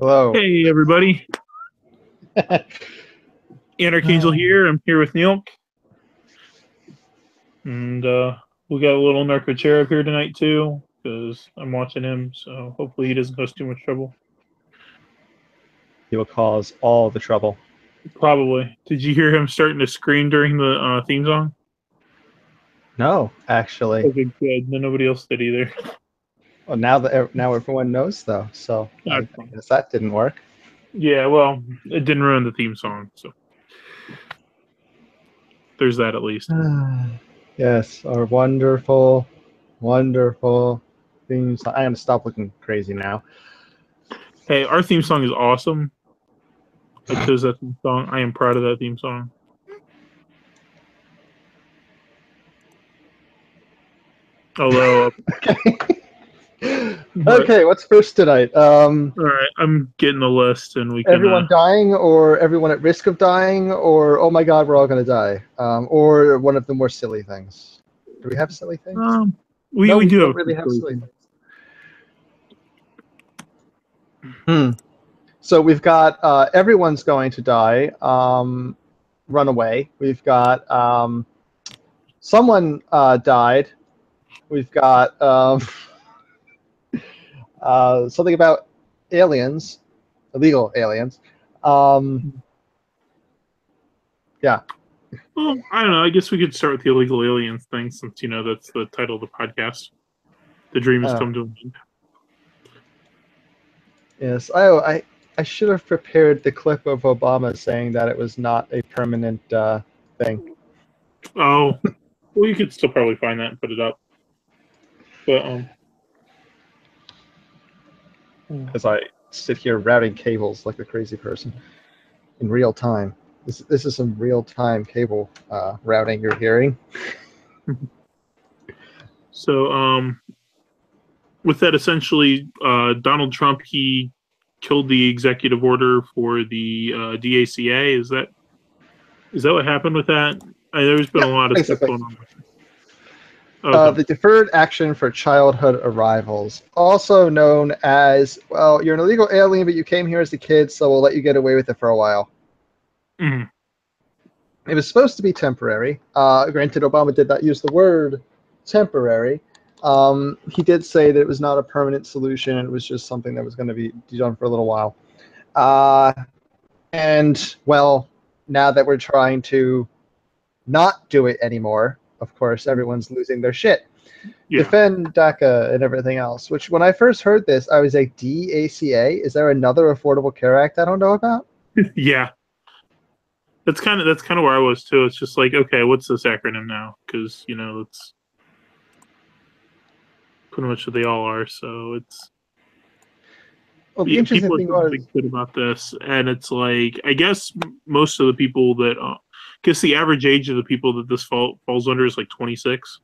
Hello. Hey, everybody. Anarchangel here. I'm here with Neil. And we got a little Narco Cherub here tonight, too, because I'm watching him, so hopefully he doesn't cause too much trouble. He will cause all the trouble. Probably. Did you hear him starting to scream during the theme song? No, actually. Okay, good. No, nobody else did either. Well, now everyone knows, though, so I guess that didn't work. Yeah, well, it didn't ruin the theme song, so there's that at least. Yes, our wonderful, wonderful theme song. I'm going to stop looking crazy now. Hey, our theme song is awesome. I chose that theme song. I am proud of that theme song. Although... Okay, what's first tonight? All right, I'm getting the list, and we can. Everyone dying, or everyone at risk of dying, or oh my God, we're all going to die, or one of the more silly things. Do we have silly things? We do really have silly things. So we've got everyone's going to die. Runaway. We've got someone died. We've got something about aliens, illegal aliens. Yeah. Well, I don't know. I guess we could start with the illegal aliens thing, since that's the title of the podcast. The dream has come to an end. Yes. I should have prepared the clip of Obama saying that it was not a permanent thing. Oh, well, you could still probably find that and put it up. But as I sit here routing cables like a crazy person in real time. This is some real time cable routing you're hearing. So with that, essentially, Donald Trump, he killed the executive order for the DACA. Is that what happened with that? There's been a lot of stuff going on with it. Okay. The Deferred Action for Childhood Arrivals, also known as, well, you're an illegal alien, but you came here as a kid, so we'll let you get away with it for a while. Mm-hmm. It was supposed to be temporary. Granted, Obama did not use the word temporary. He did say that it was not a permanent solution. It was just something that was going to be done for a little while. And, well, now that we're trying to not do it anymore, of course, everyone's losing their shit. Yeah. Defend DACA and everything else, which when I first heard this, I was like, DACA? Is there another Affordable Care Act I don't know about? Yeah. That's kind of where I was, too. It's just like, okay, what's this acronym now? Because, it's pretty much what they all are, so it's... Well, the interesting thing was... People are good about this, and it's like, I guess most of the people that... Because the average age of the people that this falls under is like 26,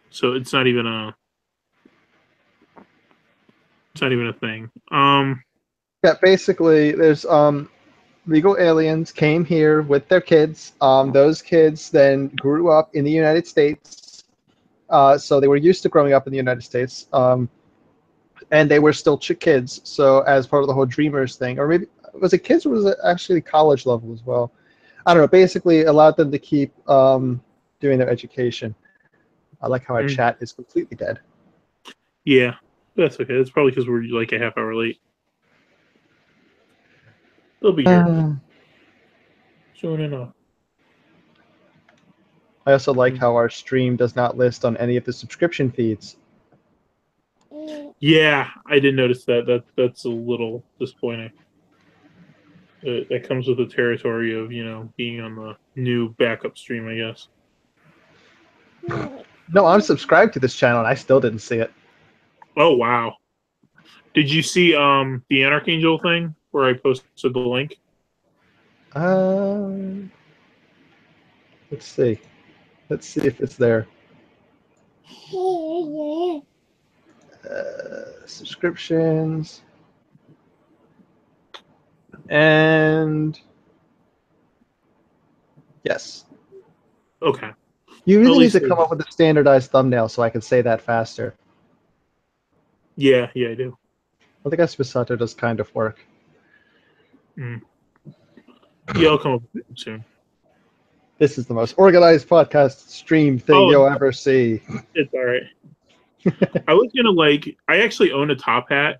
so it's not even a thing. Yeah, basically, there's legal aliens came here with their kids. Those kids then grew up in the United States, so they were used to growing up in the United States, and they were still kids. So as part of the whole Dreamers thing, or maybe was it kids, or was it actually college level as well? I don't know, basically allowed them to keep doing their education. I like how our chat is completely dead. Yeah, that's okay. It's probably because we're like a half hour late. They'll be here. Soon enough. I also like how our stream does not list on any of the subscription feeds. Yeah, I did notice that. That's a little disappointing. That comes with the territory of, being on the new backup stream, I guess. No, I'm subscribed to this channel, and I still didn't see it. Oh, wow. Did you see the Anarchangel thing where I posted the link? Let's see. Let's see if it's there. Subscriptions. And yes. Okay. You really need to come up with a standardized thumbnail so I can say that faster. Yeah, I do. I think Esposito does kind of work. Mm. Yeah, I'll come up with it soon. This is the most organized podcast stream thing you'll ever see. It's all right. I was gonna I actually own a top hat,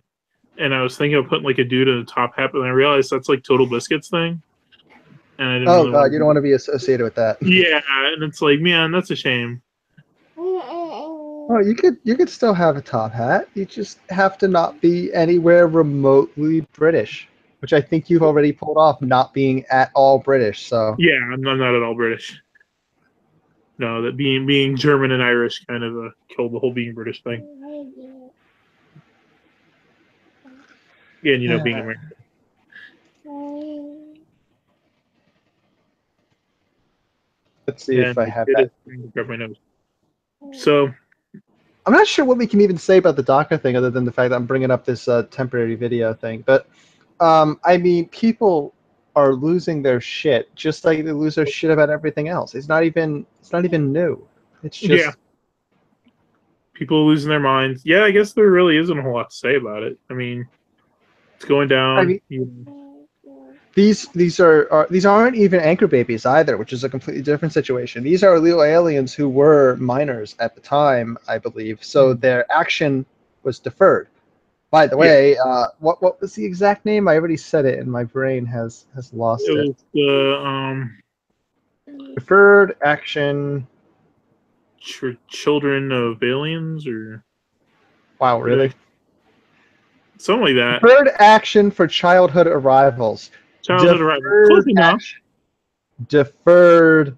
and I was thinking of putting like a dude in a top hat, but then I realized that's like Total Biscuits thing, and I didn't. Oh really God, you don't want to be associated with that. Yeah, and it's like, man, that's a shame. Oh, you could still have a top hat. You just have to not be anywhere remotely British, which I think you've already pulled off, not being at all British. So yeah, I'm not at all British. No, that being German and Irish kind of killed the whole being British thing. Yeah, and being American. Let's see if I have that. Grab my nose. So I'm not sure what we can even say about the DACA thing, other than the fact that I'm bringing up this temporary video thing. But I mean, people are losing their shit, just like they lose their shit about everything else. It's not even new. It's just people losing their minds. Yeah, I guess there really isn't a whole lot to say about it. I mean, it's going down. I mean, these aren't even anchor babies either, which is a completely different situation. These are illegal aliens who were minors at the time, I believe. So their action was deferred. By the way, what was the exact name? I already said it, and my brain has lost it. It was Deferred action. Children of aliens, or wow, really? Something like that. Deferred action for childhood arrivals. Childhood arrivals. Close enough. Deferred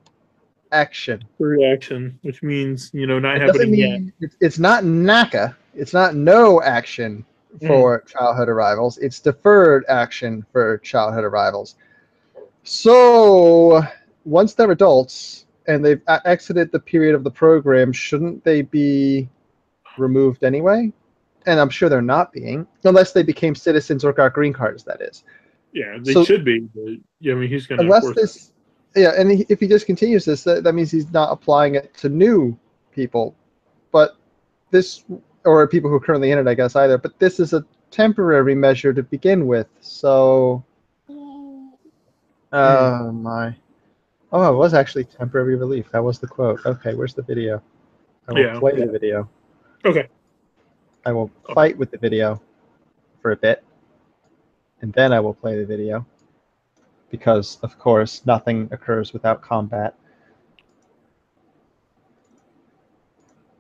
action. Deferred action, which means not it happening yet. It's not NACA. It's not no action for childhood arrivals. It's deferred action for childhood arrivals. So once they're adults and they've exited the period of the program, shouldn't they be removed anyway? And I'm sure they're not being, unless they became citizens or got green cards, that is. Yeah, they should be. But, I mean, he's going to enforce this. Yeah, and if he just continues this, that means he's not applying it to new people. But this, or people who are currently in it, I guess, either. But this is a temporary measure to begin with. So, oh my. Oh, it was actually temporary relief. That was the quote. Okay, where's the video? I will play the video. Okay. I will fight with the video for a bit, and then I will play the video, because, of course, nothing occurs without combat.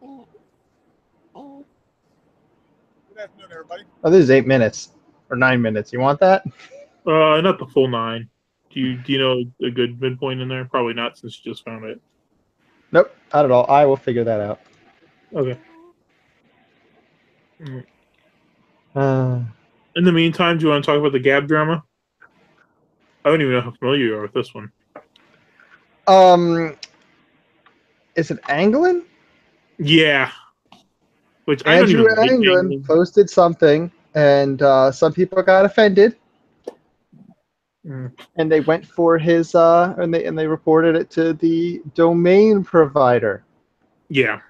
Good afternoon, everybody. Oh, this is 8 minutes, or 9 minutes. You want that? Not the full 9. Do you know a good midpoint in there? Probably not, since you just found it. Nope, not at all. I will figure that out. Okay. In the meantime, do you want to talk about the Gab drama? I don't even know how familiar you are with this one. Is it Anglin? Yeah. Which Andrew I don't even Anglin posted something, and some people got offended, and they went for his and they reported it to the domain provider. Yeah.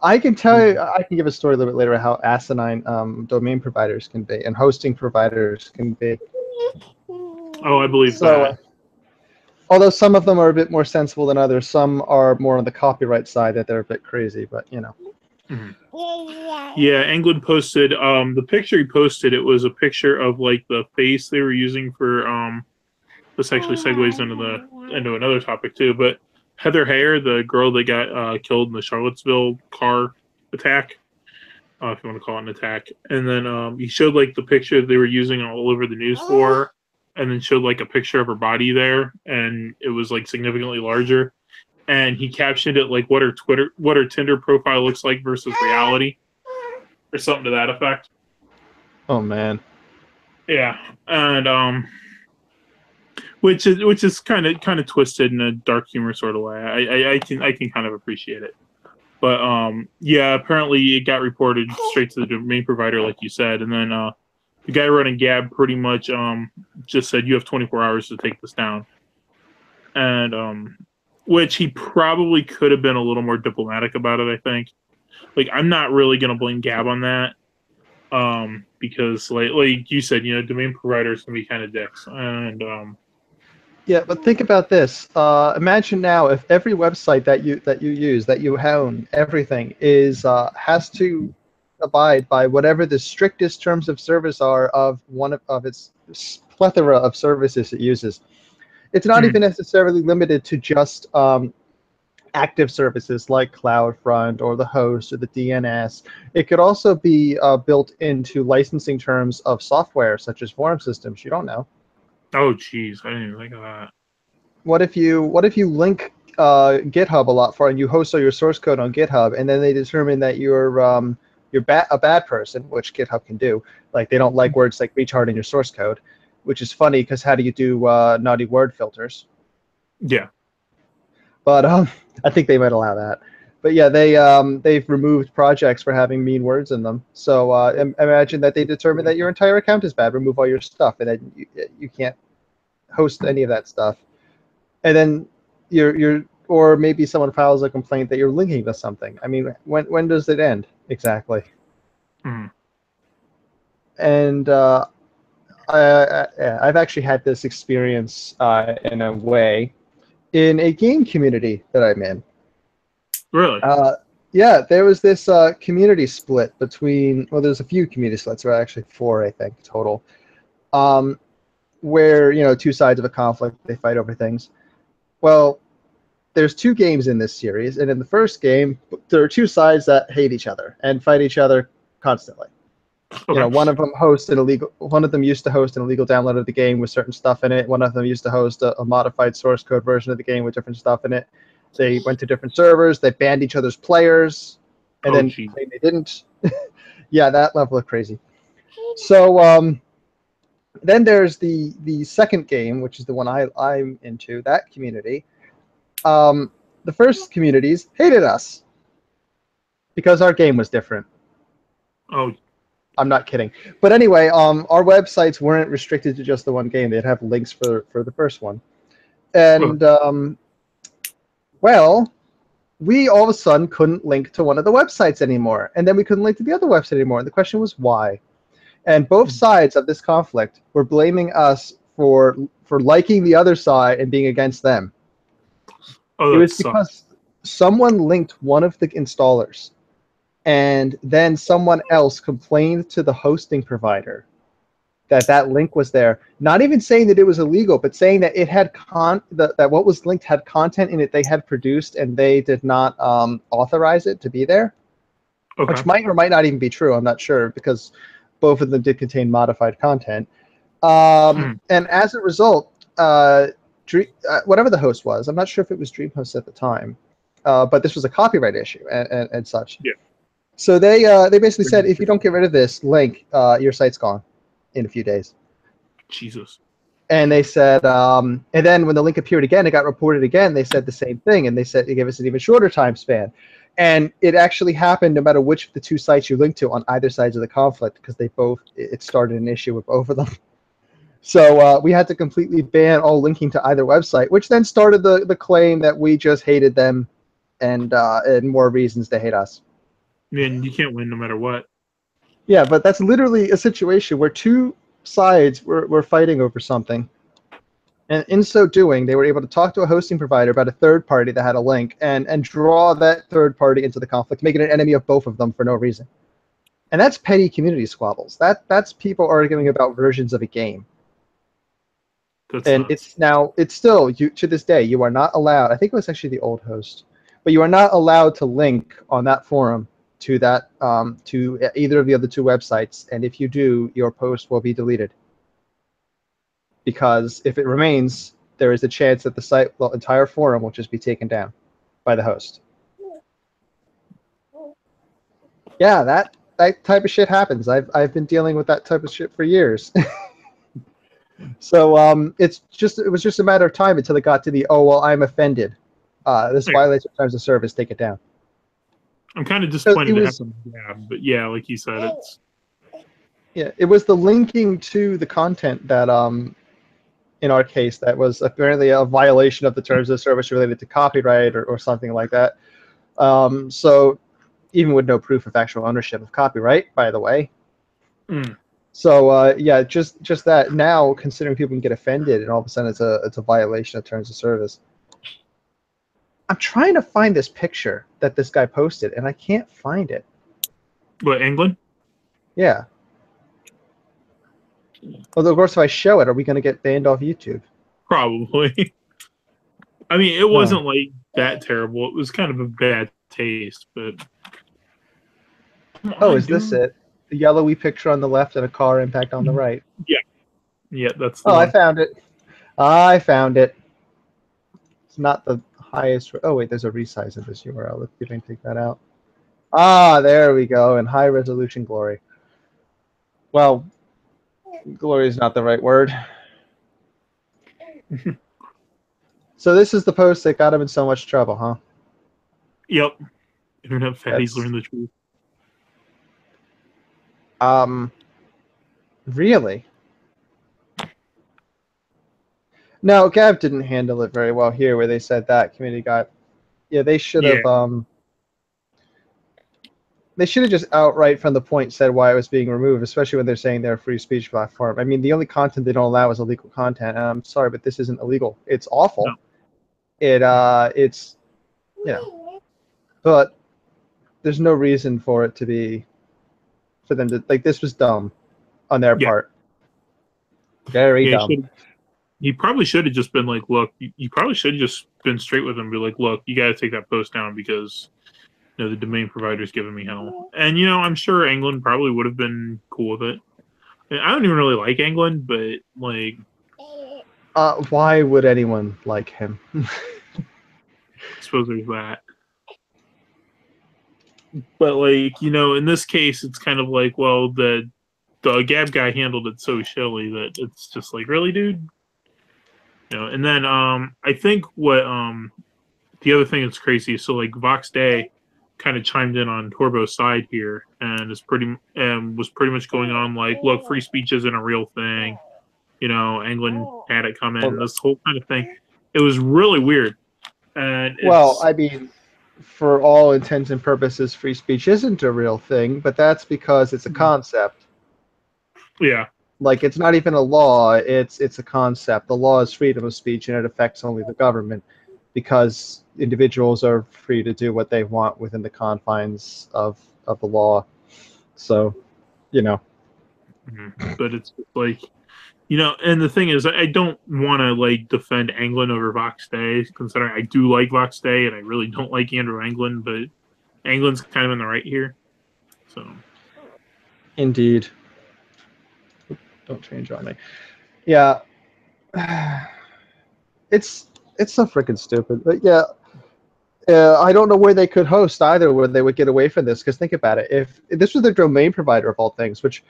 I can tell you, I can give a story a little bit later about how asinine domain providers can be and hosting providers can be. Oh, I believe that. Although some of them are a bit more sensible than others, some are more on the copyright side that they're a bit crazy, but you know. Yeah, Anglin posted the picture he posted. It was a picture of like the face they were using for this actually segues into another topic too, but Heather Heyer, the girl that got killed in the Charlottesville car attack, if you want to call it an attack. And then he showed like the picture they were using all over the news for her, and then showed like a picture of her body there, and it was like significantly larger. And he captioned it like what her Tinder profile looks like versus reality, or something to that effect. Oh man. Yeah, and which is kind of twisted in a dark humor sort of way. I can kind of appreciate it, but yeah, apparently it got reported straight to the domain provider, like you said, and then the guy running Gab pretty much just said you have 24 hours to take this down, and which he probably could have been a little more diplomatic about it. I think, like, I'm not really gonna blame Gab on that. Because like you said, domain providers can be kind of dicks, and Yeah, but think about this. Imagine now if every website that you use, that you own, everything has to abide by whatever the strictest terms of service are of one of its plethora of services it uses. It's not even necessarily limited to just active services like CloudFront or the host or the DNS. It could also be built into licensing terms of software such as forum systems. You don't know. oh geez, I didn't even think of that. What if you link GitHub a lot for and you host all your source code on GitHub, and then they determine that you're a bad person, which GitHub can do. Like they don't like words like retard in your source code, which is funny because how do you do naughty word filters? Yeah. But I think they might allow that. But yeah, they've removed projects for having mean words in them. So imagine that they determine that your entire account is bad, remove all your stuff, and then you can't host any of that stuff. And then or maybe someone files a complaint that you're linking to something. I mean, when does it end exactly? And I've actually had this experience in a way in a game community that I'm in. Really? Yeah, there was this community split between, well, there's a few community splits, there are actually 4, I think, total, where, two sides of a conflict, they fight over things. Well, there's 2 games in this series, and in the first game, there are 2 sides that hate each other and fight each other constantly. Okay. One of them used to host an illegal download of the game with certain stuff in it. One of them used to host a modified source code version of the game with different stuff in it. They went to different servers. They banned each other's players, and then they didn't. Yeah, that level of crazy. So then there's the second game, which is the one I'm into. That community. The first communities hated us because our game was different. Oh. I'm not kidding. But anyway, our websites weren't restricted to just the one game. They'd have links for the first one. And, well, we all of a sudden couldn't link to one of the websites anymore. And then we couldn't link to the other website anymore. And the question was why? And both sides of this conflict were blaming us for liking the other side and being against them. Oh, it was because someone linked one of the installers. And then someone else complained to the hosting provider that link was there. Not even saying that it was illegal, but saying that it had that what was linked had content in it they had produced, and they did not authorize it to be there. Okay. Which might or might not even be true. I'm not sure, because both of them did contain modified content. And as a result, whatever the host was, I'm not sure if it was DreamHost at the time, but this was a copyright issue and such. Yeah. So they basically said, if you don't get rid of this link, your site's gone in a few days. Jesus. And they said, and then when the link appeared again, it got reported again. They said the same thing, and they said they gave us an even shorter time span. And it actually happened no matter which of the 2 sites you linked to on either sides of the conflict, because it started an issue with both of them. So we had to completely ban all linking to either website, which then started the claim that we just hated them, and more reasons to hate us. Man, you can't win no matter what. Yeah, but that's literally a situation where 2 sides were fighting over something. And in so doing, they were able to talk to a hosting provider about a third party that had a link and draw that third party into the conflict, making an enemy of both of them for no reason. And that's petty community squabbles. That's people arguing about versions of a game. And it's still, to this day, you are not allowed, I think it was actually the old host, but you are not allowed to link on that forum to that to either of the other 2 websites, and if you do, your post will be deleted. Because if it remains, there is a chance that the entire forum will just be taken down by the host. Yeah, that type of shit happens. I've been dealing with that type of shit for years. So it was just a matter of time until it got to the, oh well, I'm offended. This violates your terms of service. Take it down. I'm kind of disappointed to have some, but yeah, like you said, it's. Yeah, it was the linking to the content that, in our case, that was apparently a violation of the terms of service related to copyright or something like that. So even with no proof of actual ownership of copyright, by the way. Mm. So yeah, just that. Now, considering people can get offended, and all of a sudden it's a violation of terms of service. I'm trying to find this picture that this guy posted, and I can't find it. What, Anglin? Yeah. Although, of course, if I show it, are we going to get banned off YouTube? Probably. I mean, it wasn't like that terrible. It was kind of a bad taste, but. Oh, is this it? The yellowy picture on the left and a car impact on the right. Yeah. Yeah, that's the one. one. I found it. I found it. It's not the highest. Oh, wait, there's a resize of this URL. Let's see if I can take that out. Ah, there we go. In high resolution glory. Well, glory is not the right word. So this is the post that got him in so much trouble, huh? Yep. Internet fatties learn the truth. Really? No, Gav didn't handle it very well here, where they said that community got. Yeah, they should have. They should have just outright from the point said why it was being removed, especially when they're saying they're a free speech platform. I mean, the only content they don't allow is illegal content. And I'm sorry, but this isn't illegal. It's awful. No. It's, but there's no reason for it to be, for them to, like, this was dumb on their part. Very dumb. He probably should have just been like, look, you probably should have just been straight with him and be like, look, you got to take that post down because, you know, the domain provider's giving me hell. And, you know, I'm sure Anglin probably would have been cool with it. I don't even really like Anglin, but, like... why would anyone like him? I suppose there's that. But, like, you know, in this case, it's kind of like, well, the Gab guy handled it so shilly that it's just like, really, dude? You know, and then I think what the other thing that's crazy is, so like Vox Day kind of chimed in on Torbo's side here and was pretty much going on like, look, free speech isn't a real thing. You know, Anglin had it come in, this whole kind of thing. It was really weird. And well, I mean, for all intents and purposes, free speech isn't a real thing, but that's because it's a concept. Yeah. Like, it's not even a law, it's a concept. The law is freedom of speech, and it affects only the government because individuals are free to do what they want within the confines of the law. So, you know. But it's like, you know, and the thing is, I don't want to, like, defend Anglin over Vox Day, considering I do like Vox Day, and I really don't like Andrew Anglin, but Anglin's kind of in the right here. So. Indeed. Don't change on me. Yeah. It's so freaking stupid. But yeah, I don't know where they could host either, where they would get away from this. Because think about it. If this was their domain provider of all things, which,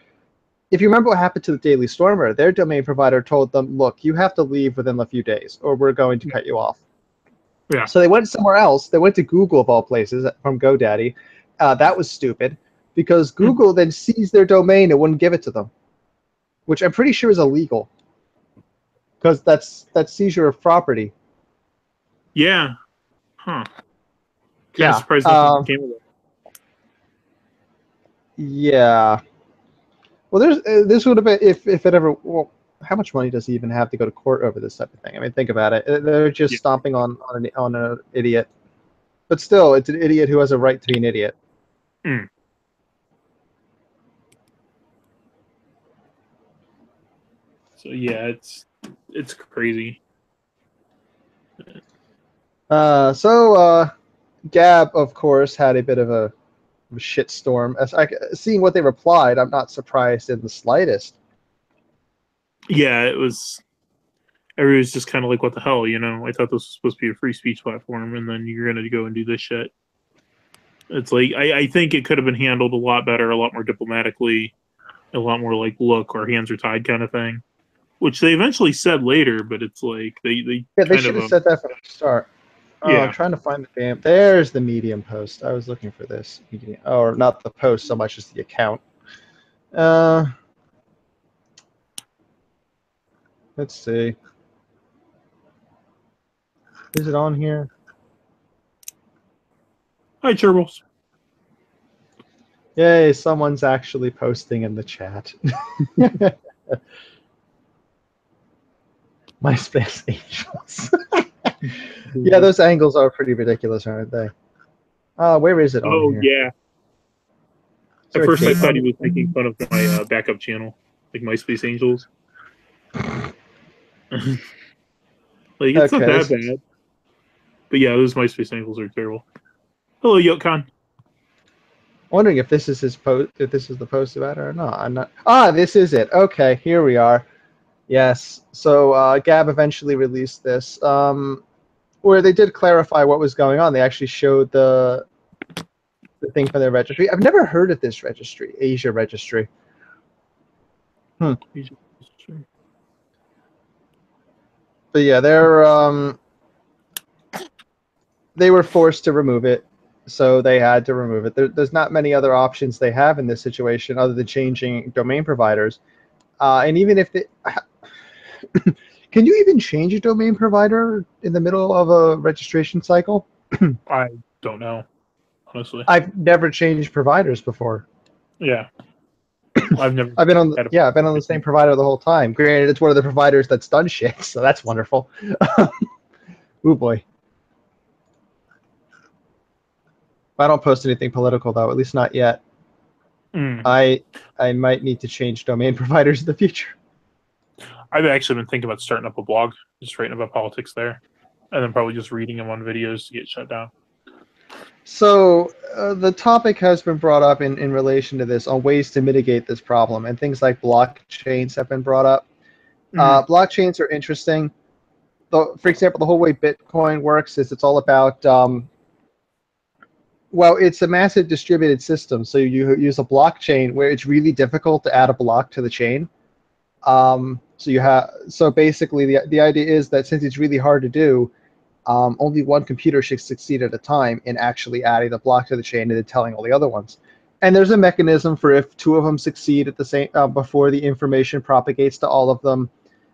if you remember what happened to the Daily Stormer, their domain provider told them, look, you have to leave within a few days, or we're going to cut you off. Yeah. So they went somewhere else. They went to Google, of all places, from GoDaddy. That was stupid, because Google then seized their domain and wouldn't give it to them, which I'm pretty sure is illegal, because that's seizure of property. Yeah. Huh. Yeah. Surprised nothing came of it. Yeah. Well, this would have been if it ever. Well, how much money does he even have to go to court over this type of thing? I mean, think about it. They're just stomping on an idiot, but still, it's an idiot who has a right to be an idiot. So yeah, it's crazy. Gab, of course, had a bit of a shitstorm. As seeing what they replied, I'm not surprised in the slightest. Yeah, it was. Everybody's just kind of like, what the hell, you know? I thought this was supposed to be a free speech platform, and then you're going to go and do this shit. It's like, I think it could have been handled a lot better, a lot more diplomatically, a lot more like, look, our hands are tied kind of thing. Which they eventually said later, but it's like, they should have said that from the start. Oh, yeah. I'm trying to find the damn. There's the Medium post. I was looking for this. Or not the post so much as the account. Let's see. Is it on here? Hi, Gerbils. Yay, someone's actually posting in the chat. MySpace angels. Yeah, those angles are pretty ridiculous, aren't they? Where is it on Oh, here? yeah. Is At there a first, I date thought on he it? was making fun of my backup channel, like MySpace Angels. Like, it's not Okay, that bad. But yeah, those MySpace Angels are terrible. Hello, Yotcon. wondering if this is his post, if this is the post about it or not. I'm not. Ah, this is it. Okay, here we are. Yes. So Gab eventually released this, where they did clarify what was going on. They actually showed the thing for their registry. I've never heard of this registry, Asia registry. But yeah, they were forced to remove it, so they had to remove it. There's not many other options they have in this situation other than changing domain providers. And even if they, can you even change a domain provider in the middle of a registration cycle? I don't know, honestly. I've never changed providers before. Yeah. I've never I've been on had a I've been on the same provider the whole time. Granted, it's one of the providers that's done shit, so that's wonderful. Ooh boy. I don't post anything political though, at least not yet. I might need to change domain providers in the future. I've actually been thinking about starting up a blog, just writing about politics there, and then probably just reading them on videos to get shut down. So the topic has been brought up in relation to this on ways to mitigate this problem, and things like blockchains have been brought up. Blockchains are interesting. For example, the whole way Bitcoin works is it's all about, well, it's a massive distributed system. So you use a blockchain where it's really difficult to add a block to the chain. So basically the idea is that since it's really hard to do, only one computer should succeed at a time in actually adding the block to the chain and then telling all the other ones. And there's a mechanism for if two of them succeed at the same before the information propagates to all of them,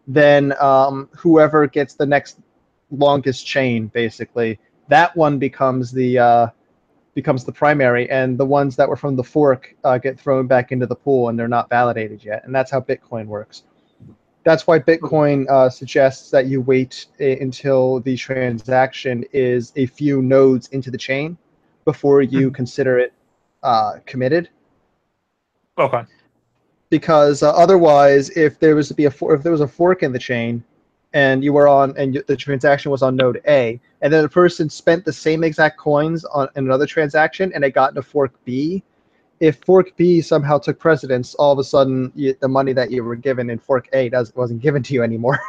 then whoever gets the next longest chain, basically, that one becomes the primary, and the ones that were from the fork get thrown back into the pool, and they're not validated yet. And that's how Bitcoin works. That's why Bitcoin suggests that you wait until the transaction is a few nodes into the chain before you consider it committed. Okay. Because otherwise, if there was a fork in the chain, and you were on, and the transaction was on node A, and then the person spent the same exact coins on another transaction, and it got into fork B. If fork B somehow took precedence, all of a sudden the money that you were given in fork A wasn't given to you anymore.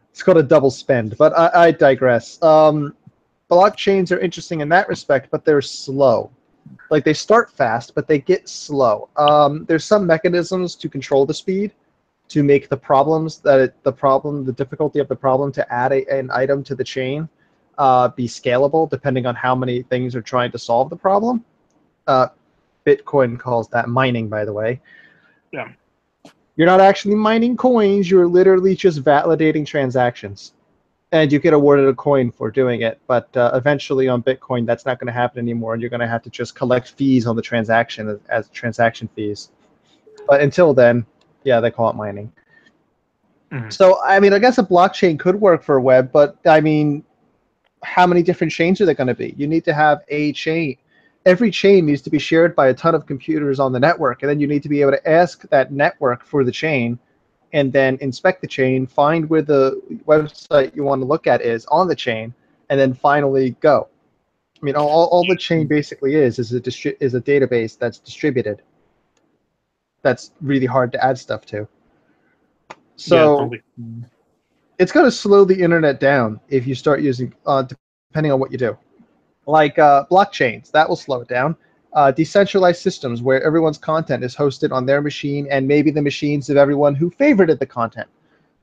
It's called a double spend, but I digress. Blockchains are interesting in that respect, but they're slow. Like, they start fast, but they get slow. There's some mechanisms to control the speed, to make the difficulty of the problem to add an item to the chain be scalable, depending on how many things are trying to solve the problem. Bitcoin calls that mining, by the way. Yeah. You're not actually mining coins. You're literally just validating transactions. And you get awarded a coin for doing it. But eventually on Bitcoin, that's not going to happen anymore. And you're going to have to just collect fees on the transaction as transaction fees. But until then, yeah, they call it mining. So, I mean, I guess a blockchain could work for a web, but I mean, how many different chains are there going to be? You need to have a chain. Every chain needs to be shared by a ton of computers on the network, and then you need to be able to ask that network for the chain, and then inspect the chain, find where the website you want to look at is on the chain, and then finally go. I mean, all the chain basically is a database that's distributed. That's really hard to add stuff to. So it's going to slow the internet down if you start using, depending on what you do. Like blockchains, that will slow it down. Decentralized systems where everyone's content is hosted on their machine and maybe the machines of everyone who favorited the content.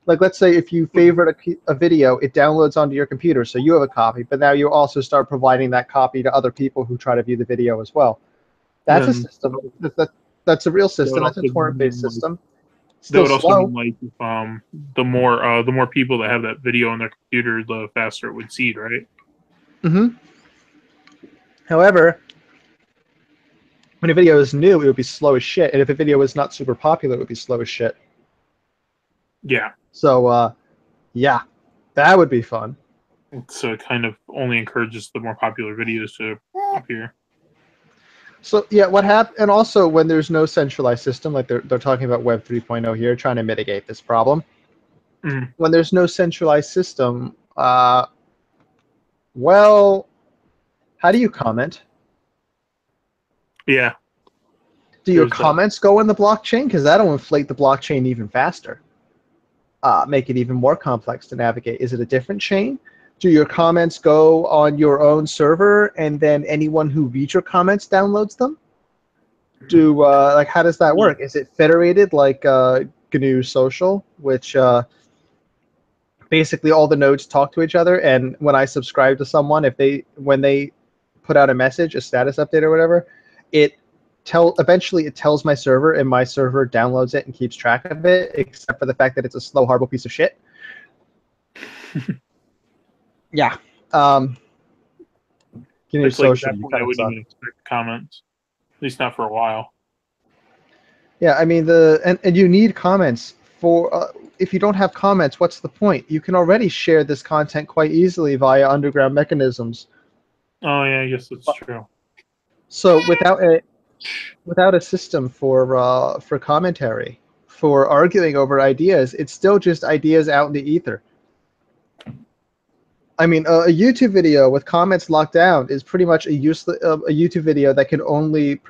Like, let's say if you favorite a video, it downloads onto your computer, so you have a copy, but now you also start providing that copy to other people who try to view the video as well. That's a system. That's a real system. That's a torrent-based system. Still that would slow. also mean, like, the more people that have that video on their computer, the faster it would seed, right? However, When a video is new, it would be slow as shit, and if a video is not super popular, it would be slow as shit. Yeah. So, yeah, that would be fun. So it kind of only encourages the more popular videos to appear. So yeah, what happened, and also when there's no centralized system, like they're talking about Web 3.0 here, trying to mitigate this problem. Mm. When there's no centralized system, well, how do you comment? Yeah. Do your There's that. comments go in the blockchain? Because that'll inflate the blockchain even faster. Make it even more complex to navigate. Is it a different chain? Do your comments go on your own server, and then anyone who reads your comments downloads them? Like, how does that work? Is it federated like GNU Social, which basically all the nodes talk to each other, and when I subscribe to someone, when they put out a message, a status update or whatever, eventually it tells my server, and my server downloads it and keeps track of it, except for the fact that it's a slow, horrible piece of shit. Yeah. GNU It's like Social, that you point, I kind of wouldn't suck. even expect comments. At least not for a while. Yeah, I mean and you need comments for if you don't have comments, what's the point? You can already share this content quite easily via underground mechanisms. Oh yeah, I guess that's true. So without a system for commentary, for arguing over ideas, it's still just ideas out in the ether. I mean, a YouTube video with comments locked down is pretty much a YouTube video that can only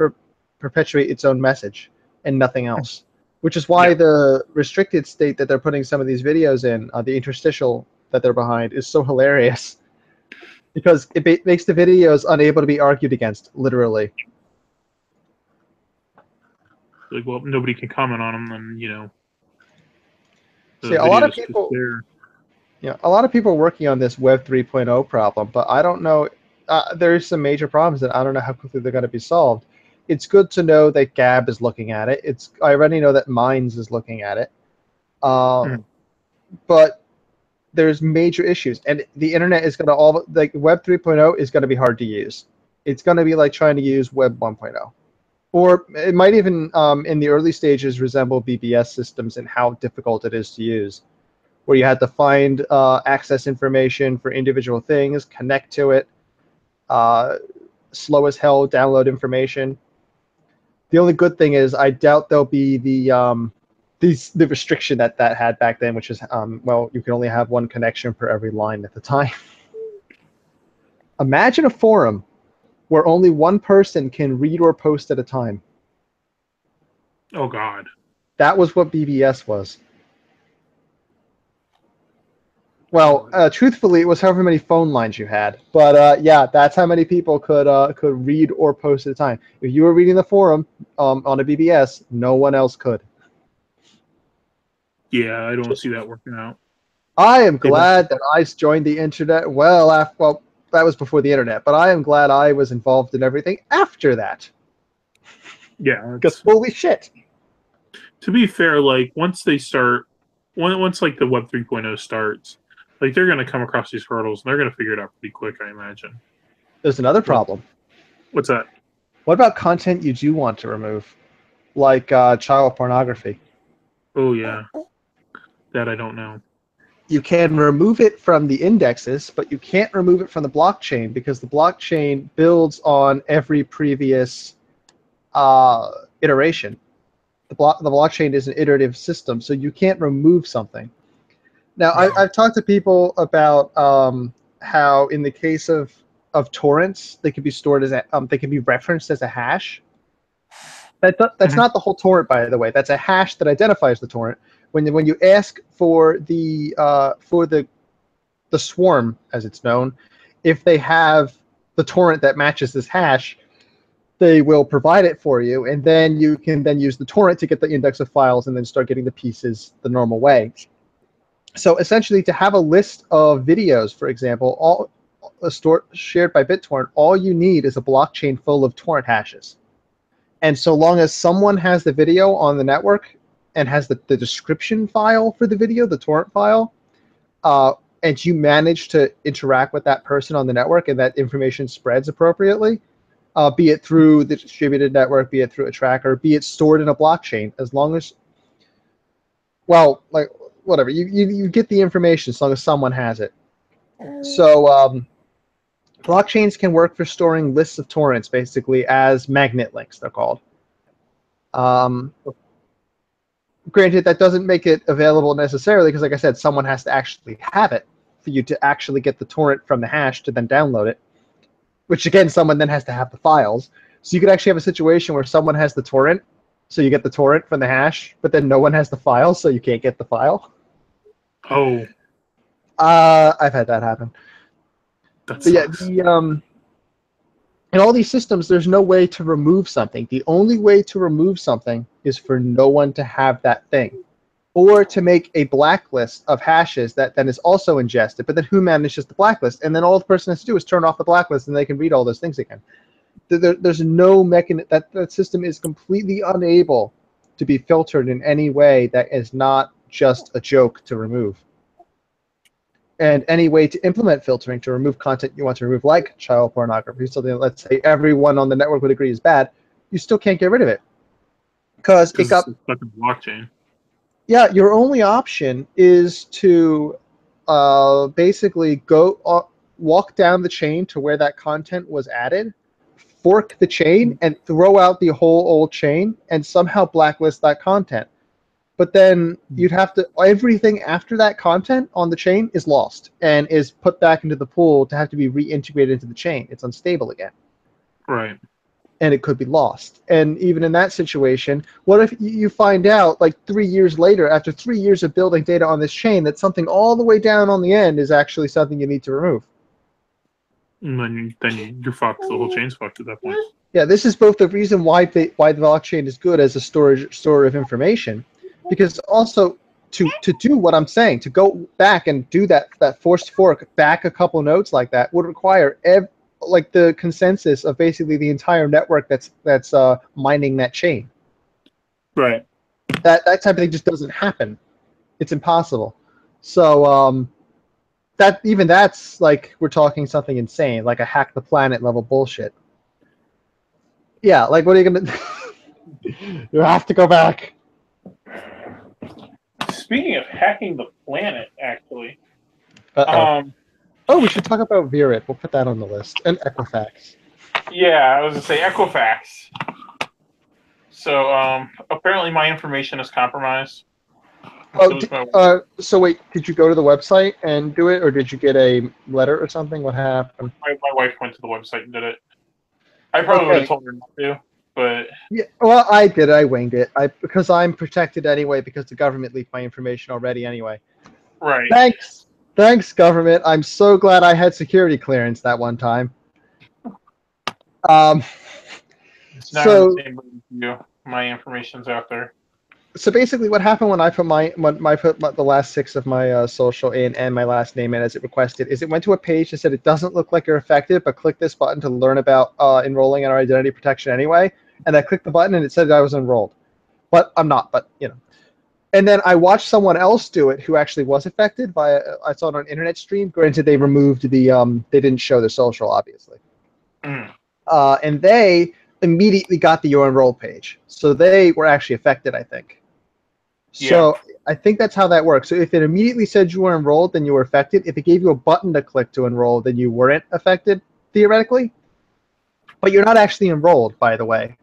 perpetuate its own message and nothing else. Which is why the restricted state that they're putting some of these videos in, the interstitial that they're behind, is so hilarious. Because it makes the videos unable to be argued against, literally. Like, well, nobody can comment on them, then, you know. See, a lot of people... Yeah, a lot of people are working on this Web 3.0 problem, but I don't know. There's some major problems that I don't know how quickly they're going to be solved. It's good to know that Gab is looking at it. I already know that Minds is looking at it. But there's major issues, and the internet is going to like Web 3.0 is going to be hard to use. It's going to be like trying to use Web 1.0. Or it might even, in the early stages, resemble BBS systems in how difficult it is to use, where you had to find access information for individual things, connect to it, slow as hell download information. The only good thing is I doubt there'll be the restriction that had back then, which is, well, you can only have one connection per every line at the time. Imagine a forum where only one person can read or post at a time. Oh, God. That was what BBS was. Well, truthfully, it was however many phone lines you had. But yeah, that's how many people could read or post at a time. If you were reading the forum on a BBS, no one else could. Yeah, I don't see that working out. I am glad that I joined the internet. Well, that was before the internet, but I am glad I was involved in everything after that. Yeah, because holy shit. To be fair, like once like the Web 3.0 starts, like they're going to come across these hurdles and they're going to figure it out pretty quick, I imagine. There's another problem. What's that? What about content you do want to remove, like child pornography? Oh yeah, that I don't know. You can remove it from the indexes, but you can't remove it from the blockchain because the blockchain builds on every previous iteration. The blockchain is an iterative system, so you can't remove something. Now, I've talked to people about how, in the case of torrents, they can be stored as they can be referenced as a hash. That's not the whole torrent, by the way. That's a hash that identifies the torrent. When you ask for the swarm, as it's known, if they have the torrent that matches this hash, they will provide it for you, and then you can then use the torrent to get the index of files and then start getting the pieces the normal way. So essentially, to have a list of videos, for example, all shared by BitTorrent, all you need is a blockchain full of torrent hashes. And so long as someone has the video on the network and has the description file for the video, the torrent file, and you manage to interact with that person on the network and that information spreads appropriately, be it through the distributed network, be it through a tracker, be it stored in a blockchain, as long as, well, like, whatever, you get the information as long as someone has it. So blockchains can work for storing lists of torrents, basically, as magnet links, they're called. Granted, that doesn't make it available necessarily, because like I said, someone has to actually have it for you to actually get the torrent from the hash to then download it, which again, someone then has to have the files. So you could actually have a situation where someone has the torrent, so you get the torrent from the hash, but then no one has the file, so you can't get the file. Oh. I've had that happen. That But sucks. yeah, in all these systems, there's no way to remove something. The only way to remove something is for no one to have that thing, or to make a blacklist of hashes that then is also ingested, but then who manages the blacklist? And then all the person has to do is turn off the blacklist and they can read all those things again. There's no mechanism, that system is completely unable to be filtered in any way that is not just a joke to remove. And any way to implement filtering to remove content you want to remove, like child pornography, something that, let's say, everyone on the network would agree is bad, you still can't get rid of it. Because it got... It's a fucking blockchain. Yeah, your only option is to basically go walk down the chain to where that content was added, fork the chain, and throw out the whole old chain, and somehow blacklist that content. But then you'd have to, everything after that content on the chain is lost and is put back into the pool to have to be reintegrated into the chain. It's unstable again. Right. And it could be lost. And even in that situation, what if you find out like 3 years later, after 3 years of building data on this chain, that something all the way down on the end is actually something you need to remove? And then you're fucked. The whole chain's fucked at that point. Yeah, this is both the reason why the blockchain is good as a store of information, because also to do what I'm saying, to go back and do that forced fork back a couple nodes like that would require like the consensus of basically the entire network that's mining that chain. Right. That type of thing just doesn't happen. It's impossible. So that's like, we're talking something insane, like a hack the planet level bullshit. Yeah, like, what are you gonna you have to go back. Speaking of hacking the planet, actually. Oh, we should talk about Virit. We'll put that on the list. And Equifax. Yeah, I was going to say Equifax. So, apparently my information is compromised. So wait, did you go to the website and do it, or did you get a letter or something? What happened? My wife went to the website and did it. I probably would have told her not to, but... Yeah, well, I did. I winged it. Because I'm protected anyway, because the government leaked my information already anyway. Right. Thanks, government. I'm so glad I had security clearance that one time. It's not the same with you. My information's out there. So basically, what happened when I put the last 6 of my social in and my last name in as it requested is it went to a page that said it doesn't look like you're affected, but click this button to learn about enrolling in our identity protection anyway. And I clicked the button and it said I was enrolled, but I'm not. But you know. And then I watched someone else do it who actually was affected by I saw it on an internet stream. Granted, they removed the they didn't show their social, obviously. And they immediately got the your enroll page, so they were actually affected, I think. So yeah. I think that's how that works. So if it immediately said you were enrolled, then you were affected. If it gave you a button to click to enroll, then you weren't affected, theoretically. But you're not actually enrolled, by the way.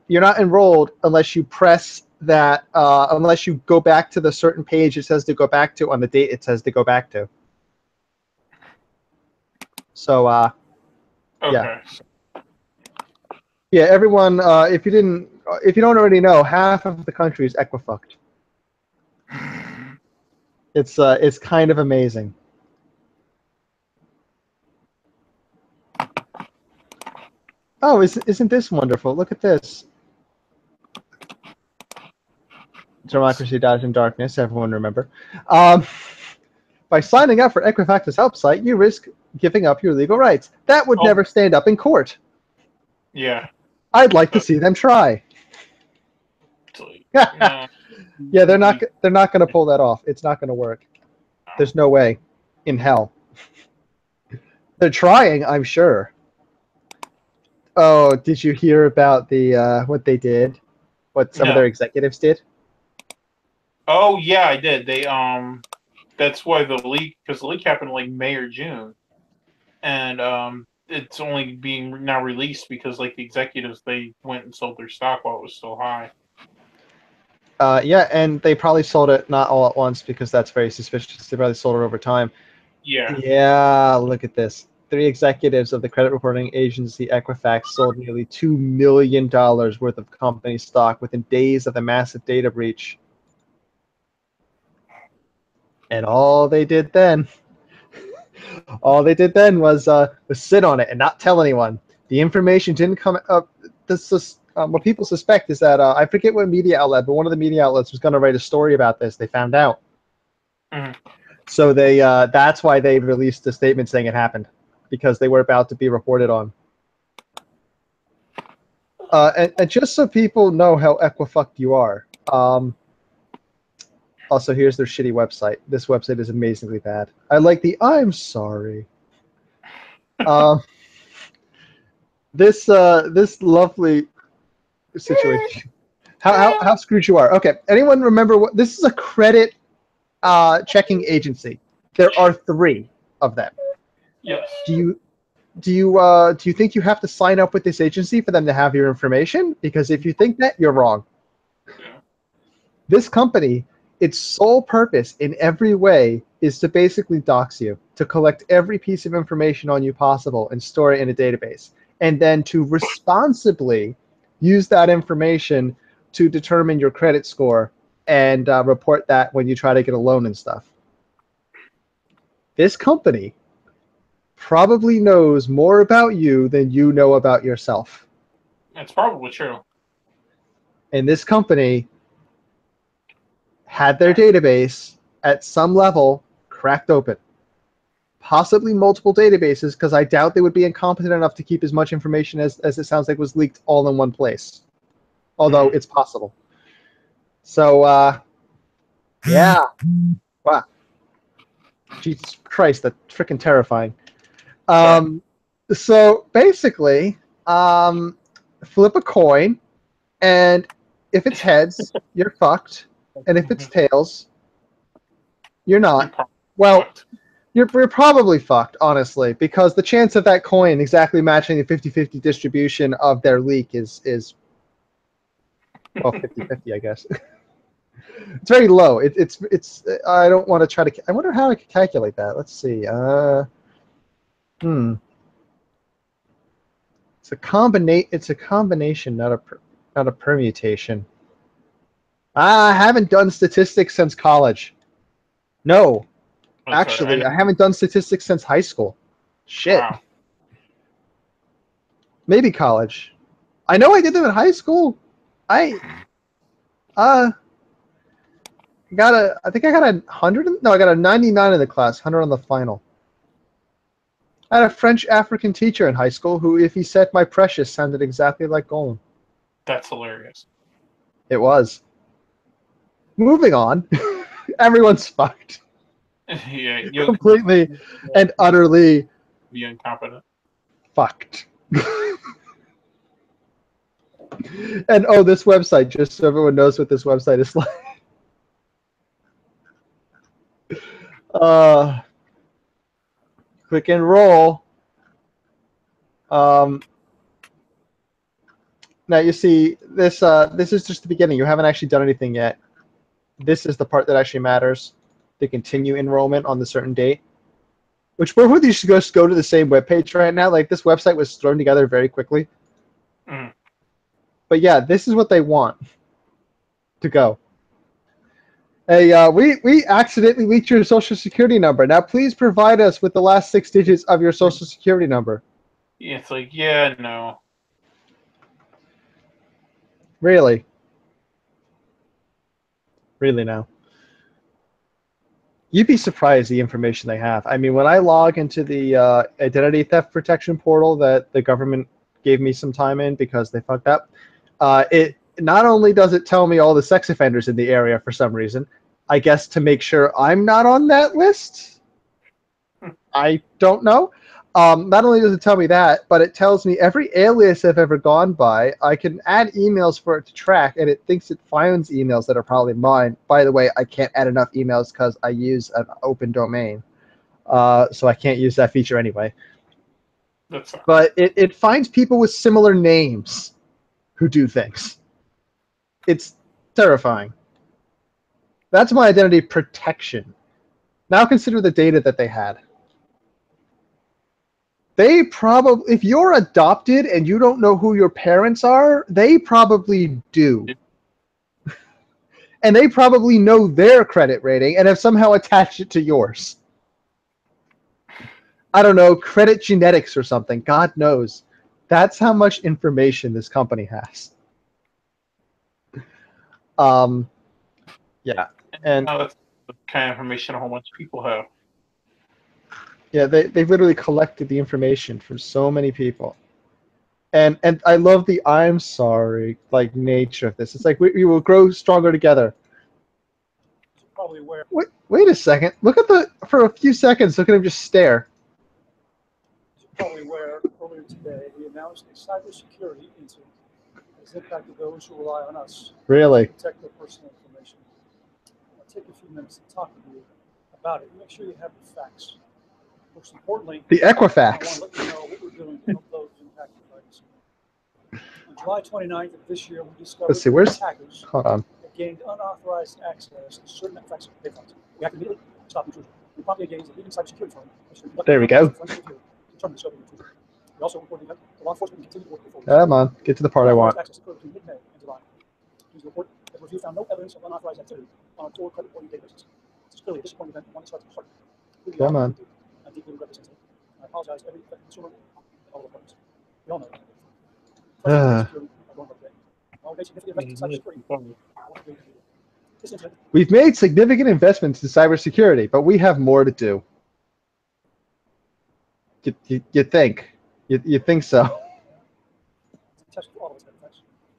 You're not enrolled unless you press that, unless you go back to the certain page it says to go back to on the date it says to go back to. So, okay. Yeah. Yeah, everyone, if you don't already know, half of the country is Equifucked. It's kind of amazing. Oh, isn't this wonderful? Look at this. Democracy dies in darkness, everyone remember. By signing up for Equifax's help site, you risk giving up your legal rights. That would never stand up in court. Yeah. I'd like to see them try. No. Yeah, they're not going to pull that off. It's not going to work. There's no way in hell. They're trying, I'm sure. Oh, did you hear about the what they did? What some of No. their executives did? Oh yeah, I did. They that's why the leak, because the leak happened like May or June, and it's only being now released because like the executives, they went and sold their stock while it was still high. Yeah, and they probably sold it not all at once because that's very suspicious. They probably sold it over time. Yeah. Yeah, look at this. 3 executives of the credit reporting agency Equifax sold nearly $2 million worth of company stock within days of the massive data breach. And all they did then was sit on it and not tell anyone. The information didn't come up. What people suspect is that I forget what media outlet, but one of the media outlets was going to write a story about this. They found out, so they that's why they released a statement saying it happened, because they were about to be reported on. And just so people know how equifucked you are. Also, here's their shitty website. This website is amazingly bad. I like the I'm sorry. This lovely situation. How screwed you are. Okay. Anyone remember what this is? A credit checking agency. There are 3 of them. Yes. Do you think you have to sign up with this agency for them to have your information? Because if you think that, you're wrong. Yeah. This company, its sole purpose in every way is to basically dox you, to collect every piece of information on you possible and store it in a database, and then to responsibly use that information to determine your credit score and report that when you try to get a loan and stuff. This company probably knows more about you than you know about yourself. That's probably true. And this company had their database at some level cracked open. Possibly multiple databases, because I doubt they would be incompetent enough to keep as much information as it sounds like was leaked all in one place. Although it's possible. So, yeah. Wow. Jesus Christ, that's freaking terrifying. So basically, flip a coin, and if it's heads, you're fucked. And if it's tails, you're not. Well, you're probably fucked, honestly, because the chance of that coin exactly matching the 50-50 distribution of their leak is well, 50-50, I guess. It's very low. It's I don't want to try to. I wonder how I could calculate that. Let's see. It's a combination, not a permutation. I haven't done statistics since college. No, actually, I haven't done statistics since high school. Shit. Wow. Maybe college. I know I did them in high school. I think I got 100. No, I got a 99 in the class, 100 on the final. I had a French African teacher in high school who, if he said "my precious," sounded exactly like Gollum. That's hilarious. It was. Moving on. Everyone's fucked. Yeah, you Completely and utterly be incompetent. fucked. And oh, this website, just so everyone knows what this website is like. Click and roll. Now you see this. This is just the beginning. You haven't actually done anything yet. This is the part that actually matters. To continue enrollment on the certain date. Which both of you should just go to the same webpage right now. Like, this website was thrown together very quickly. But yeah, this is what they want to go. Hey, we accidentally leaked your social security number. Now please provide us with the last 6 digits of your social security number. Yeah, it's like, yeah, no. Really? Really now? You'd be surprised the information they have. I mean, when I log into the identity theft protection portal that the government gave me some time in because they fucked up, it not only does it tell me all the sex offenders in the area for some reason, I guess to make sure I'm not on that list. I don't know. Not only does it tell me that, but it tells me every alias I've ever gone by. I can add emails for it to track, and it thinks it finds emails that are probably mine. By the way, I can't add enough emails because I use an open domain, so I can't use that feature anyway. That's fine. But it finds people with similar names who do things. It's terrifying. That's my identity protection. Now consider the data that they had. They probably, if you're adopted and you don't know who your parents are, they probably do. And they probably know their credit rating and have somehow attached it to yours. I don't know, credit genetics or something. God knows. That's how much information this company has. Yeah. And that's the kind of information a whole bunch of people have. yeah, they've literally collected the information from so many people. And I love the I'm sorry like nature of this. It's like we will grow stronger together. Probably aware. Wait a second. Look at for a few seconds, look at him just stare. You're probably aware, earlier today, we announced a cybersecurity incident that has impacted those who rely on us Really? to protect their personal information. I'll take a few minutes to talk with you about it. Make sure you have the facts. Most importantly, The Equifax. I want to let you know what we're doing to help those impacted by this. On July 29th of this year, we discovered Let's see, where's... hackers Hold on. that gained unauthorized access to certain Equifax pay funds. We acted immediately to stop intrusion. We promptly engaged a leading cybersecurity firm. There we go. We also reported the law enforcement and continued work before. Come on, get to the part I want. Access occurred between mid-May and July. Please report that review found no evidence of unauthorized activity on our core credit reporting databases. This is clearly a disappointing event, one that starts with heart. Come on. I'm deeply regret this incident. I apologize to every consumer and all the parties. We all know that. We've made significant investments in cybersecurity, but we have more to do. You think? You think so? Test to all of us,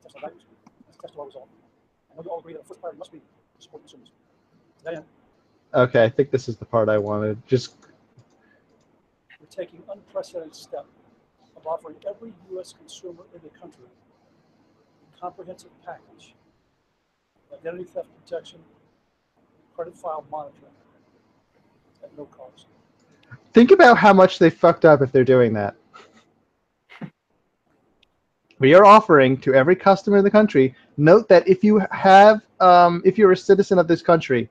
test our values, test to our resolve. I know you all agree that the first priority must be to support consumers. To that end, okay, I think this is the part I wanted. Just we're taking unprecedented step of offering every U.S. consumer in the country a comprehensive package of identity theft protection, credit file monitoring at no cost. think about how much they fucked up if they're doing that. We are offering to every customer in the country, note that if you have, if you're a citizen of this country,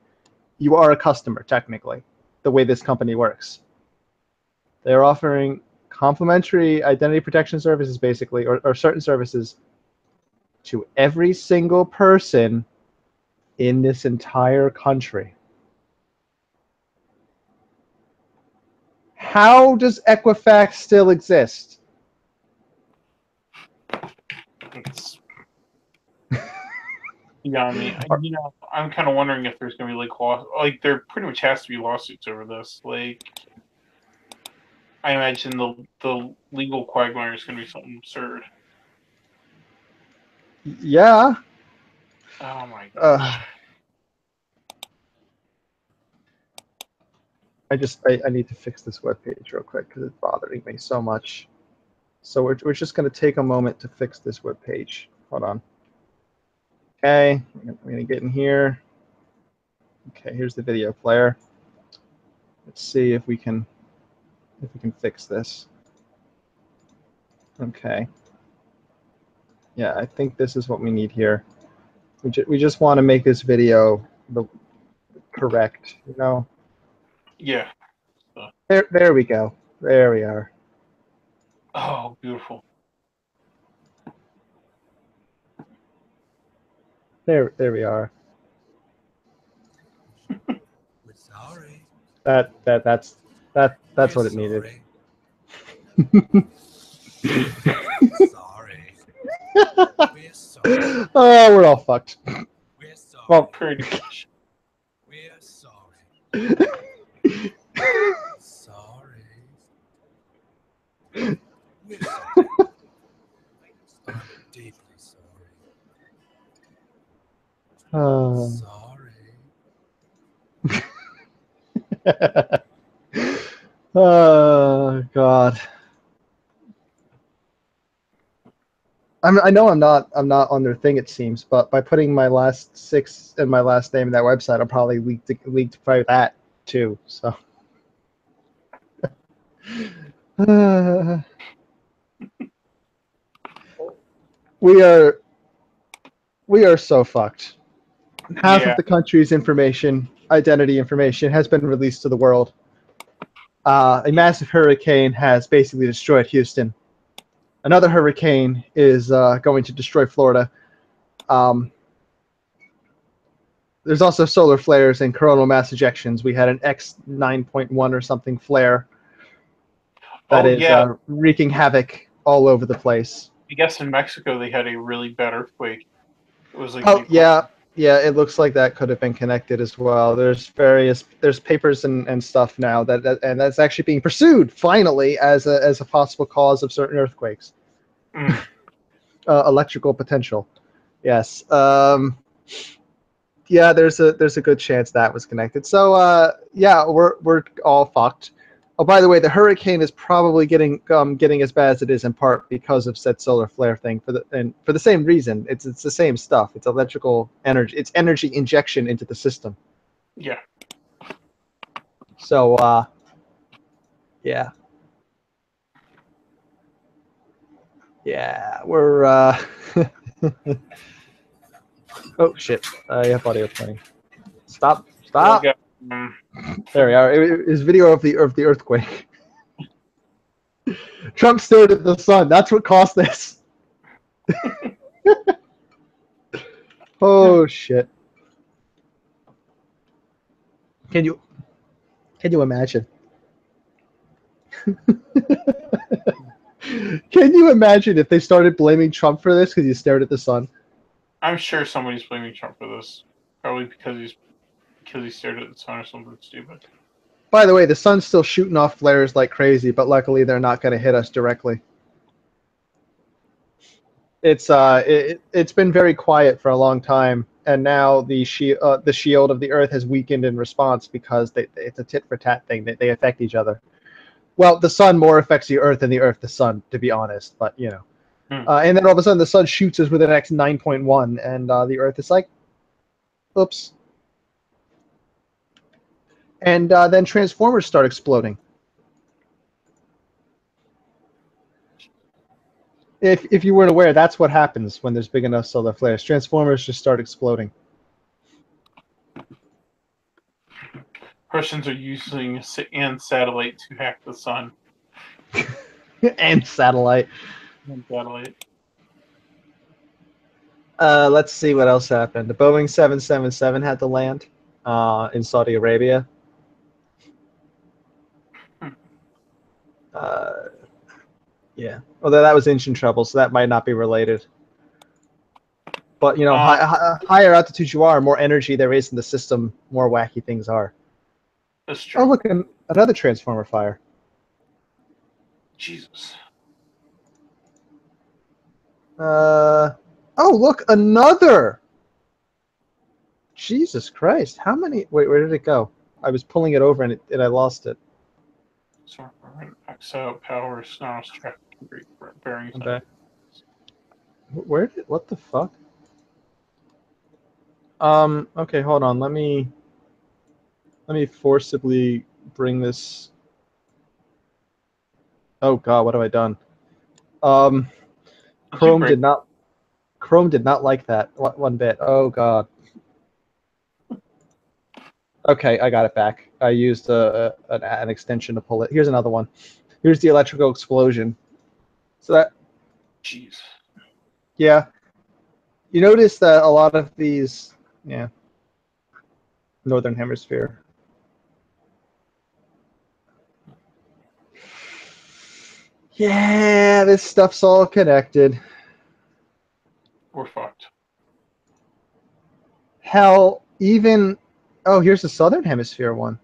you are a customer, technically, the way this company works. They're offering complimentary identity protection services, basically, or certain services to every single person in this entire country. How does Equifax still exist? Yeah, I mean, I'm kind of wondering if there's going to be like there pretty much has to be lawsuits over this. Like, I imagine the legal quagmire is going to be something absurd. Yeah. Oh my god. I need to fix this webpage real quick because it's bothering me so much. So we're just going to take a moment to fix this webpage. Hold on. Okay, we're going to get in here. Okay, here's the video player. Let's see if we can fix this. Okay. Yeah, I think this is what we need here. We just want to make this video correct, you know. Yeah. There we go. There we are. Oh, beautiful. There we are. We're sorry. That's what it needed. Sorry. We're sorry. Oh, we're all fucked. We're sorry. Well, Pretty much. We're sorry. Sorry. We're sorry. I'm deeply sorry. Sorry. Oh God. I know I'm not on their thing, it seems, but by putting my last 6 and my last name in that website, I'll probably leak by that too. So we are so fucked. Half of the country's identity information, has been released to the world. A massive hurricane has basically destroyed Houston. Another hurricane is going to destroy Florida. There's also solar flares and coronal mass ejections. We had an X 9.1 or something flare that is wreaking havoc all over the place. I guess in Mexico they had a really bad earthquake. It was like yeah, it looks like that could have been connected as well. There's papers and stuff now and that's actually being pursued finally as a possible cause of certain earthquakes. Electrical potential. Yes. Yeah, there's a good chance that was connected. So yeah, we're all fucked. Oh, by the way, the hurricane is probably getting as bad as it is in part because of said solar flare thing for the same reason. It's the same stuff. It's electrical energy. It's energy injection into the system. Yeah. So yeah. Yeah, we're oh shit. I have audio playing. Stop. There we are. It is video of the earthquake. Trump stared at the sun. That's what caused this. Oh shit. Can you imagine? Can you imagine if they started blaming Trump for this because he stared at the sun? I'm sure somebody's blaming Trump for this. Probably because he stared at the sun or something stupid. By the way, the sun's still shooting off flares like crazy, but luckily they're not going to hit us directly. It's been very quiet for a long time, and now the shield of the Earth has weakened in response because it's a tit for tat thing. They affect each other. Well, the sun more affects the Earth than the Earth the sun, to be honest. But you know, and then all of a sudden the sun shoots us with an X 9.1, and the Earth is like, oops. And then transformers start exploding. If you weren't aware, that's what happens when there's big enough solar flares. Transformers just start exploding. Russians are using and satellite to hack the sun. And satellite. And satellite. Let's see what else happened. The Boeing 777 had to land in Saudi Arabia. Yeah. Although that was engine trouble, so that might not be related. But, you know, higher altitude you are, more energy there is in the system, more wacky things are. That's true. Oh, look, another transformer fire. Jesus. Oh, look, another! Jesus Christ. How many? Wait, where did it go? I was pulling it over and I lost it. So, max out power, snarls, traffic, bearings. Okay. Where did? What the fuck? Okay, hold on. Let me forcibly bring this. Oh God, what have I done? Chrome did not like that one bit. Oh God. Okay, I got it back. I used an extension to pull it. Here's another one. Here's the electrical explosion. So that. Jeez. Yeah. You notice that a lot of these, yeah, Northern Hemisphere. Yeah, this stuff's all connected. We're fucked. Hell, even... Oh, here's the Southern Hemisphere one.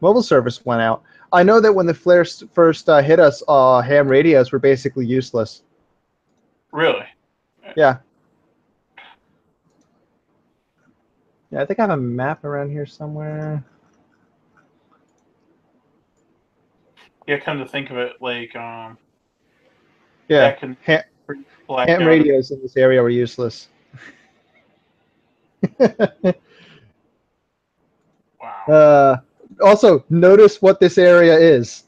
Mobile service went out. I know that when the flares first hit us, ham radios were basically useless. Really? Yeah. Yeah, I think I have a map around here somewhere. Yeah, come to think of it, like Yeah, that can black ham out. radios in this area were useless. Wow. Also, notice what this area is.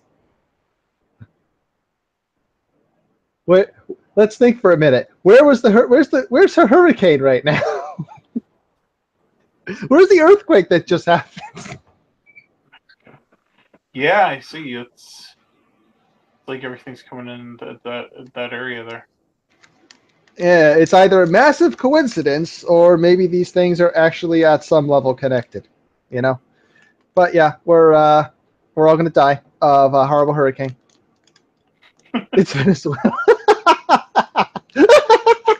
Wait, let's think for a minute. Where's the hurricane right now? Where's the earthquake that just happened? Yeah, I see. It's like everything's coming in that area there. Yeah, it's either a massive coincidence or maybe these things are actually at some level connected, you know. But yeah, we're all gonna die of a horrible hurricane. It's Venezuela.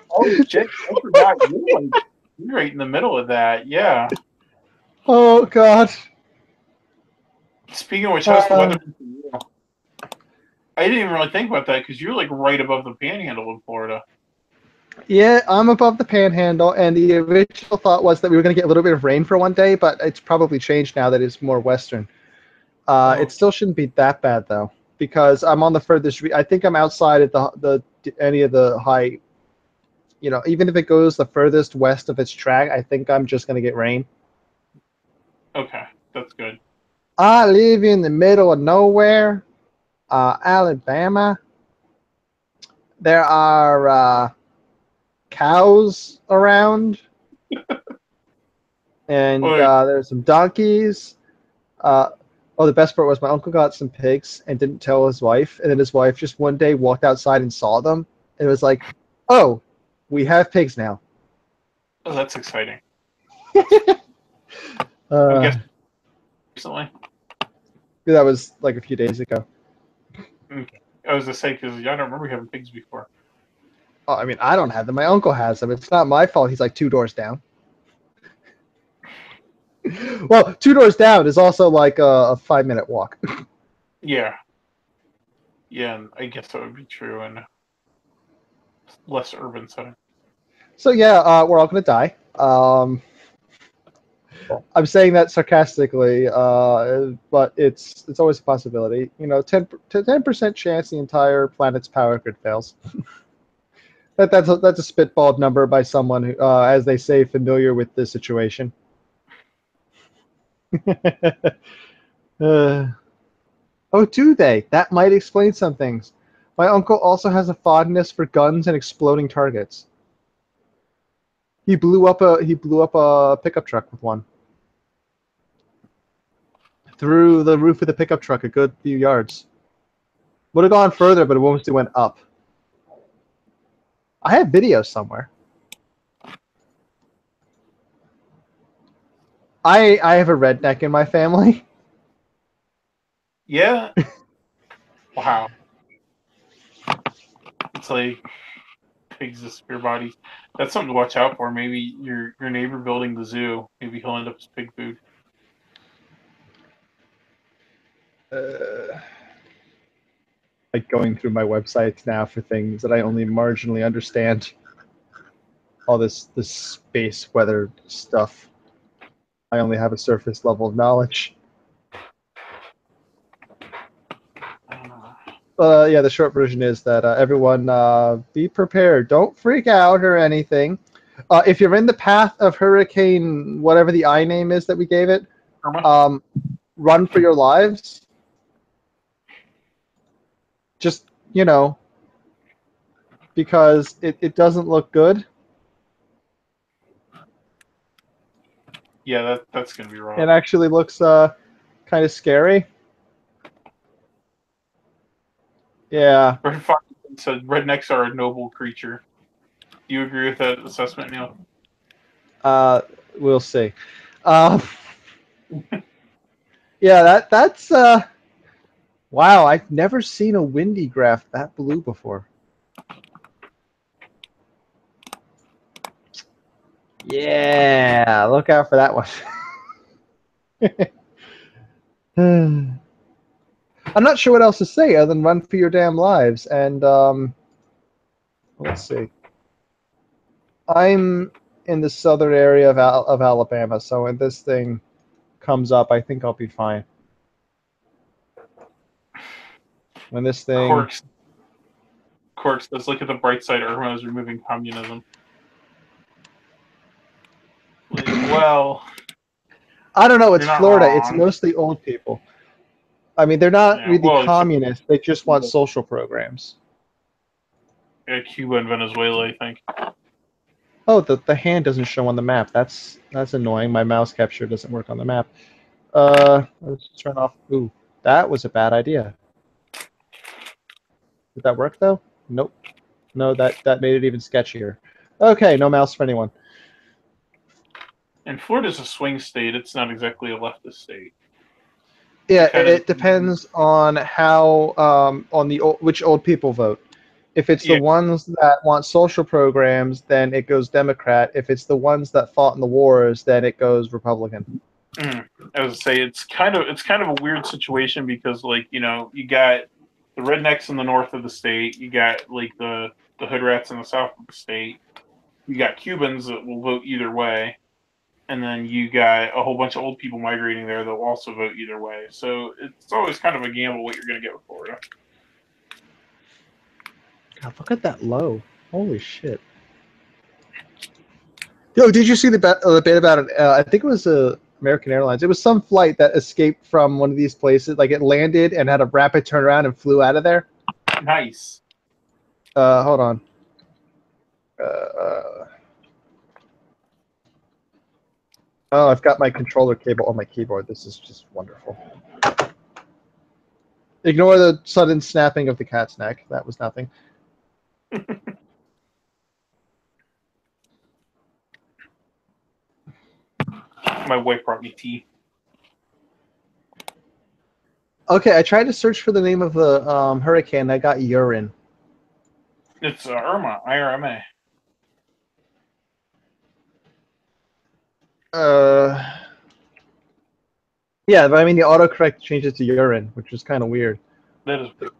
Oh shit! I forgot. You're right in the middle of that. Yeah. Oh God. Speaking of which, how's the weather? I didn't even really think about that because you're like right above the Panhandle in Florida. Yeah, I'm above the Panhandle, and the original thought was that we were going to get a little bit of rain for one day, but it's probably changed now that it's more western. It still shouldn't be that bad though, because I'm on the furthest. I think I'm outside at the any of the high. You know, even if it goes the furthest west of its track, I think I'm just going to get rain. Okay, that's good. I live in the middle of nowhere, Alabama. There are cows around, and there's some donkeys. Oh, the best part was my uncle got some pigs and didn't tell his wife, and then his wife just one day walked outside and saw them, and it was like, "Oh, we have pigs now." Oh, that's exciting. I guess recently. That was like a few days ago. Okay. I was gonna say because I don't remember having pigs before. Oh, I mean, I don't have them. My uncle has them. It's not my fault. He's like 2 doors down. Well, 2 doors down is also like a 5-minute walk. Yeah. Yeah, and I guess that would be true in less urban setting. So yeah, we're all gonna die. I'm saying that sarcastically, but it's always a possibility. You know, 10% chance the entire planet's power grid fails. That's a spitballed number by someone who, as they say, familiar with the situation. Oh, do they? That might explain some things. My uncle also has a fondness for guns and exploding targets. He blew up a pickup truck with one. Through the roof of the pickup truck a good few yards. Would have gone further, but it mostly went up. I have videos somewhere. I have a redneck in my family. Yeah. Wow. It's like pigs as spear bodies. That's something to watch out for. Maybe your neighbor building the zoo. Maybe he'll end up as pig food. Like going through my websites now for things that I only marginally understand. All this space weather stuff. I only have a surface level of knowledge. Yeah, the short version is that everyone be prepared. Don't freak out or anything. If you're in the path of Hurricane, whatever the I name is that we gave it, Irma? Run for your lives. Just, you know, because it doesn't look good. Yeah, that's going to be wrong. It actually looks kind of scary. Yeah. Red Fox said rednecks are a noble creature. Do you agree with that assessment, Neil? We'll see. Yeah, that's wow, I've never seen a windy graph that blue before. Yeah, look out for that one. I'm not sure what else to say other than run for your damn lives. And let's see. I'm in the southern area of Alabama, so when this thing comes up, I think I'll be fine. when this thing. Corks. Let's look at the bright side. Irma is removing communism. Like, well, I don't know. It's you're not Florida. It's wrong. mostly old people. I mean, they're not Yeah, really well, communists. They just want social programs. Yeah, Cuba and Venezuela, I think. Oh, the hand doesn't show on the map. That's annoying. My mouse capture doesn't work on the map. Let's turn off. Ooh, that was a bad idea. Did that work though? Nope. No, that made it even sketchier. Okay, no mouse for anyone. And Florida's a swing state. It's not exactly a leftist state. Yeah, Kind of- it depends on how on the which old people vote. If it's the Yeah. ones that want social programs, then it goes Democrat. If it's the ones that fought in the wars, then it goes Republican. I was say it's kind of a weird situation because like you got the rednecks in the north of the state, you got like the hood rats in the south of the state, you got Cubans that will vote either way, and then you got a whole bunch of old people migrating there that will also vote either way. So it's always kind of a gamble what you're going to get with Florida. God, look at that low. Holy shit. Yo, did you see the bit about it? I think it was American Airlines. It was some flight that escaped from one of these places. Like it landed and had a rapid turnaround and flew out of there. Nice. Hold on. Oh, I've got my controller cable on my keyboard. This is just wonderful. Ignore the sudden snapping of the cat's neck. That was nothing. My wife brought me tea. Okay, I tried to search for the name of the hurricane. I got urine. It's Irma, IRMA. Yeah, but I mean the autocorrect changes to urine, which is kind of weird. That is weird.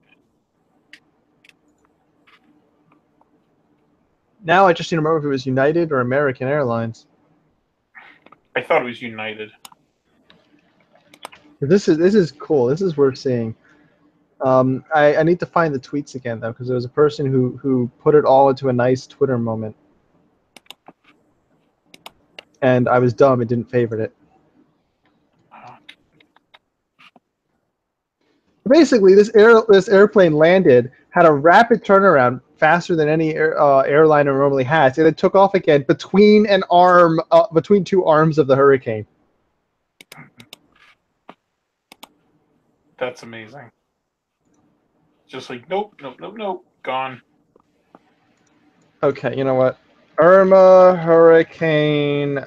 Now I just need to remember if it was United or American Airlines. I thought it was United. This is cool. This is worth seeing. I need to find the tweets again though, because there was a person who put it all into a nice Twitter moment, and I was dumb and didn't favorite it. Basically, this airplane landed, had a rapid turnaround, faster than any airliner normally has, and it took off again between between two arms of the hurricane. That's amazing. Just like nope, gone. Okay, you know what? Irma hurricane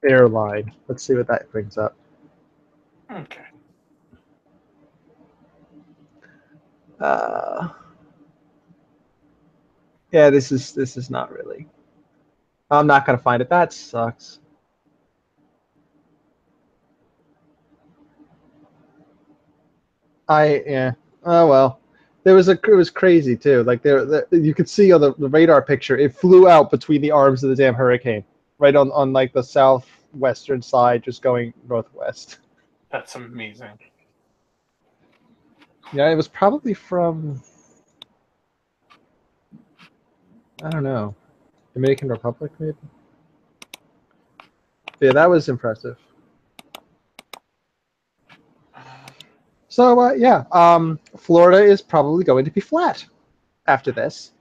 airline. Let's see what that brings up. Okay. Yeah, this is not really. I'm not gonna find it. That sucks. Yeah. Oh well. It was crazy too. Like you could see on the radar picture, it flew out between the arms of the damn hurricane, right on like the southwestern side, just going northwest. That's amazing. Yeah, it was probably from, I don't know, Dominican Republic maybe. Yeah, that was impressive. So yeah, Florida is probably going to be flat after this.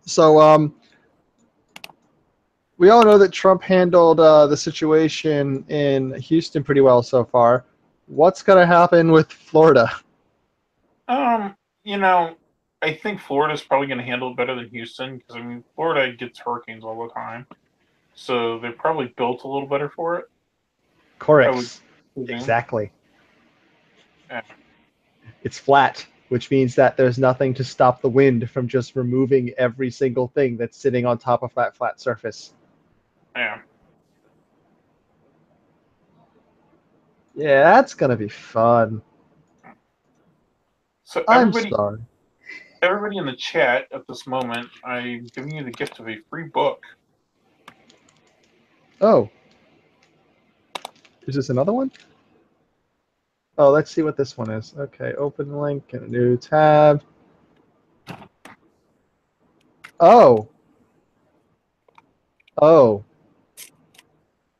So we all know that Trump handled the situation in Houston pretty well so far. What's going to happen with Florida? I think Florida's probably going to handle it better than Houston because I mean Florida gets hurricanes all the time, so they're probably built a little better for it. Correct. Exactly. Yeah. It's flat, which means that there's nothing to stop the wind from just removing every single thing that's sitting on top of that flat surface. Yeah. Yeah, that's gonna be fun. So everybody in the chat at this moment, I'm giving you the gift of a free book. Oh. Is this another one? Oh, let's see what this one is. Okay, open link in a new tab. Oh. Oh.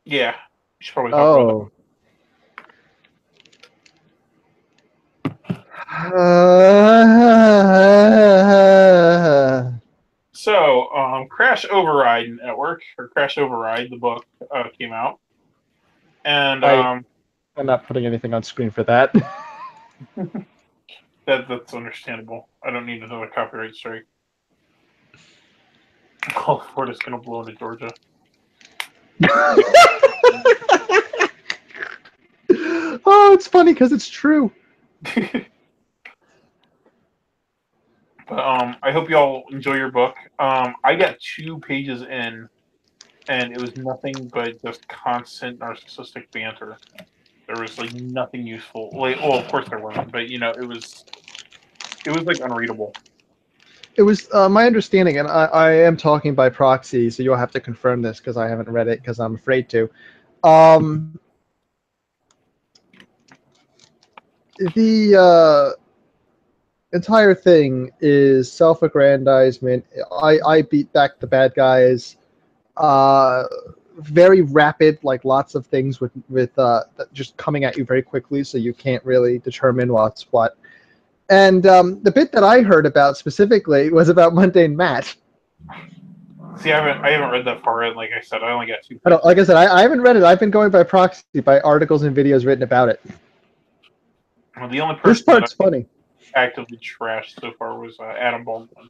Yeah, you should probably talk about that. Oh. So, Crash Override Network, or Crash Override, the book, came out. And I'm not putting anything on screen for that. that's understandable. I don't need another copyright strike. Florida's going to blow into Georgia. Oh, it's funny because it's true. But I hope y'all enjoy your book. I got 2 pages in, and it was nothing but just constant narcissistic banter. There was like nothing useful. Like, well, of course there weren't, but you know, it was like unreadable. It was my understanding, and I am talking by proxy, so you'll have to confirm this because I haven't read it because I'm afraid to. The entire thing is self-aggrandizement. I beat back the bad guys. Very rapid, like lots of things with just coming at you very quickly, so you can't really determine what's what. And the bit that I heard about specifically was about Mundane Matt. See, I haven't read that far in. Like I said, I only got 2 pages. Like I said, I haven't read it. I've been going by proxy, by articles and videos written about it. Well, the only This person part's that I funny. actively trashed so far was Adam Baldwin.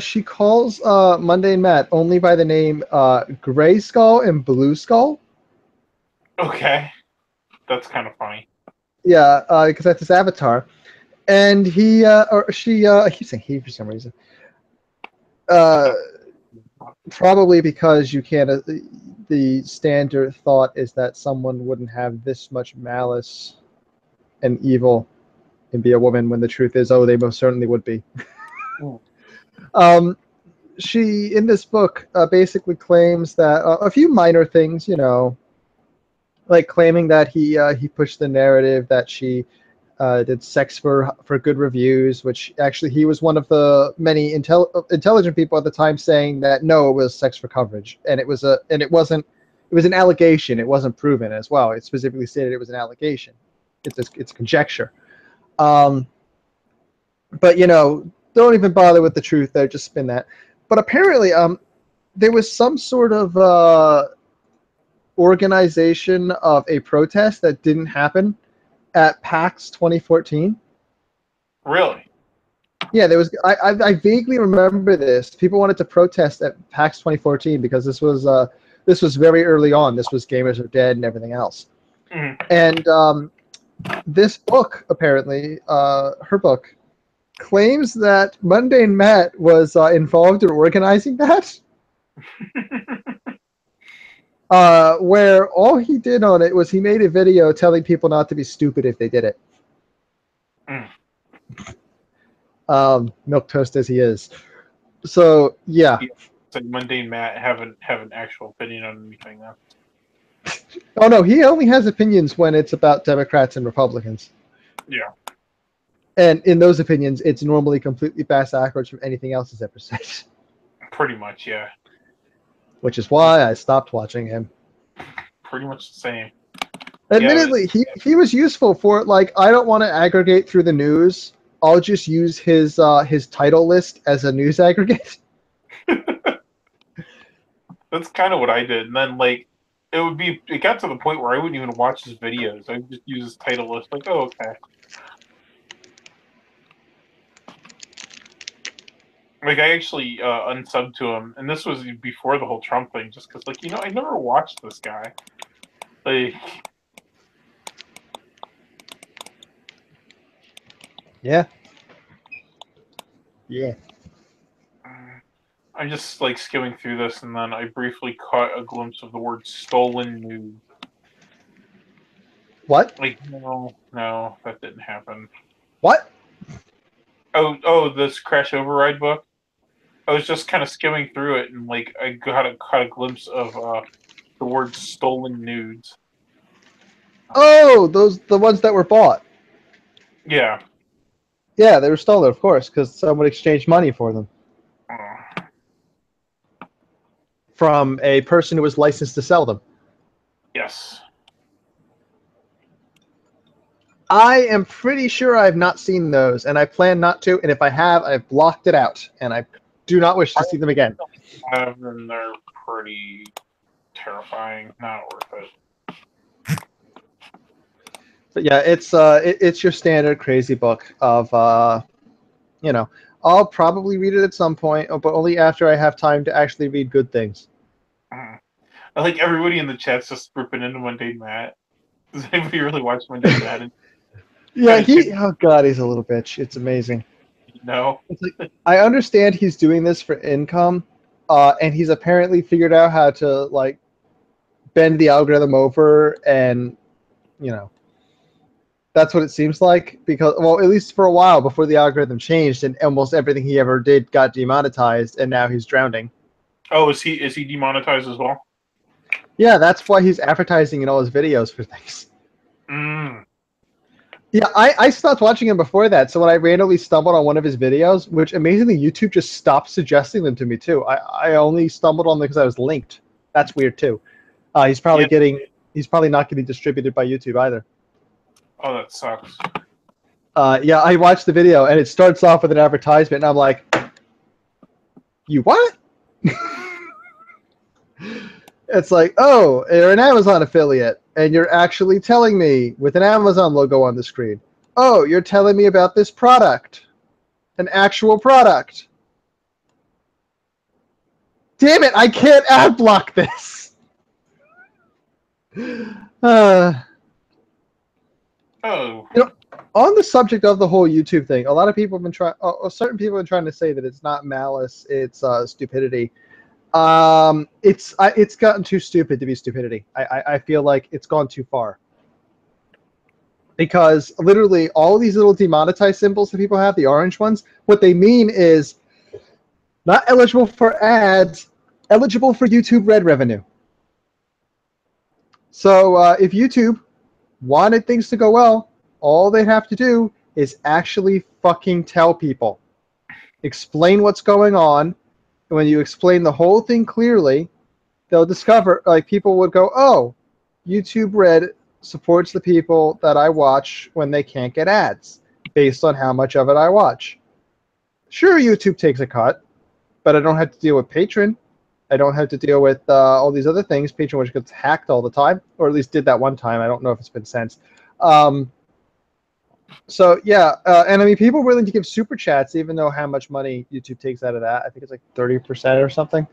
She calls Mundane Matt only by the name Gray Skull and Blue Skull. Okay, that's kind of funny. Yeah, because that's his avatar, and he or she. I keep saying he for some reason. Probably because you can't. The standard thought is that someone wouldn't have this much malice and evil and be a woman, when the truth is, oh, they most certainly would be. She, in this book, basically claims that a few minor things, you know, like claiming that he pushed the narrative that she did sex for good reviews, which actually he was one of the many intelligent people at the time saying that no, it was sex for coverage, and it wasn't. It was an allegation. It wasn't proven as well. It specifically stated it was an allegation. It's conjecture. But you know, don't even bother with the truth there. Just spin that. But apparently, there was some sort of organization of a protest that didn't happen at PAX 2014. Really? Yeah, there was. I vaguely remember this. People wanted to protest at PAX 2014 because this was very early on. This was Gamers Are Dead and everything else. Mm-hmm. And this book, apparently, her book, claims that Mundane Matt was involved in organizing that. Where all he did on it was he made a video telling people not to be stupid if they did it. Milquetoast as he is. So yeah. So Mundane Matt have an actual opinion on anything though. Oh no, he only has opinions when it's about Democrats and Republicans. Yeah. And in those opinions, it's normally completely backwards from anything else he's ever said. Pretty much, yeah. Which is why I stopped watching him. Pretty much the same. Admittedly, he was useful for, like, I don't want to aggregate through the news. I'll just use his title list as a news aggregate. That's kind of what I did. And then, like, it got to the point where I wouldn't even watch his videos. I would just use his title list. Like, oh, okay. Like, I actually unsubbed to him. And this was before the whole Trump thing. Just because, like, you know, I never watched this guy. Like... Yeah. Yeah. I'm just, like, skimming through this, and then I briefly caught a glimpse of the word stolen news. What? Like, no, that didn't happen. What? Oh, this Crash Override book? I was just kind of skimming through it, and, like, I caught a glimpse of the word stolen nudes. Oh, the ones that were bought. Yeah. Yeah, they were stolen, of course, because someone exchanged money for them from a person who was licensed to sell them. Yes. I am pretty sure I've not seen those, and I plan not to. And if I have, I've blocked it out, and I do not wish to see them again. And they're pretty terrifying. Not worth it. But yeah, it's your standard crazy book of you know. I'll probably read it at some point, but only after I have time to actually read good things. I think everybody in the chat's just ripping into Monday Matt. Does anybody really watch Monday Matt? Yeah, oh god, he's a little bitch. It's amazing. No. It's like, I understand he's doing this for income, and he's apparently figured out how to like bend the algorithm over, and you know, that's what it seems like. Because, well, at least for a while before the algorithm changed, and almost everything he ever did got demonetized, and now he's drowning. Oh, is he demonetized as well? Yeah, that's why he's advertising in all his videos for things. Mm. Yeah, I stopped watching him before that, so when I randomly stumbled on one of his videos, which amazingly YouTube just stopped suggesting them to me too. I only stumbled on them because I was linked. That's weird too. He's probably not getting distributed by YouTube either. Oh, that sucks. Yeah, I watched the video and it starts off with an advertisement, and I'm like, "You what?" It's like, "Oh, you're an Amazon affiliate, and you're actually telling me with an Amazon logo on the screen. Oh, you're telling me about this product, an actual product. Damn it, I can't ad block this." Oh. You know, on the subject of the whole YouTube thing, a lot of people have been trying. Certain people have been trying to say that it's not malice; it's stupidity. It's gotten too stupid to be stupidity. I feel like it's gone too far. Because literally all these little demonetized symbols that people have, the orange ones, what they mean is not eligible for ads, eligible for YouTube Red revenue. So if YouTube wanted things to go well, all they have to do is actually fucking tell people. Explain what's going on. And when you explain the whole thing clearly, they'll discover, like, people would go, "Oh, YouTube Red supports the people that I watch when they can't get ads based on how much of it I watch." Sure, YouTube takes a cut, but I don't have to deal with Patreon. I don't have to deal with all these other things. Patreon, which gets hacked all the time, or at least did that one time. I don't know if it's been since. So yeah, and I mean, people are willing to give super chats, even though how much money YouTube takes out of that. I think it's like 30% or something.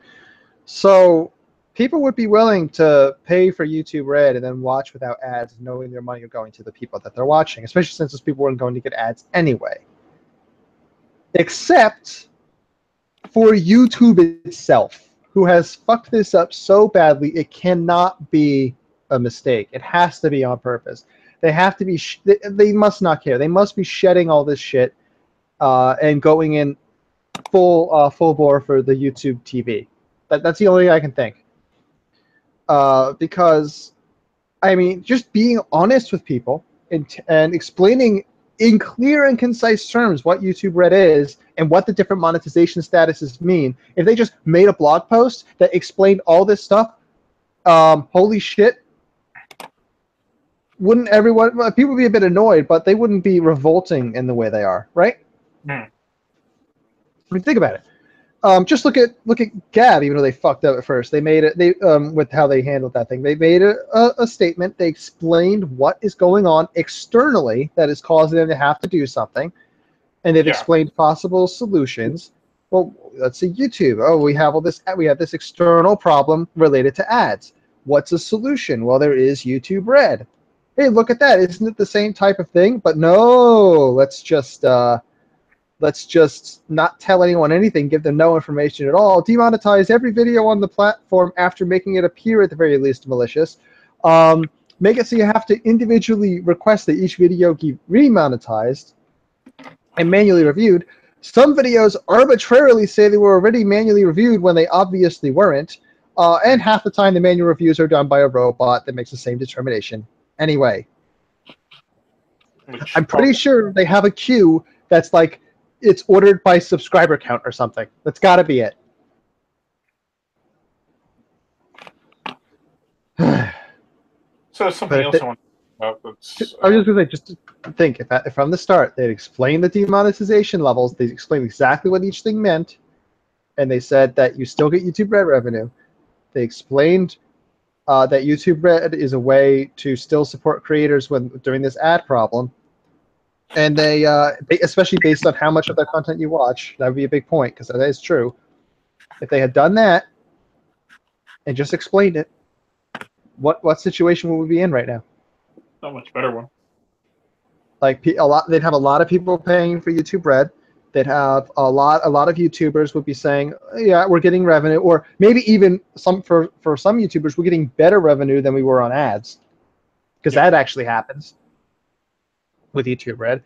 So people would be willing to pay for YouTube Red and then watch without ads, knowing their money are going to the people that they're watching, especially since those people weren't going to get ads anyway. Except for YouTube itself, who has fucked this up so badly, it cannot be a mistake. It has to be on purpose. They have to be. They must not care. They must be shedding all this shit and going in full bore for the YouTube TV. That's the only thing I can think. Because, I mean, just being honest with people and explaining in clear and concise terms what YouTube Red is and what the different monetization statuses mean. If they just made a blog post that explained all this stuff, holy shit. Wouldn't everyone? Well, people would be a bit annoyed, but they wouldn't be revolting in the way they are, right? Mm. I mean, think about it. Just look at Gab. Even though they fucked up at first, they made it. They with how they handled that thing. They made a statement. They explained what is going on externally that is causing them to have to do something, and they've explained possible solutions. Well, let's see, YouTube. Oh, we have all this. We have this external problem related to ads. What's a solution? Well, there is YouTube Red. Hey, look at that. Isn't it the same type of thing? But no, let's just not tell anyone anything, give them no information at all, demonetize every video on the platform after making it appear at the very least malicious, make it so you have to individually request that each video be remonetized and manually reviewed. Some videos arbitrarily say they were already manually reviewed when they obviously weren't, and half the time the manual reviews are done by a robot that makes the same determination Anyway, Which I'm pretty sure they have a queue that's like it's ordered by subscriber count or something. That's got to be it. So something But else I want to talk about. That's, I was just gonna say, just to think if from the start they'd explained the demonetization levels, they explained exactly what each thing meant, and they said that you still get YouTube Red revenue. They explained that YouTube Red is a way to still support creators when during this ad problem, and they especially based on how much of their content you watch, that would be a big point because that is true. If they had done that and just explained it, what situation would we be in right now? not much better one. Like they'd have a lot of people paying for YouTube Red. They'd have a lot of YouTubers would be saying, yeah, we're getting revenue, or maybe even for some YouTubers, we're getting better revenue than we were on ads, because that actually happens with YouTube Red.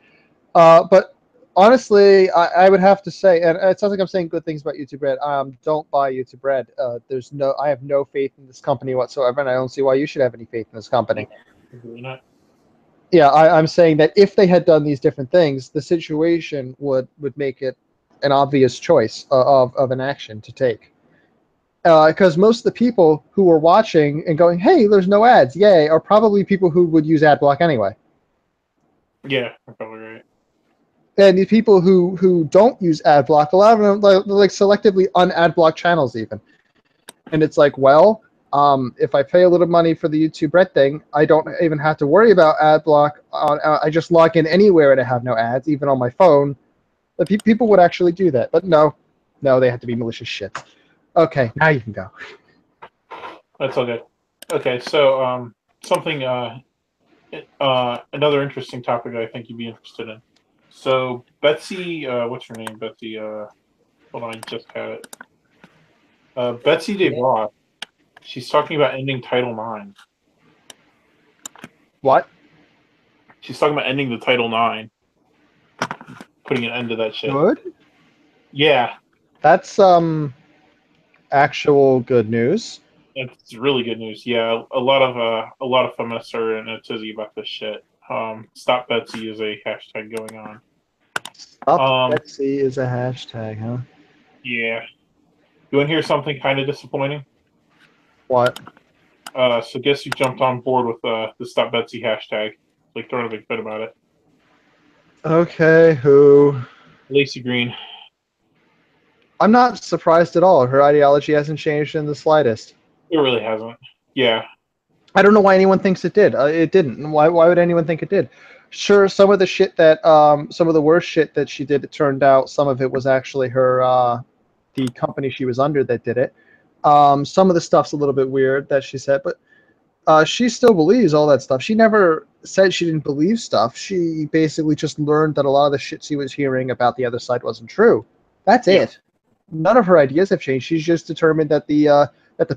But honestly, I would have to say, and it sounds like I'm saying good things about YouTube Red. Don't buy YouTube Red. I have no faith in this company whatsoever, and I don't see why you should have any faith in this company. Really not. Yeah, I'm saying that if they had done these different things, the situation would make it an obvious choice of an action to take. Because most of the people who are watching and going, hey, there's no ads, yay, are probably people who would use ad block anyway. Yeah, you're probably right. And the people who don't use ad block, a lot of them like selectively un-ad block channels even. And it's like, well, if I pay a little money for the YouTube Red thing, I don't even have to worry about ad block. I just log in anywhere and I have no ads, even on my phone. But people would actually do that. But no, they have to be malicious shit. Okay, now you can go. That's all good. Okay, so something another interesting topic I think you'd be interested in. So Betsy, what's her name? Betsy. Hold on, I just had it. Betsy DeVos. She's talking about ending Title IX. What? She's talking about ending the Title IX, putting an end to that shit. Good? Yeah, That's actual good news. it's really good news. Yeah, a lot of feminists are in a tizzy about this shit. Stop Betsy is a hashtag going on. Stop Betsy is a hashtag, huh? Yeah. You want to hear something kind of disappointing? What? So guess who jumped on board with the Stop Betsy hashtag? Like throwing a big fit about it. Okay, who? Lacey Green. I'm not surprised at all. Her ideology hasn't changed in the slightest. It really hasn't. Yeah. I don't know why anyone thinks it did. It didn't. Why would anyone think it did? Sure, some of the shit that, some of the worst shit that she did, it turned out some of it was actually her, the company she was under that did it. Some of the stuff's a little bit weird that she said, but she still believes all that stuff. She never said she didn't believe stuff. She basically just learned that a lot of the shit she was hearing about the other side wasn't true. That's it. None of her ideas have changed. She's just determined that the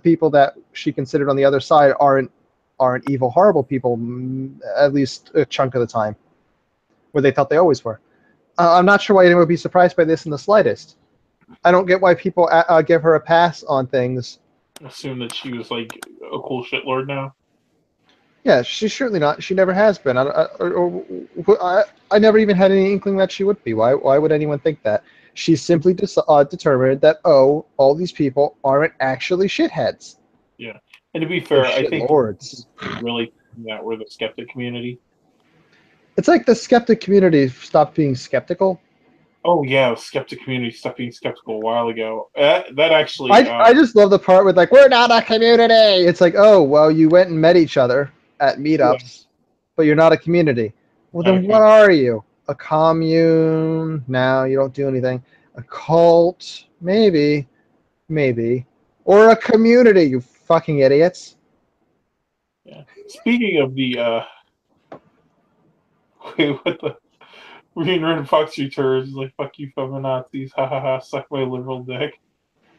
people that she considered on the other side aren't evil, horrible people, at least a chunk of the time, where they thought they always were. I'm not sure why anyone would be surprised by this in the slightest. I don't get why people give her a pass on things. Assume that she was like a cool shitlord now. Yeah, she's certainly not. She never has been. I never even had any inkling that she would be. Why would anyone think that? She's simply determined that, all these people aren't actually shitheads. Yeah. And to be fair, They're I think shitlords. really that we're the skeptic community. It's like the skeptic community stopped being skeptical. Oh yeah, skeptic community stopped being skeptical a while ago. That actually, I just love the part with like, we're not a community. It's like, oh well, you went and met each other at meetups, but you're not a community. Well, then what are you? A commune? No, you don't do anything. A cult? Maybe, or a community? You fucking idiots. Yeah. Speaking of the wait, what the Green Red Fox returns like fuck you feminazis, ha ha ha, suck my literal dick.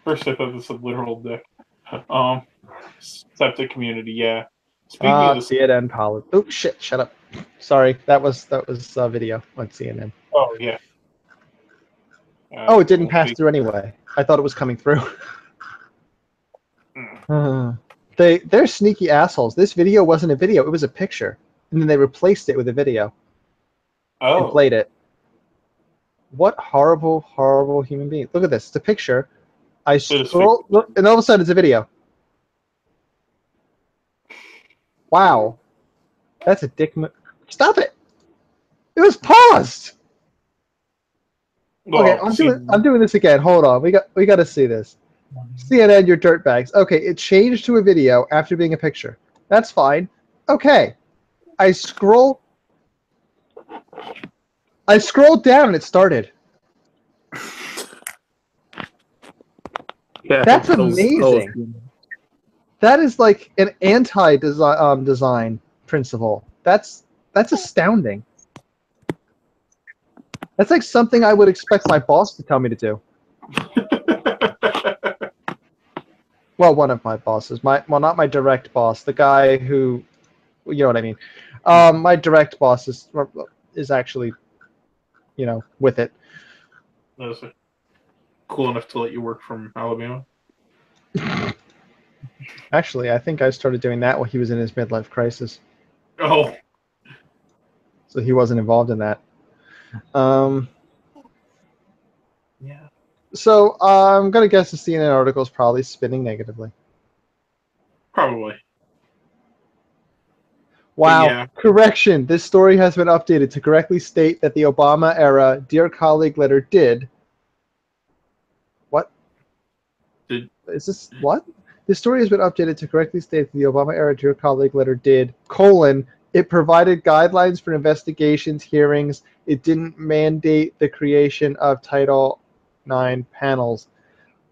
First I thought this was literal dick. Septic community, yeah. Speaking of the CNN policy. Oh shit! Shut up. Sorry, that was video on CNN. oh yeah. It didn't pass through anyway. I thought it was coming through. They're sneaky assholes. This video wasn't a video; it was a picture, and then they replaced it with a video and played it. What horrible, horrible human being! Look at this. It's a picture. I scroll, look, and all of a sudden it's a video. Wow, that's a dick. Stop it! It was paused. Well, okay, I'm doing this again. Hold on, we got to see this. CNN, you're dirtbags. Okay, it changed to a video after being a picture. That's fine. Okay, I scrolled down and it started. Yeah, that's amazing. That is like an anti-design design principle. That's astounding. That's like something I would expect my boss to tell me to do. Well, one of my bosses. Well, not my direct boss. The guy who, you know what I mean. My direct boss is actually, with it. Cool enough to let you work from Alabama? Actually, I think I started doing that while he was in his midlife crisis. Oh. So he wasn't involved in that. Yeah. So I'm going to guess the CNN article is probably spinning negatively. Probably. Wow. Yeah. Correction. This story has been updated to correctly state that the Obama-era Dear Colleague letter did... What? Is this... What? This story has been updated to correctly state that the Obama-era Dear Colleague letter did, it provided guidelines for investigations, hearings. It didn't mandate the creation of Title IX panels.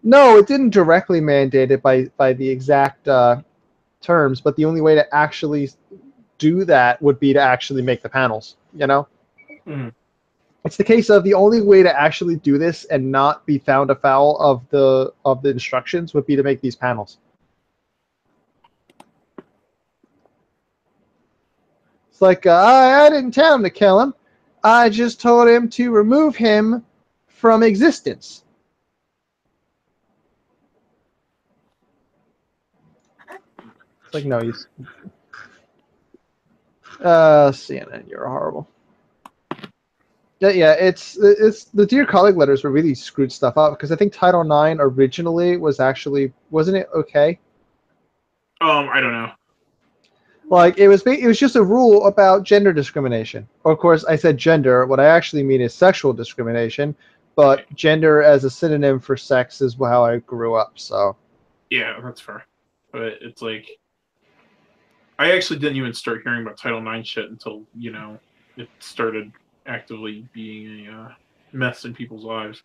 No, it didn't directly mandate it by the exact terms, but the only way to actually do that would be to actually make the panels, Mm-hmm. It's the case of the only way to actually do this and not be found afoul of the instructions would be to make these panels. It's like, I didn't tell him to kill him. I just told him to remove him from existence. It's like, no, CNN, you're horrible. Yeah, it's the Dear Colleague letters were really screwed stuff up because I think Title IX originally was actually, wasn't it okay? I don't know. Like it was just a rule about gender discrimination. Of course, I said gender. What I actually mean is sexual discrimination, but gender as a synonym for sex is how I grew up. So. Yeah, that's fair. But it's like, I actually didn't even start hearing about Title IX shit until it started actively being a mess in people's lives.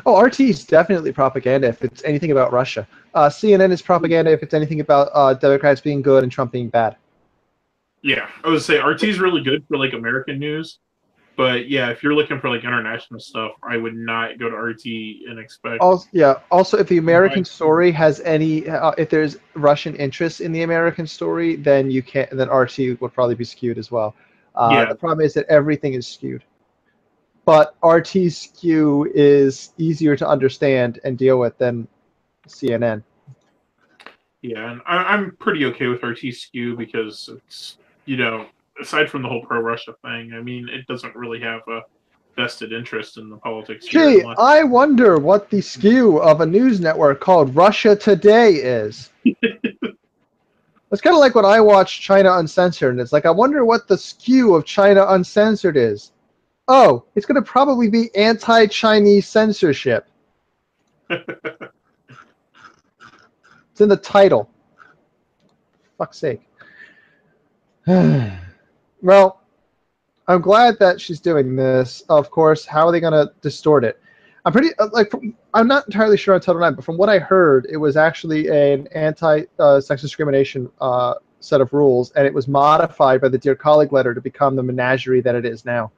Oh, RT is definitely propaganda if it's anything about Russia. CNN is propaganda if it's anything about Democrats being good and Trump being bad. Yeah, I would say RT is really good for like American news, but yeah, if you're looking for like international stuff, I would not go to RT and expect. Also, if the American story has any, if there's Russian interest in the American story, then then RT would probably be skewed as well. The problem is that everything is skewed. But RT skew is easier to understand and deal with than CNN. Yeah, and I'm pretty okay with RT skew because it's, aside from the whole pro-Russia thing, I mean, it doesn't really have a vested interest in the politics. Gee, I wonder what the skew of a news network called Russia Today is. It's kind of like when I watch China Uncensored, and it's like, I wonder what the skew of China Uncensored is. Oh, it's going to probably be anti-Chinese censorship. It's in the title. Fuck's sake. Well, I'm glad that she's doing this. Of course, how are they going to distort it? I'm not entirely sure on Title IX, but from what I heard, it was actually an anti-sex discrimination set of rules, and it was modified by the Dear Colleague letter to become the menagerie that it is now.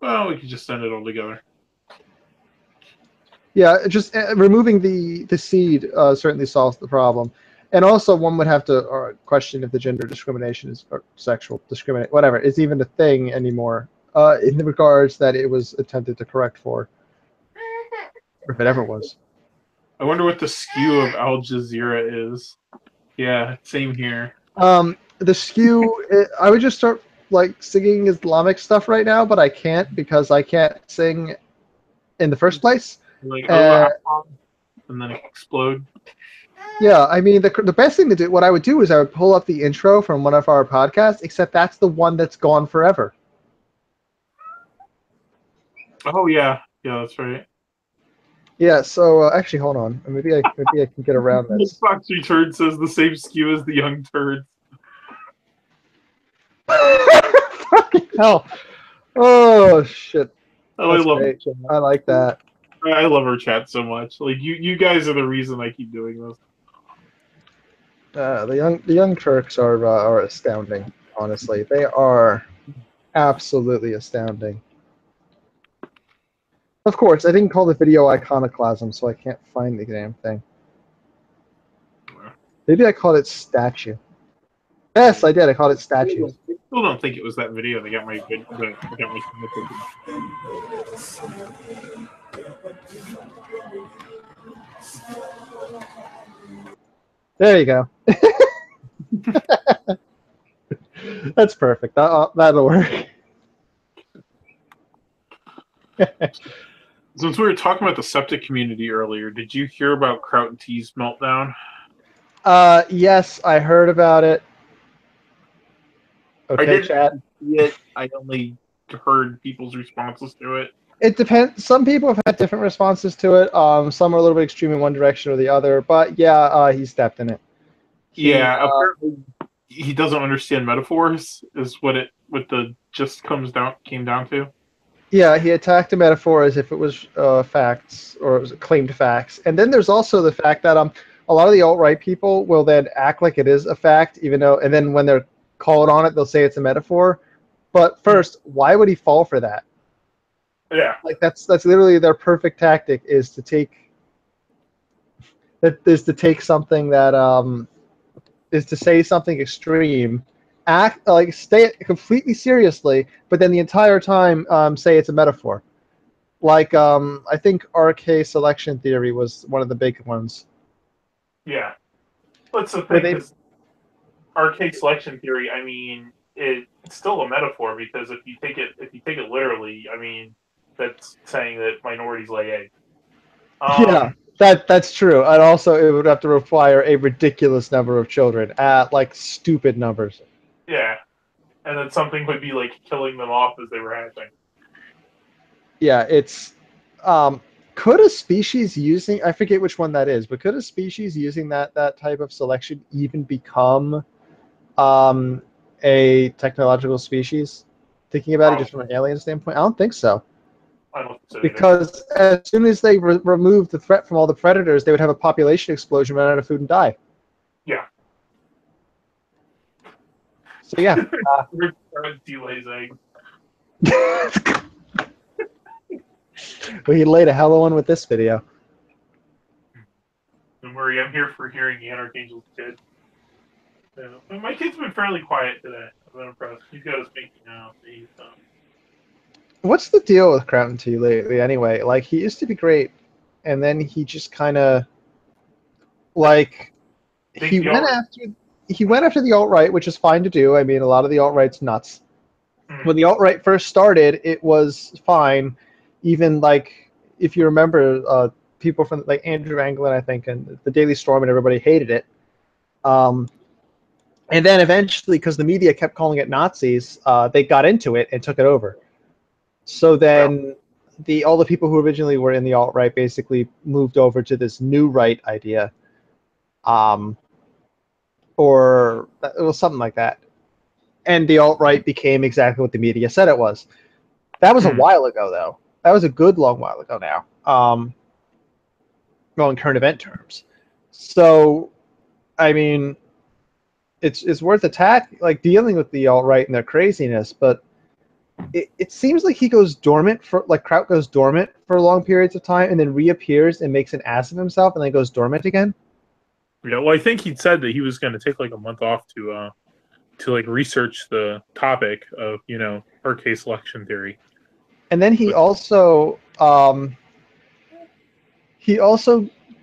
Well, we could just send it all together. Yeah, just removing the seed certainly solves the problem. And also, one would have to question if the gender discrimination or sexual discrimination, whatever, is even a thing anymore in the regards that it was attempted to correct for, or if it ever was. I wonder what the skew of Al Jazeera is. Yeah, same here. The skew. I would just start like singing Islamic stuff right now, but I can't because I can't sing in the first place. Like, Uh, and then explode. Yeah, I mean the best thing to do. What I would do is I would pull up the intro from one of our podcasts, except that's the one that's gone forever. Oh yeah, yeah, that's right. Yeah. So actually, hold on. Maybe I can get around this. Fox Return says the same skew as the Young Turds. Fucking hell! Oh shit! Oh, That's I love great. I like that. I love our chat so much. Like you guys are the reason I keep doing this. The young Turks are astounding. Honestly, they are absolutely astounding. Of course, I didn't call the video iconoclasm, so I can't find the damn thing. Maybe I called it statue. Yes, I did. I called it statue. I still don't think it was that video that got my good. That got my There you go. That's perfect. That'll work. Since we were talking about the septic community earlier, did you hear about Kraut and T's meltdown? Yes, I heard about it. I Okay, didn't chat. see it. I only heard people's responses to it. It depends. Some people have had different responses to it. Some are a little bit extreme in one direction or the other. But yeah, he stepped in it. Apparently he doesn't understand metaphors. Is what the just came down to. Yeah, he attacked a metaphor as if it was facts or it was claimed facts. And then there's also the fact that a lot of the alt-right people will then act like it is a fact, even though, and then when they're called on it, they'll say it's a metaphor. But first, why would he fall for that? Yeah, Like that's literally their perfect tactic is to take something that is to say something extreme, act like stay it completely seriously, but then the entire time say it's a metaphor. Like I think RK selection theory was one of the big ones. yeah. What's the Where thing? Because RK selection theory, I mean, it's still a metaphor because if you take it literally, I mean, that's saying that minorities lay eggs. Yeah, that's true. And also, it would have to require a ridiculous number of children at like stupid numbers. Yeah, and then something would be like killing them off as they were hatching. Yeah, it's could a species using, I forget which one that is, but could a species using that type of selection even become a technological species? Thinking about it just from an alien standpoint, I don't think so. I don't think so either. Because as soon as they remove the threat from all the predators, they would have a population explosion, run out of food, and die. Yeah. So yeah. Lays eggs. Well, he laid a hell of one with this video. Don't worry, I'm here for hearing the Archangel's kid. Yeah. My kid's been fairly quiet today. I've been impressed. He's got his pinky now. What's the deal with Crown T lately anyway? Like, he used to be great, and then he just kind of, like, he went after the alt-right, which is fine to do. I mean, a lot of the alt-right's nuts. When the alt-right first started, it was fine. Even, like, if you remember, people from, like, Andrew Anglin, I think, and the Daily Storm and everybody hated it. And then eventually, because the media kept calling it Nazis, they got into it and took it over. So then all the people who originally were in the alt-right basically moved over to this new right idea. Or it was something like that. And the alt-right became exactly what the media said it was. That was a while ago, though. That was a good long while ago now. Well, in current event terms. So, I mean, it's worth dealing with the alt-right and their craziness, but it seems like he goes dormant Kraut goes dormant for long periods of time and then reappears and makes an ass of himself and then goes dormant again. Yeah, well, I think he said that he was going to take like a month off to like research the topic of RK selection theory. And then he also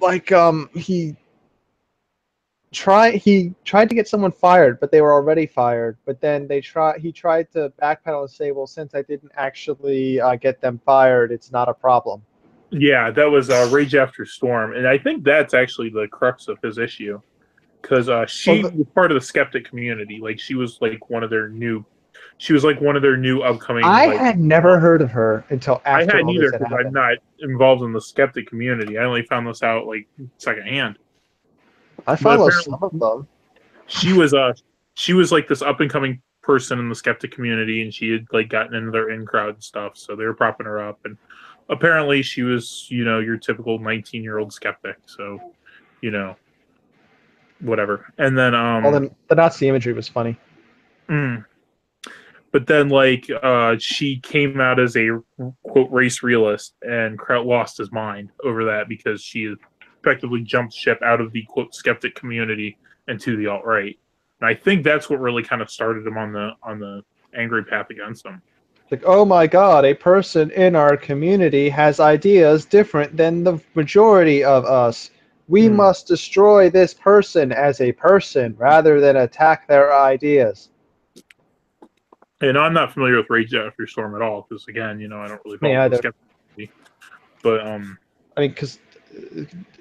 like he tried to get someone fired, but they were already fired. But then he tried to backpedal and say, well, since I didn't actually get them fired, it's not a problem. Yeah, that was Rage After Storm, and I think that's actually the crux of his issue, because she was part of the skeptic community. Like she was like one of their new upcoming. I like, had never heard of her until I after hadn't all either this had because I'm happened. not involved in the skeptic community. I only found this out like secondhand. I But follow apparently some of them. she was like this up and coming person in the skeptic community, and she had like gotten into their in crowd and stuff, so they were propping her up. And apparently she was, your typical 19-year-old skeptic, so whatever. And then Well, the Nazi imagery was funny. but then like she came out as a quote race realist, and Kraut lost his mind over that because she effectively jumped ship out of the quote skeptic community into the alt-right. And I think that's what really kind of started him on the angry path against him. Like, oh my God, a person in our community has ideas different than the majority of us. We must destroy this person as a person rather than attack their ideas. And I'm not familiar with Rage After Storm at all because, again, I don't really Me follow the either. skeptic community. But I mean, because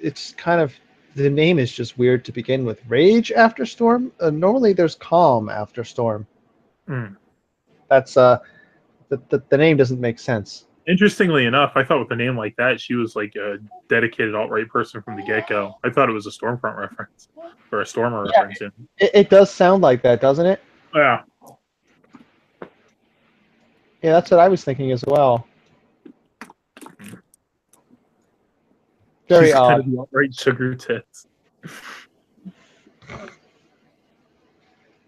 it's kind of the name is just weird to begin with. Rage After Storm. Normally, there's calm after storm. That's the name doesn't make sense. Interestingly enough, I thought with a name like that, she was like a dedicated alt-right person from the get-go. I thought it was a Stormfront reference or a Stormer reference. It does sound like that, doesn't it? Yeah. Yeah, that's what I was thinking as well. Very odd. Kind of the alt-right sugar tits.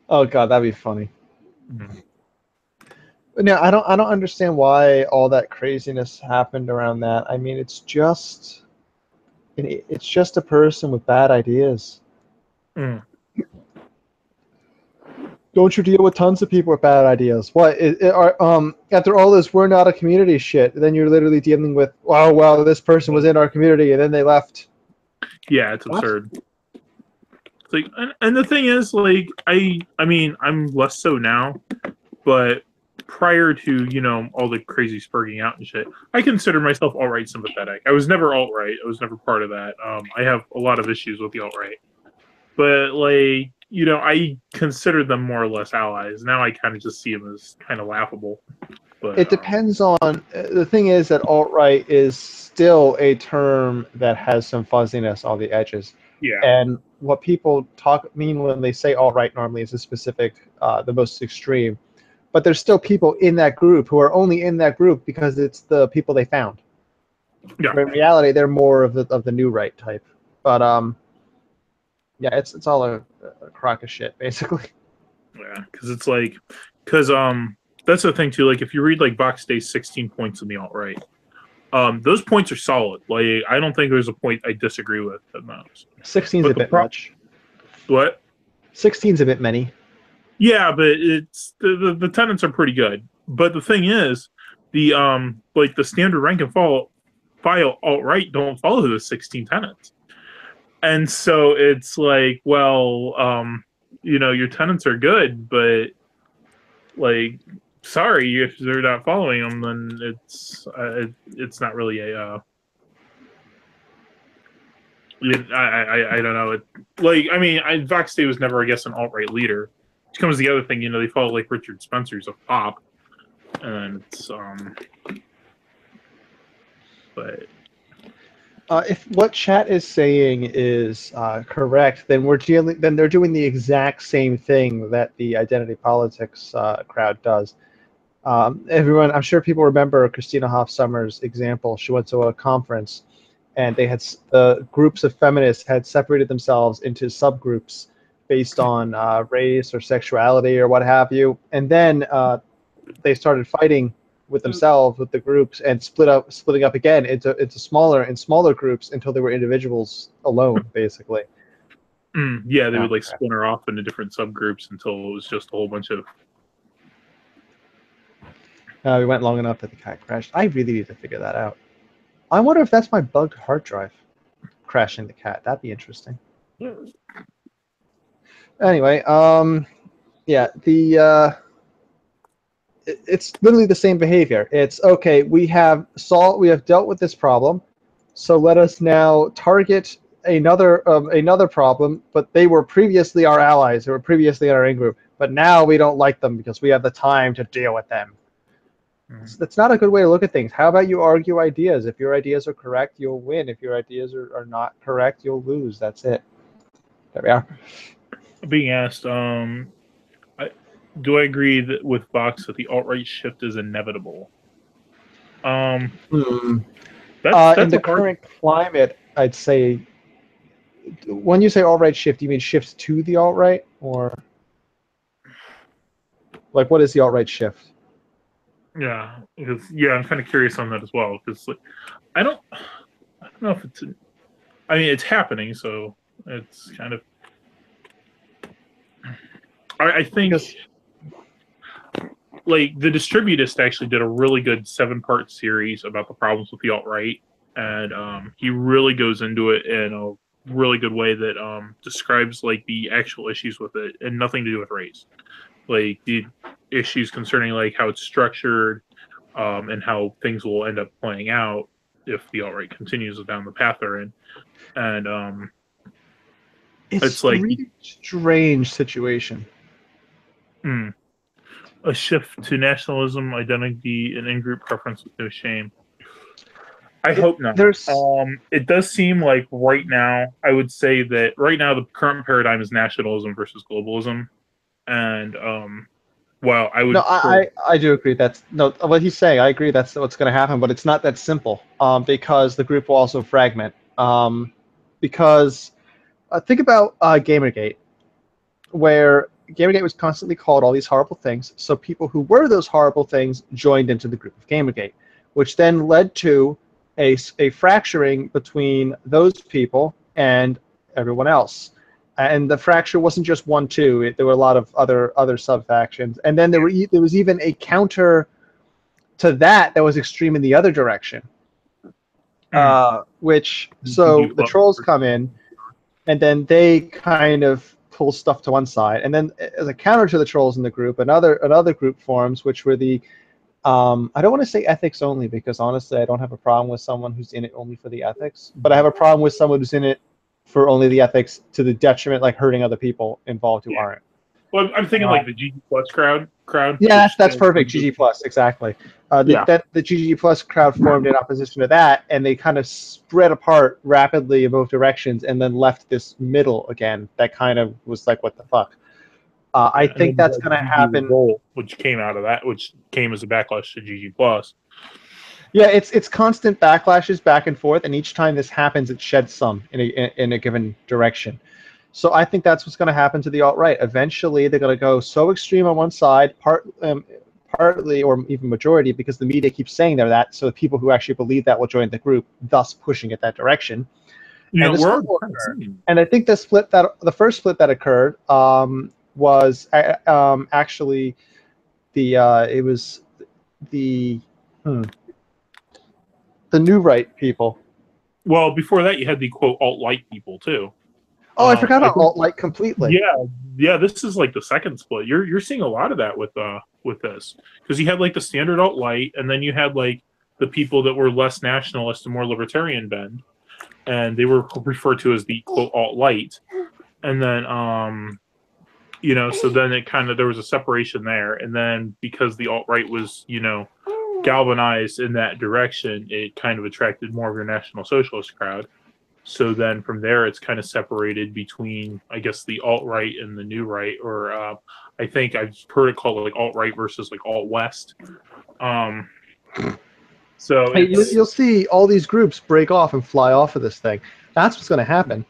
Oh God, that'd be funny. No, I don't understand why all that craziness happened around that. I mean, it's just a person with bad ideas. Don't you deal with tons of people with bad ideas? What after all this "we're not a community" shit, then you're literally dealing with, oh well, this person was in our community and then they left. Yeah, it's absurd. It's like, and the thing is, like, I mean, I'm less so now, but prior to all the crazy spurging out and shit, I consider myself alt-right sympathetic. I was never alt-right. I was never part of that. I have a lot of issues with the alt-right, but like I consider them more or less allies. Now I kind of just see them as kind of laughable. But it depends on the thing is that alt-right is still a term that has some fuzziness on the edges. Yeah. And what people mean when they say alt-right normally is a specific, the most extreme. But there's still people in that group who are only in that group because it's the people they found. Yeah. But in reality, they're more of the new right type. But yeah, it's all a crock of shit, basically. Yeah, because that's the thing too. Like if you read like Box Day's 16 points in the alt-right, those points are solid. Like I don't think there's a point I disagree with at most. 16's a bit much. What? 16's a bit many. Yeah, but it's the tenets are pretty good. But the thing is, the like the standard rank and file alt-right don't follow the 16 tenets. And so it's like, well, your tenets are good, but like, sorry, if they're not following them, then it's not really a. I don't know. Vox Day was never, I guess, an alt-right leader. Which comes the other thing, they follow like Richard Spencer's of pop, and it's but. If what chat is saying is correct, then they're doing the exact same thing that the identity politics crowd does. Everyone, I'm sure people remember Christina Hoff Sommers' example. She went to a conference, and they had groups of feminists had separated themselves into subgroups based on race or sexuality or what have you, and then they started fighting with themselves, with the groups, and splitting up again into smaller groups until they were individuals alone, basically. Yeah, they would like splinter off into different subgroups until it was just a whole bunch of. We went long enough that the cat crashed. I really need to figure that out. I wonder if that's my bugged hard drive. crashing the cat. That'd be interesting. Yeah. Anyway, yeah, it's literally the same behavior. It's okay. We have dealt with this problem, so let us now target another problem. But they were previously our allies. They were previously in our in-group, but now we don't like them because we have the time to deal with them. That's not a good way to look at things. How about you argue ideas? If your ideas are correct, you'll win. If your ideas are not correct, you'll lose. That's it. There we are. Being asked, do I agree with Vox that the alt-right shift is inevitable? That's in the current climate, I'd say. When you say alt-right shift, you mean shift to the alt-right, or like what is the alt-right shift? Yeah, because I'm kind of curious on that as well. Because like, I don't know if it's. I mean, it's happening, so it's kind of. I think like the Distributist actually did a really good 7-part series about the problems with the alt-right, and he really goes into it in a really good way that describes like the actual issues with it and nothing to do with race, like the issues concerning like how it's structured and how things will end up playing out if the alt-right continues down the path they're in, and it's like a really strange situation. A shift to nationalism, identity, and in-group preference with no shame. I hope not. It does seem like right now, I would say that right now the current paradigm is nationalism versus globalism, and well, I would. No, I do agree. That's what he's saying. I agree. That's what's going to happen, but it's not that simple. Because the group will also fragment. Because think about Gamergate, where Gamergate was constantly called all these horrible things. So people who were those horrible things joined into the group of Gamergate, which then led to a fracturing between those people and everyone else. And the fracture wasn't just 1, 2. There were a lot of other sub-factions. And then there was even a counter to that was extreme in the other direction. Which, so the trolls come in, and then they kind of pull stuff to one side. And then as a counter to the trolls in the group, another group forms, which were the I don't want to say ethics only, because honestly I don't have a problem with someone who's in it only for the ethics, but I have a problem with someone who's in it for only the ethics to the detriment, like hurting other people involved who aren't. Well, I'm thinking like the GG Plus crowd. Yeah, that's perfect. GG Plus, exactly. The GG Plus crowd formed in opposition to that, and they kind of spread apart rapidly in both directions, and then left this middle again. That kind of was like, what the fuck? I think that's going to happen. Which came out of that, which came as a backlash to GG Plus. Yeah, it's constant backlashes back and forth, and each time this happens, it sheds some in a given direction. So I think that's what's going to happen to the alt-right. Eventually, they're going to go so extreme on one side, partly or even majority, because the media keeps saying they're that, so the people who actually believe that will join the group, thus pushing it that direction. And I think the first split that occurred was actually it was the new right people. Well, before that, you had the quote alt-light people too. Oh, I forgot about alt-light completely. Yeah. This is like the second split. You're seeing a lot of that with this, because you had like the standard alt-light, and then you had like the people that were less nationalist and more libertarian bend, and they were referred to as the quote alt-light, and then so then it kind of, there was a separation there, and then because the alt-right was galvanized in that direction, it kind of attracted more of your National Socialist crowd. So then from there, it's kind of separated between, I guess, the alt-right and the new right, or I think I've heard it called like alt-right versus like alt-west. So you'll see all these groups break off and fly off of this thing. That's what's going to happen.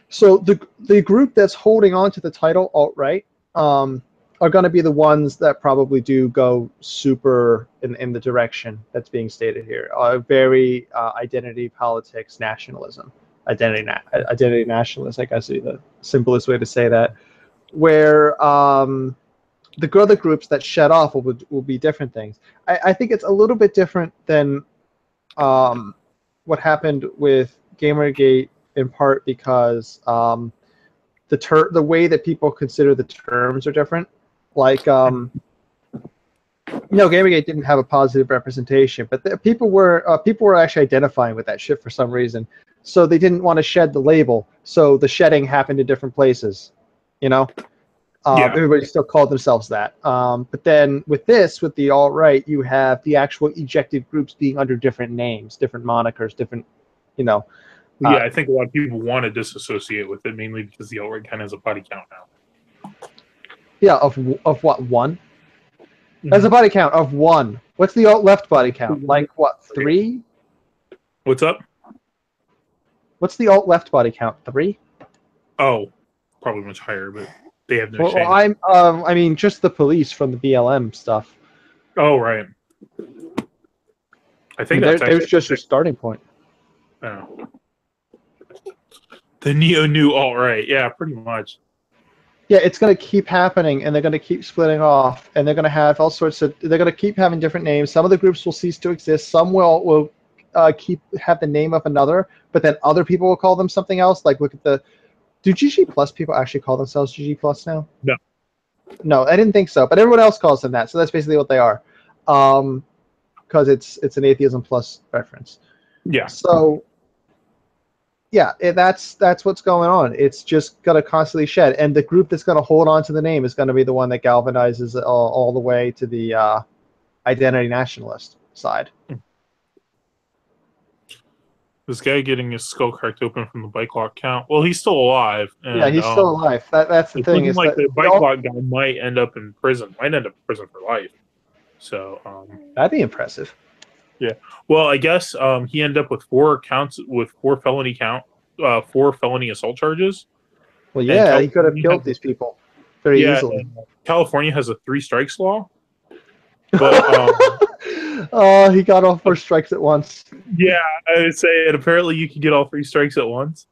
So the group that's holding on to the title alt-right are going to be the ones that probably do go super in the direction that's being stated here. Very identity politics, nationalism. Identity nationalist, I guess is the simplest way to say that, where the other groups that shed off will be different things. I think it's a little bit different than what happened with Gamergate in part because the way that people consider the terms are different. Like, Gamergate didn't have a positive representation, but people were actually identifying with that shit for some reason. So they didn't want to shed the label. So the shedding happened in different places. Everybody still called themselves that. But then with the alt-right, you have the actual ejected groups being under different names, different monikers, different, I think a lot of people want to disassociate with it, mainly because the alt-right kind of has a body count now. Yeah, of what, one? That's a body count of one. What's the alt-left body count? Like, what, 3? What's up? What's the alt-left body count? 3? Oh, probably much higher, but they have no Well, shame. I mean, just the police from the BLM stuff. Oh, right. I think there's just your starting point. Oh. The neo-new alt-right. Yeah, pretty much. Yeah, it's going to keep happening, and they're going to keep splitting off, and they're going to have all sorts of. They're going to keep having different names. Some of the groups will cease to exist. Some will have the name of another, but then other people will call them something else. Like, look at do GG Plus people actually call themselves GG Plus now? No. No, I didn't think so, but everyone else calls them that, so that's basically what they are, because it's an Atheism Plus reference. Yeah. So. Yeah, that's what's going on. It's just going to constantly shed, and the group that's going to hold on to the name is going to be the one that galvanizes all the way to the identity nationalist side. This guy getting his skull cracked open from the bike lock count. Well, he's still alive. And, yeah, he's still alive. That's the thing. It's like the bike lock guy might end up in prison. Might end up in prison for life. So that'd be impressive. Yeah. Well, I guess he ended up with 4 felony assault charges. Well, yeah, he could have killed these people very easily. California has a 3 strikes law. But he got all 4 strikes at once. Yeah, I would say, and apparently you can get all 3 strikes at once.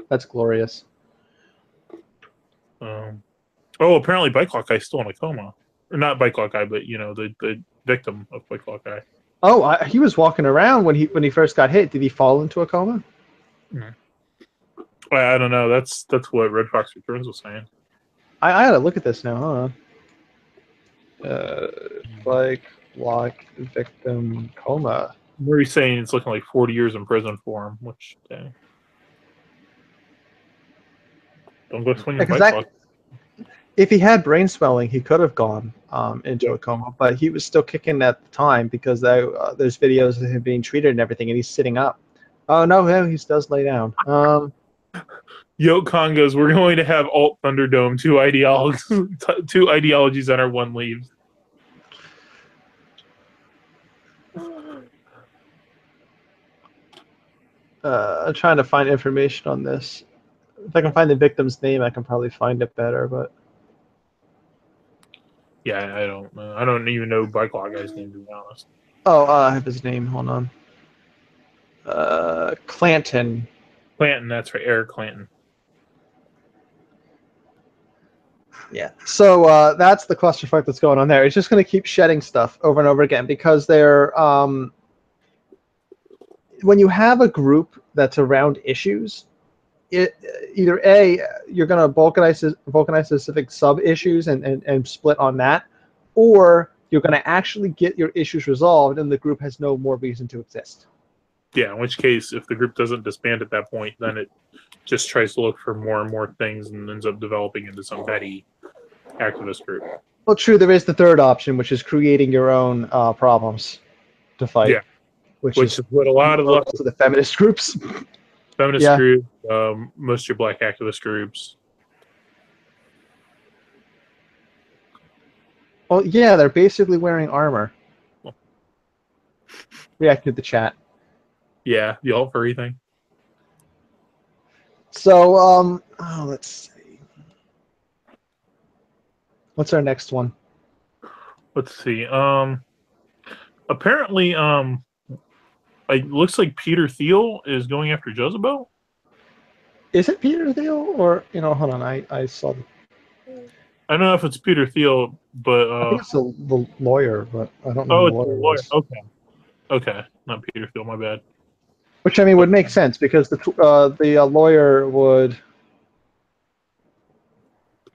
That's glorious. Apparently Bike Lock Guy's still in a coma. Or not Bike Lock Guy, but the victim of Bike Lock Guy. Oh, he was walking around when he first got hit. Did he fall into a coma? I don't know. That's what Red Fox Returns was saying. I gotta look at this now. Hold on. Bike Lock victim coma. Murray's saying it's looking like 40 years in prison for him, which dang. Don't go swing your bike lock. If he had brain swelling, he could have gone into a coma, but he was still kicking at the time because there's videos of him being treated and everything, and he's sitting up. Oh, no, he does lay down. Yo, Congos, we're going to have Alt Thunderdome, 2 ideologies enter, 1 leaves. I'm trying to find information on this. If I can find the victim's name, I can probably find it better, but... Yeah, I don't know. I don't even know Bike Lock Guy's name, to be honest. Oh, I have his name. Hold on. Clanton. Clanton, that's right. Eric Clanton. Yeah. So that's the clusterfuck that's going on there. It's just going to keep shedding stuff over and over again because they're... when you have a group that's around issues, either A, you're going to vulcanize specific sub-issues and split on that, or you're going to actually get your issues resolved and the group has no more reason to exist. Yeah, in which case, if the group doesn't disband at that point, then it just tries to look for more and more things and ends up developing into some petty activist group. Well, true, there is the third option, which is creating your own problems to fight. Yeah, which is what a lot of the feminist groups. Feminist group, most of your black activist groups. Well, yeah, they're basically wearing armor. Reacting to the chat. Yeah, the alt furry thing. So, let's see. What's our next one? Let's see. Apparently, it looks like Peter Thiel is going after Jezebel. Is it Peter Thiel or hold on? I saw. I don't know if it's Peter Thiel. but I think it's the lawyer, but I don't know oh, who it's the the lawyer lawyer. was. Okay, not Peter Thiel. My bad. Which I mean would make sense because the lawyer would.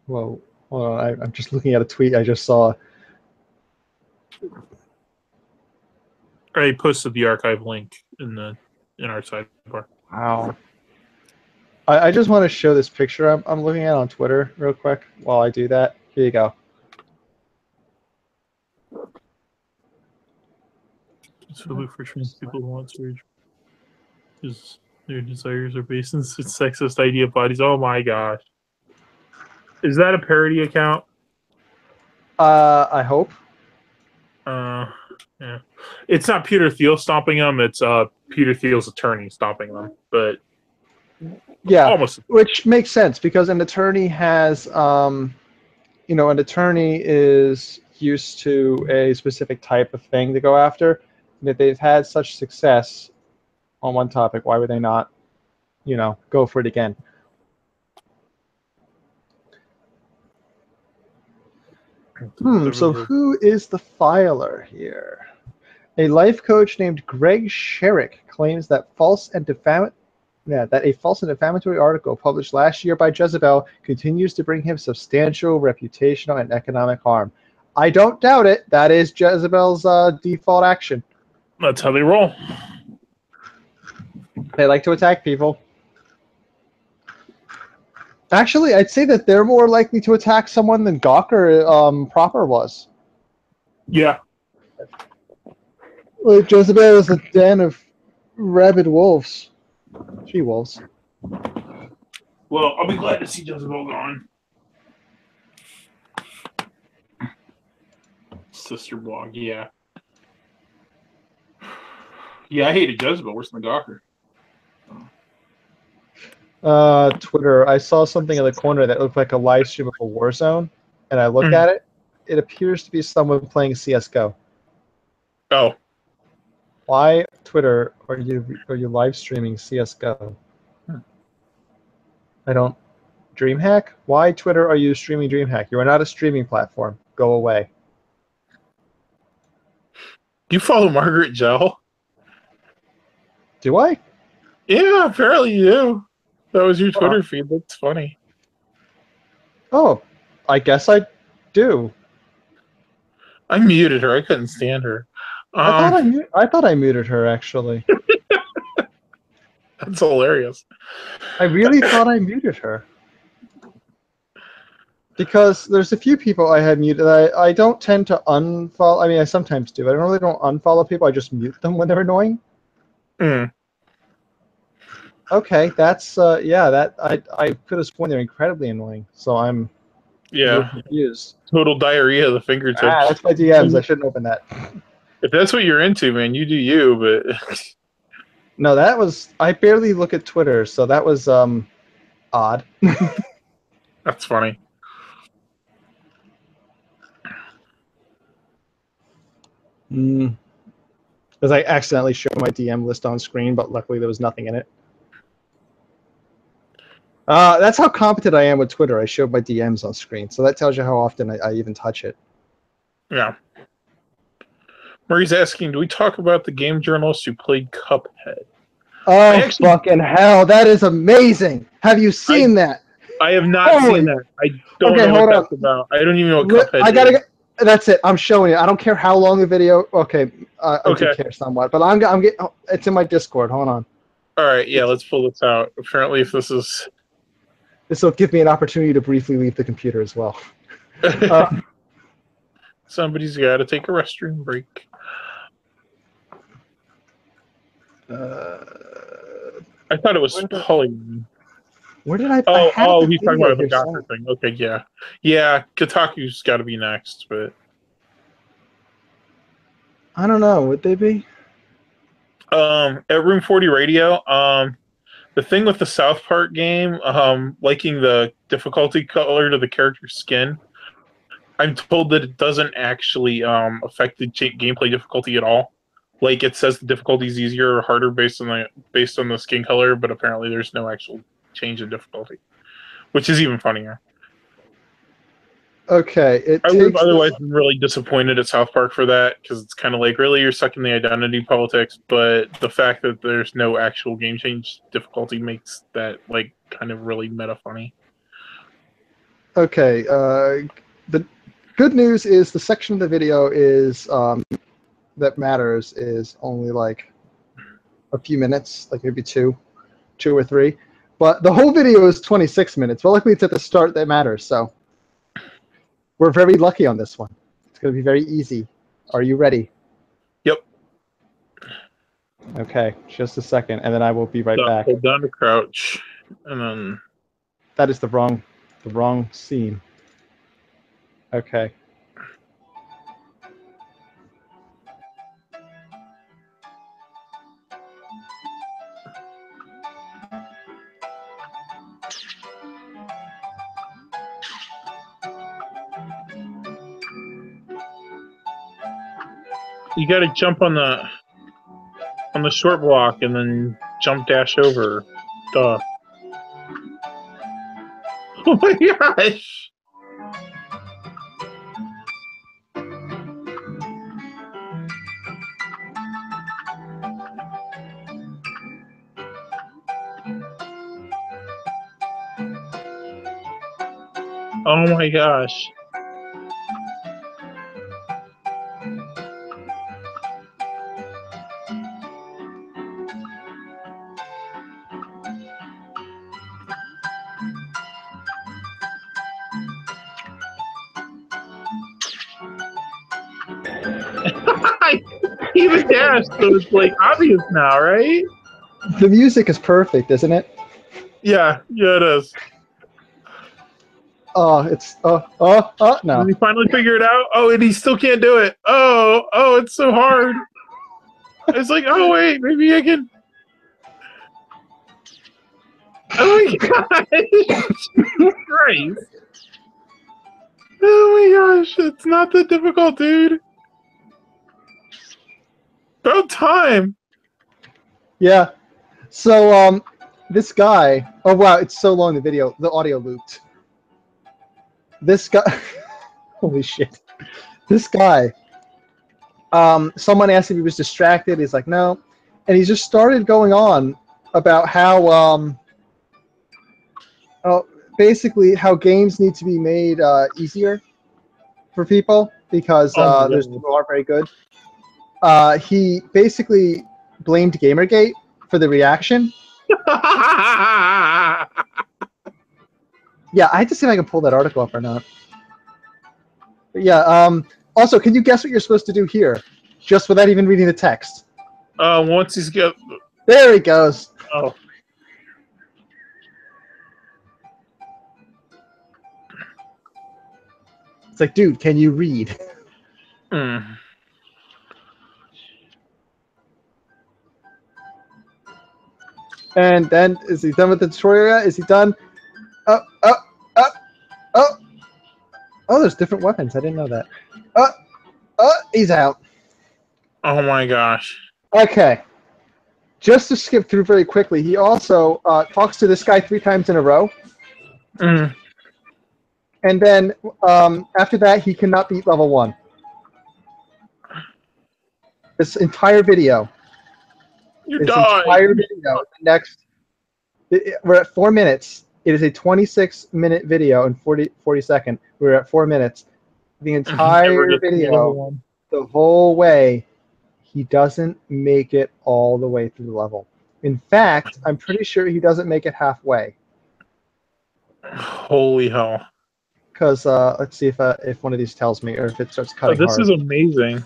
Whoa, hold on. I'm just looking at a tweet I just saw. I posted the archive link in our sidebar. Wow. I just want to show this picture I'm looking at on Twitter real quick while I do that. Here you go. So look for trans people who want surgery because their desires are based on sexist idea of bodies. Oh my gosh. Is that a parody account? I hope. Yeah. It's not Peter Thiel stomping them, it's Peter Thiel's attorney stomping them. But Yeah, almost. which makes sense because an attorney has, an attorney is used to a specific type of thing to go after. And if they've had such success on one topic, why would they not, go for it again? So who is the filer here? A life coach named Greg Sherrick claims that a false and defamatory article published last year by Jezebel continues to bring him substantial reputational and economic harm. I don't doubt it. That is Jezebel's default action. That's how they roll. They like to attack people. Actually, I'd say that they're more likely to attack someone than Gawker proper was. Yeah. Like Jezebel is a den of rabid wolves. She-wolves. Well, I'll be glad to see Jezebel gone. Sister blog, yeah. Yeah, I hated Jezebel worse than Gawker. Twitter, I saw something in the corner that looked like a live stream of a Warzone, and I looked at it. It appears to be someone playing CSGO. Oh. Why, Twitter, are you live streaming CSGO? I don't. DreamHack? Why, Twitter, are you streaming DreamHack? You are not a streaming platform. Go away. Do you follow Margaret Gell? Do I? Yeah, apparently you do. That was your Twitter feed. That's funny. Oh, I guess I do. I muted her. I couldn't stand her. I thought I muted her, actually. That's hilarious. I really thought I muted her. Because there's a few people I had muted. I don't tend to unfollow. I mean, I sometimes do. I really don't unfollow people. I just mute them when they're annoying. Okay, that's that I could have sworn they're incredibly annoying. So I'm confused. Total diarrhea of the fingertips. That's my DMs. I shouldn't open that. If that's what you're into, man, you do you. But no, that was I barely look at Twitter, so that was odd. That's funny. Because I accidentally showed my DM list on screen, but luckily there was nothing in it. That's how competent I am with Twitter. I showed my DMs on screen, so that tells you how often I even touch it. Yeah. Murray's asking, do we talk about the game journalist who played Cuphead? Oh, fucking hell. That is amazing. Have you seen that? I have not seen that. I don't know what that's about. I don't even know what Cuphead is. That's it. I'm showing you. I don't care how long the video. Okay. I do care somewhat, but I'm getting. It's in my Discord. Hold on. All right. Yeah, let's pull this out. Apparently, if this is. This will give me an opportunity to briefly leave the computer as well. Somebody's got to take a restroom break. I thought it was Polygon. Where did I? He's talking about the Gawker thing. Okay, yeah. Yeah, Kotaku's got to be next, but. I don't know. Would they be? At Room 40 Radio, the thing with the South Park game, liking the difficulty color to the character's skin, I'm told that it doesn't actually affect the gameplay difficulty at all. Like, it says the difficulty is easier or harder based on the skin color, but apparently there's no actual change in difficulty, which is even funnier. Okay, I would have otherwise been really disappointed at South Park for that, because it's kind of like, really, you're stuck in the identity politics, but the fact that there's no actual game change difficulty makes that like kind of really meta funny. Okay, the good news is the section of the video is that matters is only like a few minutes, like maybe two or three, but the whole video is 26 minutes. Well, luckily it's at the start that matters, so we're very lucky on this one. It's going to be very easy. Are you ready? Yep. Okay, just a second, and then I will be right back. Hold down to crouch, and then That is the wrong scene. Okay. you got to jump on the short block and then jump dash over. Duh. Oh my gosh! Oh my gosh. Even dash, so it's like obvious now, right? The music is perfect, isn't it? Yeah, it is. Oh, it's no. Did he finally figure it out? Oh, and he still can't do it. Oh, it's so hard. It's like, oh wait, maybe I can. Oh my gosh! Christ! Oh my gosh, it's not that difficult, dude. About time. Yeah. So this guy. Oh wow, it's so long. The audio looped. This guy. Holy shit. This guy. Someone asked if he was distracted. He's like, no, and he just started going on about how basically how games need to be made easier for people because there's people who aren't very good. He basically blamed Gamergate for the reaction. Yeah, I have to see if I can pull that article up or not. But yeah. Also, can you guess what you're supposed to do here, just without even reading the text? Once he's got. There he goes. Oh. It's like, dude, can you read? Mm. And then, is he done with the tutorial yet? Is he done? Oh, there's different weapons. I didn't know that. He's out. Oh my gosh. Okay. Just to skip through very quickly, he also talks to this guy 3 times in a row. Mm. And then after that, he cannot beat level 1. This entire video. Entire video. We're at 4 minutes. It is a 26-minute video and 40 second. We're at 4 minutes. The entire video, the whole way, he doesn't make it all the way through the level. In fact, I'm pretty sure he doesn't make it halfway. Holy hell. Because let's see if one of these tells me, or if it starts cutting this hard. is amazing.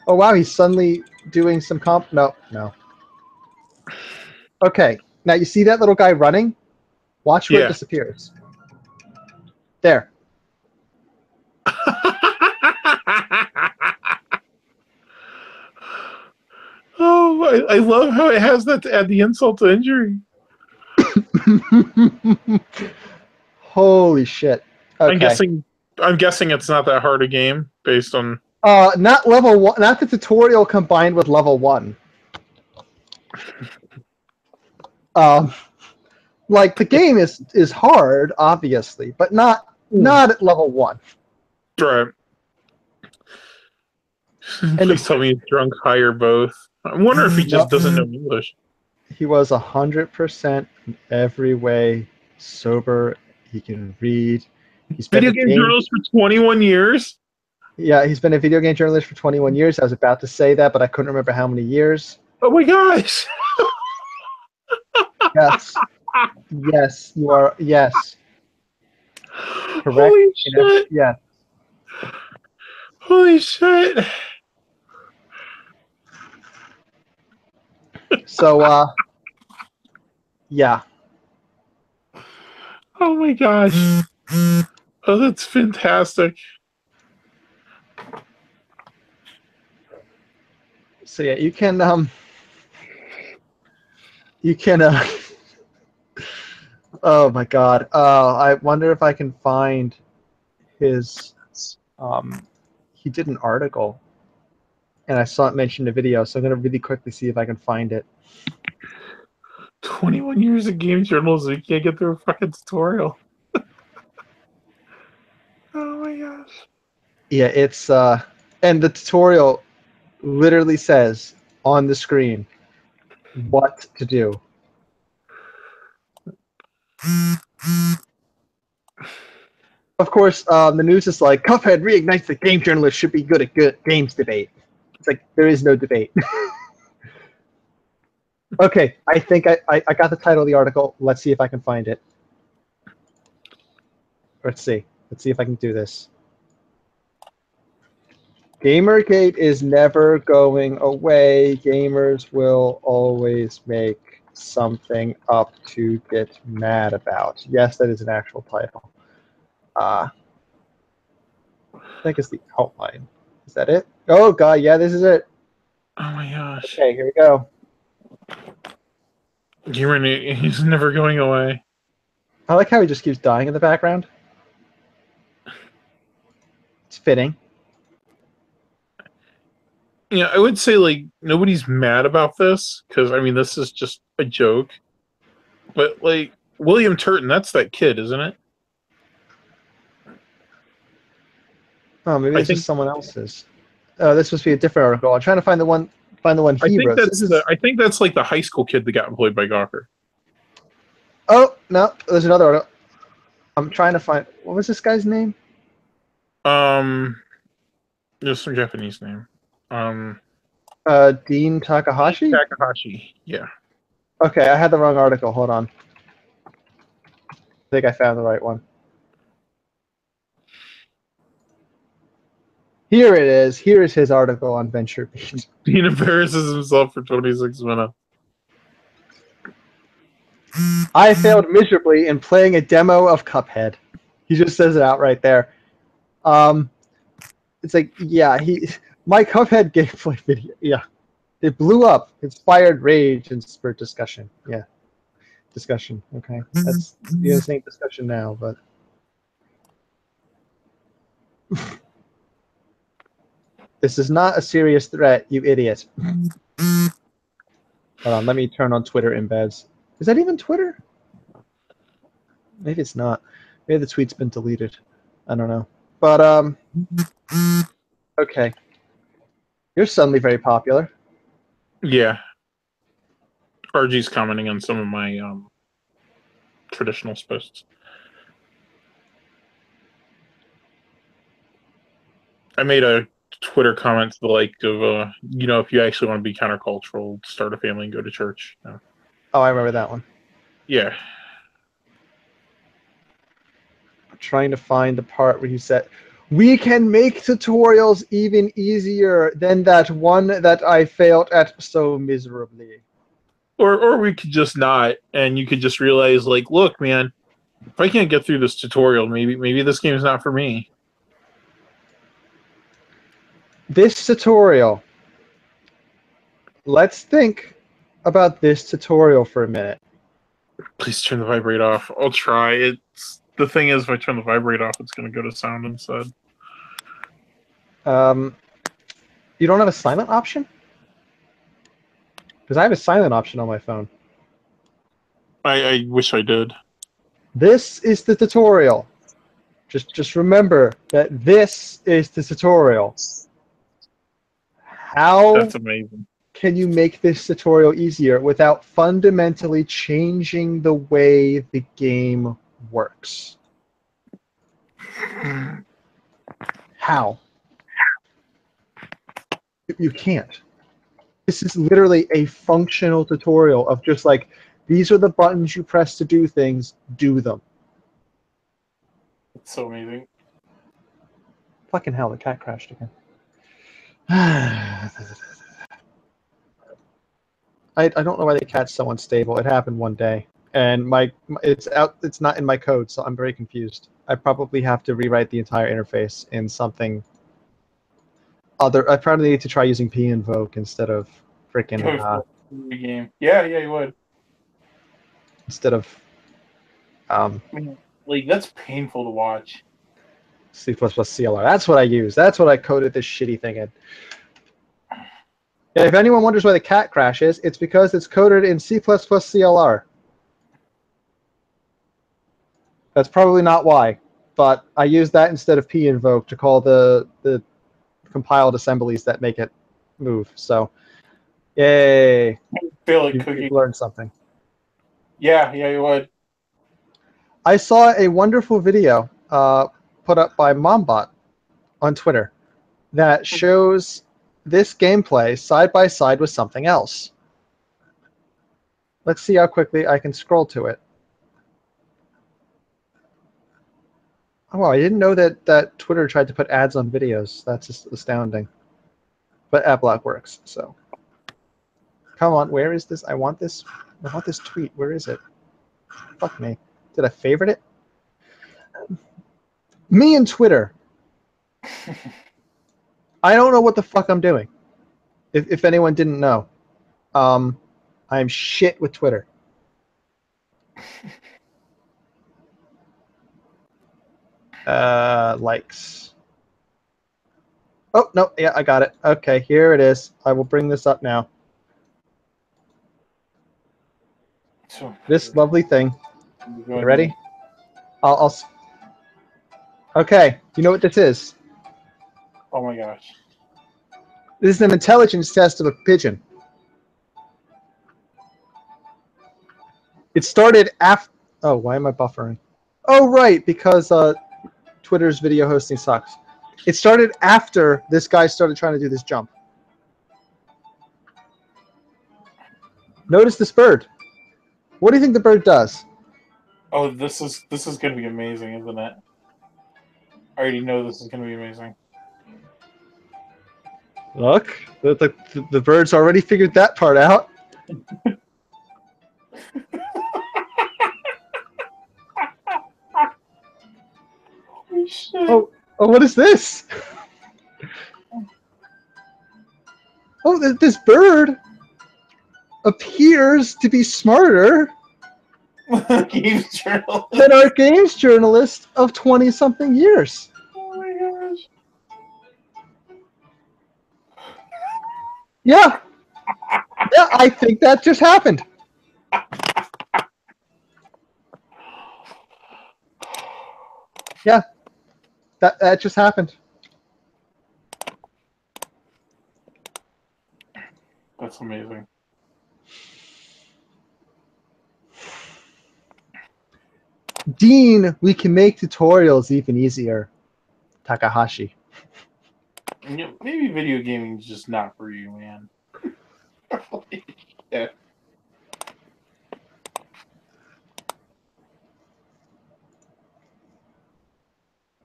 Oh wow, he's suddenly doing some comp. No. Okay, now you see that little guy running? Watch where it disappears. There. Oh, I love how it has that to add the insult to injury. Holy shit. Okay. I'm guessing it's not that hard a game based on. Not level 1. Not the tutorial combined with level 1. Like the game is hard, obviously, but not at level 1. Right. And Please tell me he's drunk, high, or both. I wonder if he just doesn't know English. he was 100% in every way sober. He can read. He's been Video game journalist for 21 years? Yeah, he's been a video game journalist for 21 years. I was about to say that, but I couldn't remember how many years. Oh my gosh! Yes. Yes, you are. Yes. Correct. Holy shit! Yeah. Holy shit! So, yeah. Oh my gosh. Oh, that's fantastic. So yeah, you can oh my god. I wonder if I can find his he did an article and I saw it mentioned in a video, so I'm gonna really quickly see if I can find it. 21 years of game journalism, you can't get through a fucking tutorial. Oh my gosh. Yeah, it's and the tutorial literally says on the screen what to do. Of course, the news is like, Cuphead reignites the game journalist should be good at good games debate. It's like, there is no debate. Okay, I think I got the title of the article. Let's see if I can find it. Let's see. Let's see if I can do this. Gamergate is never going away. Gamers will always make something up to get mad about. Yes, that is an actual title. I think it's the outline. Is that it? Oh god, yeah, this is it. Oh my gosh. Okay, here we go. He's never going away. I like how he just keeps dying in the background. It's fitting. Yeah, I would say, like, nobody's mad about this, because, I mean, this is just a joke. But, like, William Turton, that's that kid, isn't it? Oh, maybe this is someone else's. Oh, this must be a different article. I'm trying to find the one he wrote. I think that's like the high school kid that got employed by Gawker. Oh, no, there's another article. I'm trying to find, what was this guy's name? There's some Japanese name. Dean Takahashi? Takahashi, yeah. Okay, I had the wrong article. Hold on. I think I found the right one. Here it is. Here is his article on Venture Beat. Dean embarrasses himself for 26 minutes. I failed miserably in playing a demo of Cuphead. He just says it out right there. It's like, yeah, my Cuphead gameplay video, yeah, it blew up. Inspired rage and spurred discussion. Yeah, discussion. Okay, that's the same discussion now, but. This is not a serious threat, you idiot. Hold on, let me turn on Twitter embeds. Is that even Twitter? Maybe it's not. Maybe the tweet's been deleted. I don't know. But, okay. You're suddenly very popular. Yeah. RG's commenting on some of my traditional posts. I made a Twitter comment to the like of, you know, if you actually want to be countercultural, start a family and go to church. No. Oh, I remember that one. Yeah. I'm trying to find the part where he said, we can make tutorials even easier than that one that I failed at so miserably. Or we could just not, and you could just realize, like, look, man, if I can't get through this tutorial, maybe this game is not for me. This tutorial. Let's think about this tutorial for a minute. Please turn the vibrate off. I'll try. It's the thing is, if I turn the vibrate off, it's going to go to sound instead. You don't have a silent option? Because I have a silent option on my phone. I wish I did. This is the tutorial. Just remember that this is the tutorial. How That's amazing. can you make this tutorial easier without fundamentally changing the way the game works? How? You can't. This is literally a functional tutorial of just like, these are the buttons you press to do things, do them. It's so amazing. Fucking hell, the cat crashed again. I don't know why the cat's so unstable. It happened one day, and it's out. It's not in my code, so I'm very confused. I probably have to rewrite the entire interface in something other. I probably need to try using pinvoke instead of freaking Game. Yeah, you would. instead of I mean, like, that's painful to watch. C++ CLR. That's what I use. That's what I coded this shitty thing in. If anyone wonders why the cat crashes, it's because it's coded in C++ CLR. That's probably not why, but I use that instead of pinvoke to call the compiled assemblies that make it move. So, yay! I feel like You've learned something. Yeah, you would. I saw a wonderful video put up by Mombot on Twitter that shows this gameplay side by side with something else. Let's see how quickly I can scroll to it. Oh, wow, I didn't know that Twitter tried to put ads on videos. That's just astounding. But AdBlock works, so. Come on, where is this? I want this tweet. Where is it? Fuck me. Did I favorite it? Me and Twitter. I don't know what the fuck I'm doing. If anyone didn't know. I'm shit with Twitter. Likes. Oh, no, yeah, I got it. Okay, here it is. I will bring this up now. This lovely thing. You ready? Okay, you know what this is? Oh my gosh. This is an intelligence test of a pigeon. It started after... Oh, why am I buffering? Oh, right, because Twitter's video hosting sucks. It started after this guy started trying to do this jump. Notice this bird. What do you think the bird does? Oh, this is going to be amazing, isn't it? I already know this is going to be amazing. Look, the bird's already figured that part out. Holy shit. Oh, what is this? Oh, this bird appears to be smarter Games journal. than our games journalist of 20-something years. Oh my gosh. Yeah. Yeah, I think that just happened. Yeah. That just happened. That's amazing. Dean, we can make tutorials even easier. Takahashi. Yeah, maybe video gaming is just not for you, man. Yeah.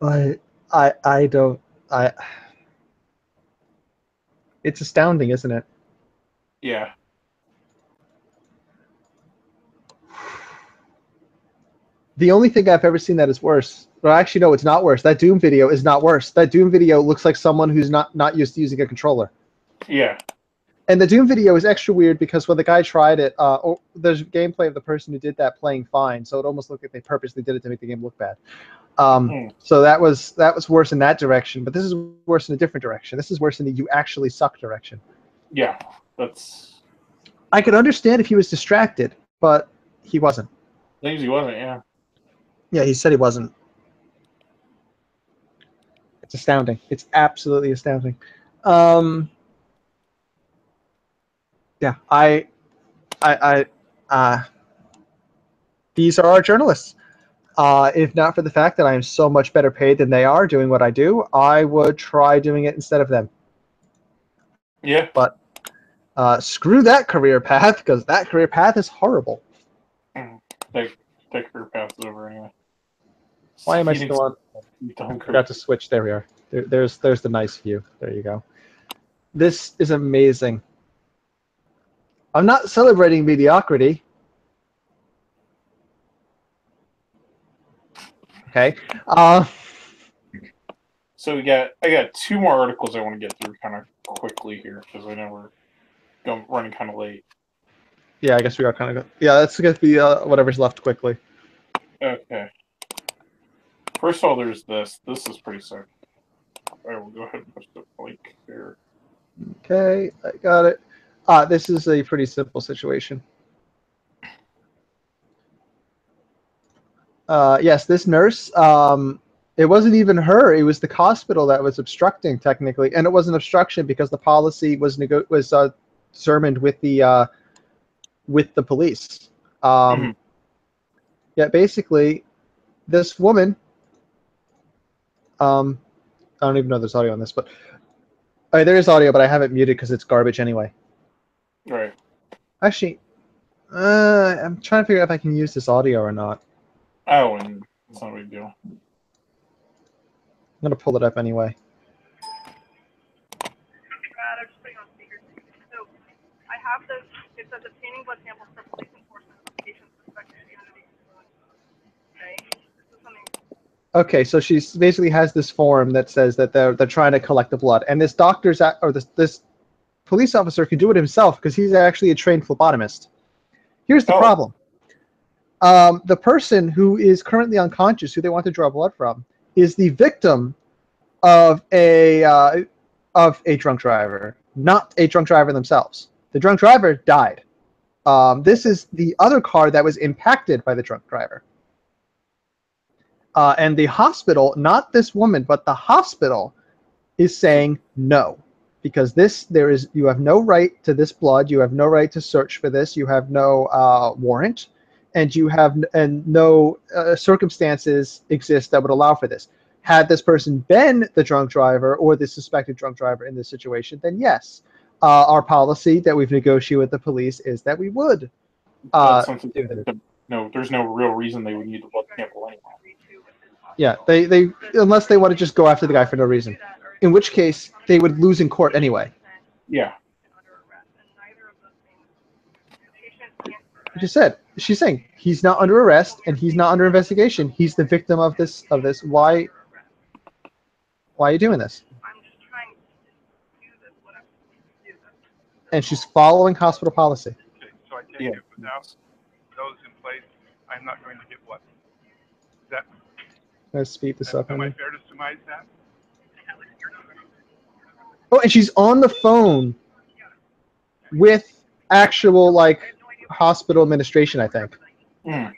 I don't. It's astounding, isn't it? Yeah. The only thing I've ever seen that is worse. Well, actually, no, it's not worse. That Doom video is not worse. That Doom video looks like someone who's not used to using a controller. Yeah. And the Doom video is extra weird because when the guy tried it, there's gameplay of the person who did that playing fine, so it almost looked like they purposely did it to make the game look bad. So that was worse in that direction, but this is worse in a different direction. This is worse in the you actually suck direction. Yeah, that's... I could understand if he was distracted, but he wasn't. He wasn't. Yeah. Yeah, he said he wasn't. It's astounding. It's absolutely astounding. Yeah, these are our journalists. If not for the fact that I am so much better paid than they are doing what I do, I would try doing it instead of them. Yeah. But screw that career path, because that career path is horrible. That career path is over anyway. Why am I still on? I forgot to switch. There we are. There's the nice view. There you go. This is amazing. I'm not celebrating mediocrity. Okay. So I got 2 more articles I want to get through kind of quickly here because I know we're running kind of late. Yeah, I guess we are kind of. Yeah, let's get the whatever's left quickly. Okay. First of all, there's this. This is pretty sick. I will go ahead and push the link here. Okay, I got it. This is a pretty simple situation. Yes, this nurse, it wasn't even her. It was the hospital that was obstructing, technically. And it was an obstruction because the policy was determined with the police. Yeah, basically, this woman, I don't even know if there's audio on this, but there is audio, but I have it muted because it's garbage anyway. Right. Actually, I'm trying to figure out if I can use this audio or not. Oh, and it's not a big deal. I'm going to pull it up anyway. I'm just putting on speaker. So I have this, it says obtaining blood samples for police enforcement of patients suspected of community influence. Okay? This is something. Okay, so she basically has this form that says that they're trying to collect the blood, and this doctor's this police officer can do it himself because he's actually a trained phlebotomist. Here's the problem. The person who is currently unconscious, who they want to draw blood from, is the victim of a drunk driver, not a drunk driver themselves. The drunk driver died. This is the other car that was impacted by the drunk driver. And the hospital, not this woman, but the hospital, is saying no, because you have no right to this blood. You have no right to search for this. You have no warrant. And no circumstances exist that would allow for this. Had this person been the drunk driver or the suspected drunk driver in this situation, then yes, our policy that we've negotiated with the police is that we would. Do that. No, there's no real reason they would need the blood sample anyway. Yeah, they unless they want to just go after the guy for no reason, in which case they would lose in court anyway. Yeah. Like you said, she's saying he's not under arrest and he's not under investigation. He's the victim of this. Why are you doing this? I'm just trying to do this, whatever. And she's following hospital policy. Okay, so I take it without those in place, I'm not going to get what? Is that? Let's speed this up. Am I fair to surmise that? Oh, and she's on the phone with actual hospital administration, I think. Mm.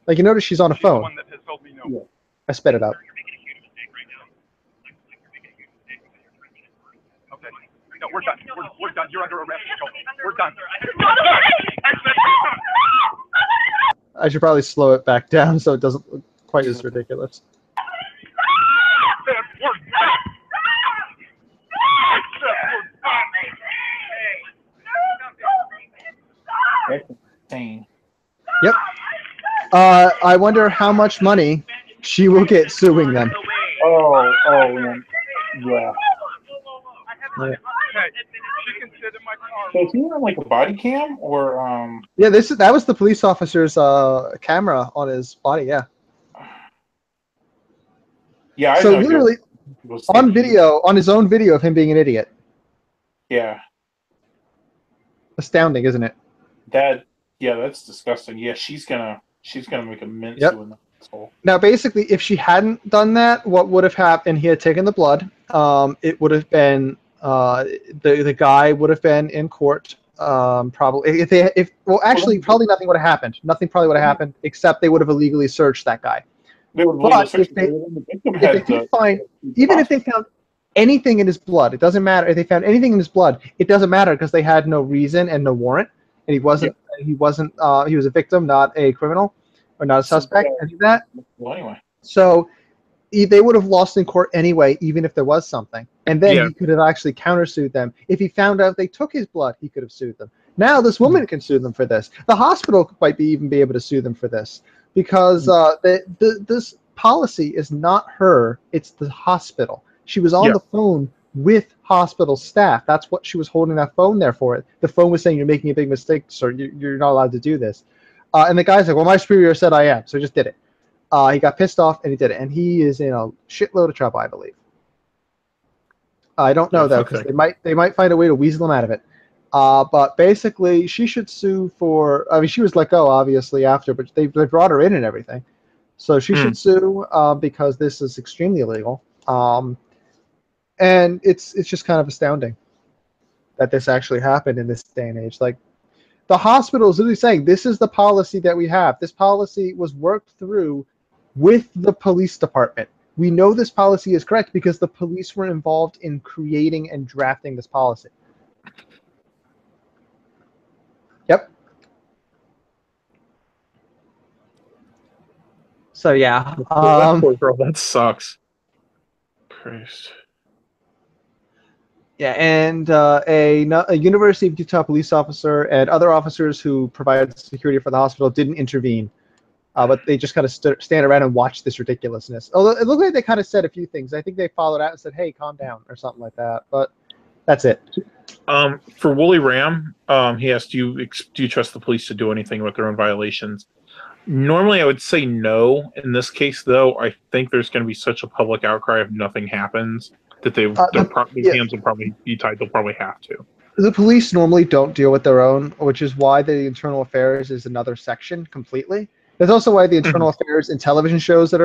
Like, you notice she's on a phone. The one that has told me no. Yeah. I sped it up. Okay. No, we're done. We're done. You're under arrest. We're done. I should probably slow it back down so it doesn't look quite as ridiculous. That's insane. Yep. I wonder how much money she will get suing them. Oh, man. Yeah. Okay. She can sit in my car. So is he on a body cam or Yeah, that was the police officer's camera on his body. Yeah. Yeah. So literally on his own video of him being an idiot. Yeah. Astounding, isn't it? That's disgusting. Yeah, she's gonna make a mint doing that. Now, basically, if she hadn't done that, what would have happened? He had taken the blood. It would have been the guy would have been in court Probably probably nothing would have happened. Nothing probably would have happened except they would have illegally searched that guy. They would But if they did find, even if they found anything in his blood, it doesn't matter. If they found anything in his blood, it doesn't matter because they had no reason and no warrant, and he wasn't. He was a victim, not a criminal, or not a suspect. Any of that. Well, anyway. So they would have lost in court anyway, even if there was something. And then he could have actually countersued them. If he found out they took his blood, he could have sued them. Now this woman can sue them for this. The hospital might even be able to sue them for this because this policy is not her, it's the hospital. She was on the phone with hospital staff. That's what she was holding that phone there for. The phone was saying, "You're making a big mistake, sir. You're not allowed to do this." And the guy's like, "Well, my superior said I am, so I just did it." He got pissed off and he did it, and he is in a shitload of trouble, I believe. I don't know though, because they might find a way to weasel him out of it. But basically, she should sue for. I mean, she was let go obviously after, but they brought her in and everything, so she should sue because this is extremely illegal. And it's just kind of astounding that this actually happened in this day and age. Like, the hospital is literally saying, this is the policy that we have. This policy was worked through with the police department. We know this policy is correct because the police were involved in creating and drafting this policy. Yep. So yeah. Poor girl, that sucks. Christ. Yeah, and a University of Utah police officer and other officers who provided security for the hospital didn't intervene, but they just kind of stand around and watch this ridiculousness. Although it looked like they kind of said a few things. I think they followed out and said, "Hey, calm down," or something like that. But that's it. For Wooly Ram, he asked, do you trust the police to do anything with their own violations? Normally, I would say no. In this case, though, I think there's going to be such a public outcry if nothing happens that their hands will probably be tied. They'll probably have to. The police normally don't deal with their own, which is why the internal affairs is another section completely. That's also why the internal affairs in television shows that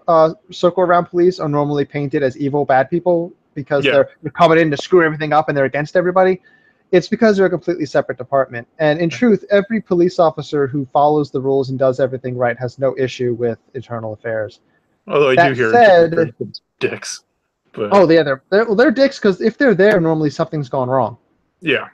are circle around police are normally painted as evil, bad people because they're coming in to screw everything up and they're against everybody. It's because they're a completely separate department. And in truth, every police officer who follows the rules and does everything right has no issue with internal affairs. Although I do hear said, dicks. But... Oh, yeah, they're dicks because if they're there, normally something's gone wrong. Yeah.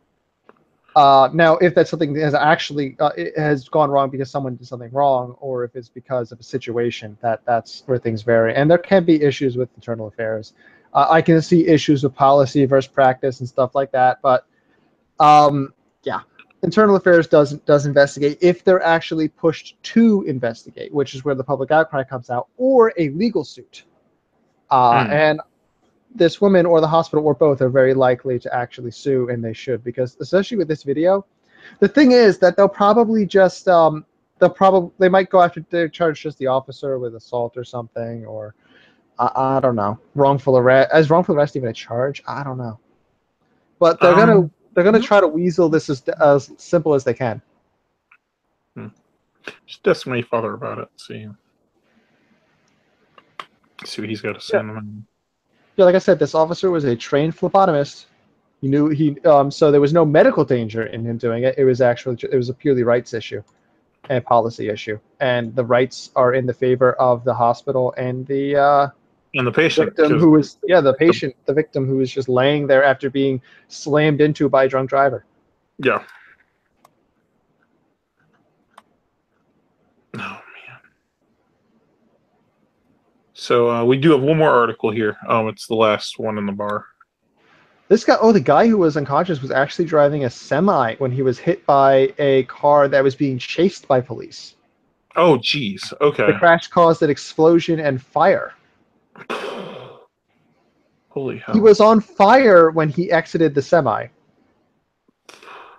Now, if that something has actually it has gone wrong because someone did something wrong, or if it's because of a situation, that's where things vary. And there can be issues with internal affairs. I can see issues with policy versus practice and stuff like that. But yeah, internal affairs does investigate if they're actually pushed to investigate, which is where the public outcry comes out, or a legal suit. And this woman or the hospital or both are very likely to actually sue, and they should, because especially with this video, the thing is that they'll probably just they might go after, they charge just the officer with assault or something, or I don't know, wrongful arrest. Is wrongful arrest even a charge? I don't know, but they're gonna try to weasel this as simple as they can. Just ask my father about it. See what he's got to say. Yeah, like I said, this officer was a trained phlebotomist. He knew so there was no medical danger in him doing it. It was a purely rights issue and policy issue, and the rights are in the favor of the hospital and the patient victim who was the victim who was just laying there after being slammed into by a drunk driver. Yeah. Oh man. So we do have one more article here. It's the last one in the bar. This guy, the guy who was unconscious was actually driving a semi when he was hit by a car that was being chased by police. Oh, geez. Okay. The crash caused an explosion and fire. Holy hell. He was on fire when he exited the semi.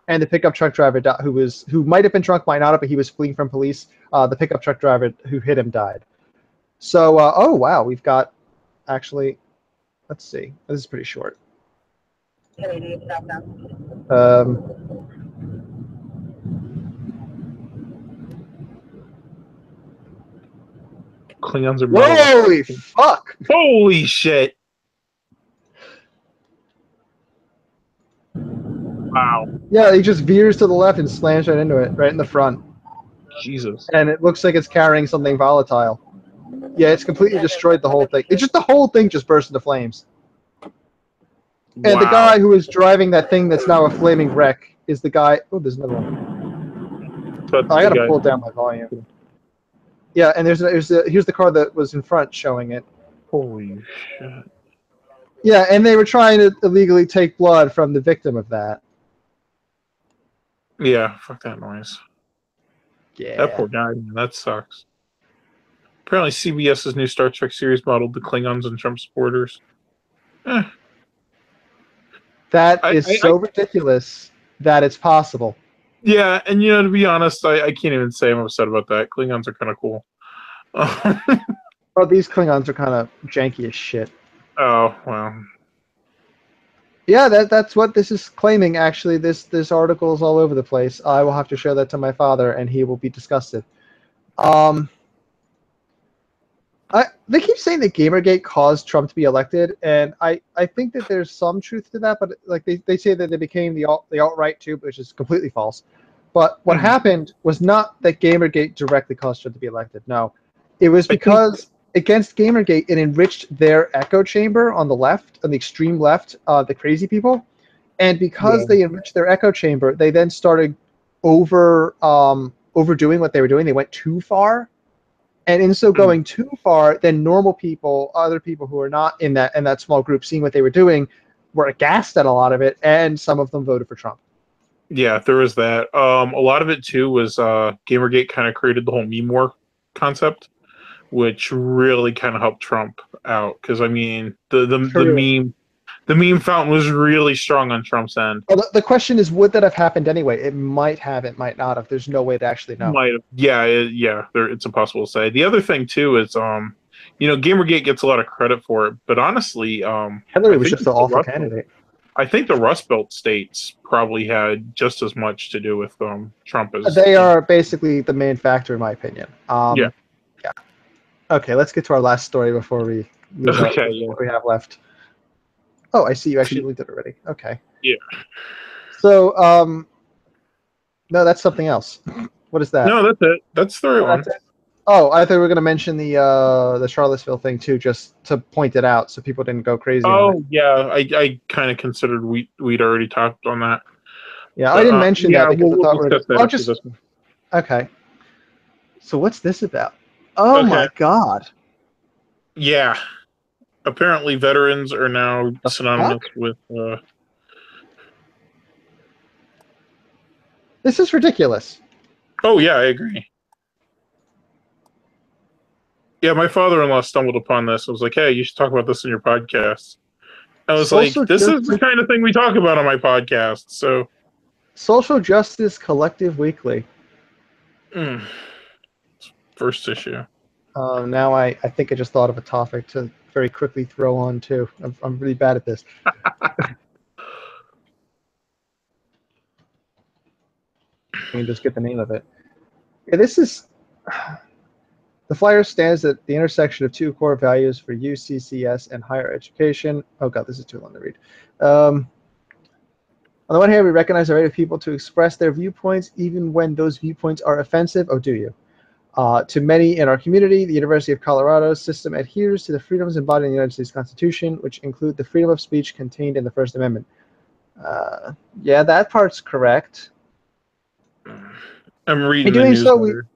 And the pickup truck driver, who might have been drunk, might not have, but he was fleeing from police. The pickup truck driver who hit him died. So, oh wow, we've got, actually, let's see. This is pretty short. Klingons are metal. Holy fuck! Holy shit! Wow. Yeah, he just veers to the left and slams right into it, right in the front. Jesus. And it looks like it's carrying something volatile. Yeah, it's completely destroyed the whole thing. It's just the whole thing just burst into flames. And the guy who is driving that thing that's now a flaming wreck is the guy. Oh, there's another one. That's I the gotta guy. pull down my volume. Yeah, and here's the car that was in front showing it. Holy shit. Yeah, and they were trying to illegally take blood from the victim of that. Yeah, fuck that noise. Yeah. That poor guy, man. That sucks. Apparently, CBS's new Star Trek series modeled the Klingons and Trump supporters. That is so ridiculous that it's possible. Yeah, and to be honest, I can't even say I'm upset about that. Klingons are kind of cool. Well, these Klingons are kind of janky as shit. Oh, well. Yeah, that's what this is claiming. Actually, this article is all over the place. I will have to show that to my father, and he will be disgusted. They keep saying that Gamergate caused Trump to be elected, and I think that there's some truth to that. But like they say that they became the alt-right too, which is completely false. But what happened was not that Gamergate directly caused Trump to be elected. No, it was because against Gamergate, it enriched their echo chamber on the left, on the extreme left, the crazy people, and because they enriched their echo chamber, they then started overdoing what they were doing. They went too far. And in so going too far, then normal people, other people who are not in that small group, seeing what they were doing, were aghast at a lot of it, and some of them voted for Trump. Yeah, there was that. A lot of it too was Gamergate kind of created the whole meme war concept, which really kind of helped Trump out. Because I mean, the meme fountain was really strong on Trump's end. Well, the question is, would that have happened anyway? It might have, it might not have. There's no way to actually know. Might have. Yeah. It's impossible to say. The other thing too is, Gamergate gets a lot of credit for it, but honestly, Hillary was just an awful candidate. I think the Rust Belt states probably had just as much to do with Trump as they are basically the main factor, in my opinion. Yeah. Okay, let's get to our last story before we lose what we have left. Oh, I see you actually looked at it already. Okay. Yeah. So, no, that's something else. What is that? No, that's it. That's the right one. Oh, I thought we were going to mention the Charlottesville thing too, just to point it out so people didn't go crazy. Oh, yeah. I kind of considered we'd already talked on that. Yeah, I didn't mention that because I thought we'll discuss that. Okay. So what's this about? Oh my God. Yeah. Apparently, veterans are now synonymous with. This is ridiculous. Oh yeah, I agree. Yeah, my father-in-law stumbled upon this. I was like, "Hey, you should talk about this in your podcast." I was like, "This is the kind of thing we talk about on my podcast." So, Social Justice Collective Weekly. First issue. Now I think I just thought of a topic to very quickly throw on too. I'm really bad at this. I can just get the name of it. Yeah, this is the flyer stands at the intersection of two core values for UCCS and higher education. Oh God, this is too long to read. On the one hand, we recognize the right of people to express their viewpoints, even when those viewpoints are offensive. Oh, do you? To many in our community, the University of Colorado's system adheres to the freedoms embodied in the United States Constitution, which include the freedom of speech contained in the First Amendment. Yeah, that part's correct. I'm reading the newsletter.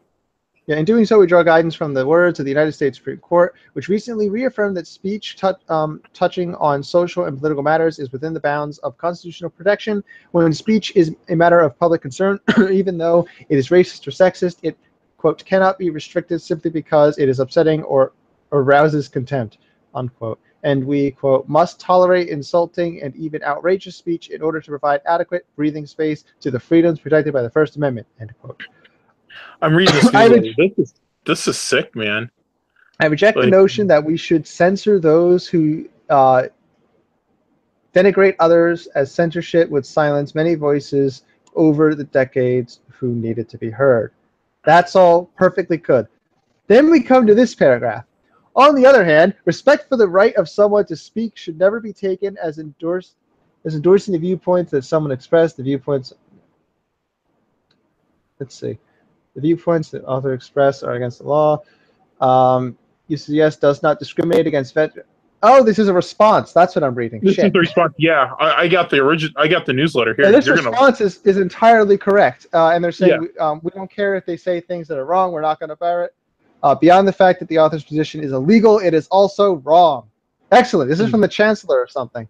In doing so, we draw guidance from the words of the United States Supreme Court, which recently reaffirmed that speech touching on social and political matters is within the bounds of constitutional protection. When speech is a matter of public concern, even though it is racist or sexist, it, quote, cannot be restricted simply because it is upsetting or arouses contempt, unquote. And we, quote, must tolerate insulting and even outrageous speech in order to provide adequate breathing space to the freedoms protected by the First Amendment, end quote. I'm reading this newsletter. This is sick, man. I reject the notion that we should censor those who denigrate others, as censorship would silence many voices over the decades who needed to be heard. That's all perfectly good. Then we come to this paragraph. On the other hand, respect for the right of someone to speak should never be taken as endorsed is endorsing the viewpoints that someone expressed. The viewpoints. Let's see. The viewpoints that author expressed are against the law. UCS does not discriminate against veterans. Oh, this is a response. That's what I'm reading. This Shit. is the response. Yeah, I got the original. I got the newsletter here. Yeah, this You're response is entirely correct. And they're saying Yeah. we don't care if they say things that are wrong. We're not going to bear it. Beyond the fact that the author's position is illegal, it is also wrong. Excellent. This is from the chancellor or something.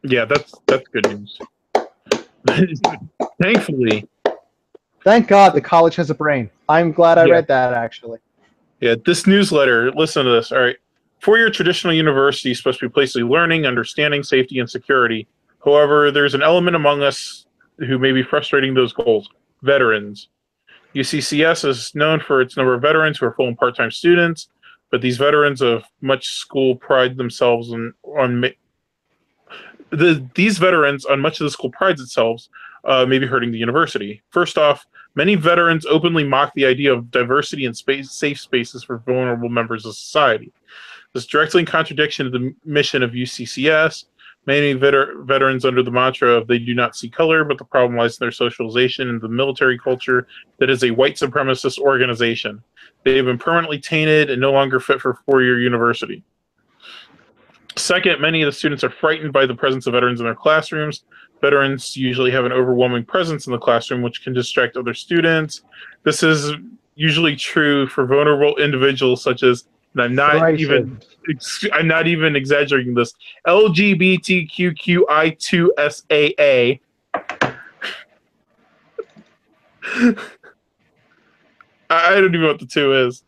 Yeah, that's good news. Thankfully. Thank God the college has a brain. I'm glad I Yeah. read that, actually. Yeah, this newsletter, listen to this. All right. Four-year traditional university is supposed to be a place of learning, understanding, safety, and security. However, there's an element among us who may be frustrating those goals. Veterans. UCCS is known for its number of veterans who are full and part-time students, but these veterans of much school pride themselves these veterans on much of the school prides itself may be hurting the university. First off, many veterans openly mock the idea of diversity and safe spaces for vulnerable members of society. This is directly in contradiction to the mission of UCCS. Many veterans under the mantra of they do not see color, but the problem lies in their socialization and the military culture that is a white supremacist organization. They have been permanently tainted and no longer fit for four-year university. Second, many of the students are frightened by the presence of veterans in their classrooms. Veterans usually have an overwhelming presence in the classroom, which can distract other students. This is usually true for vulnerable individuals such as, and I'm not even exaggerating this, LGBTQQI2SAA. I don't even know what the two is.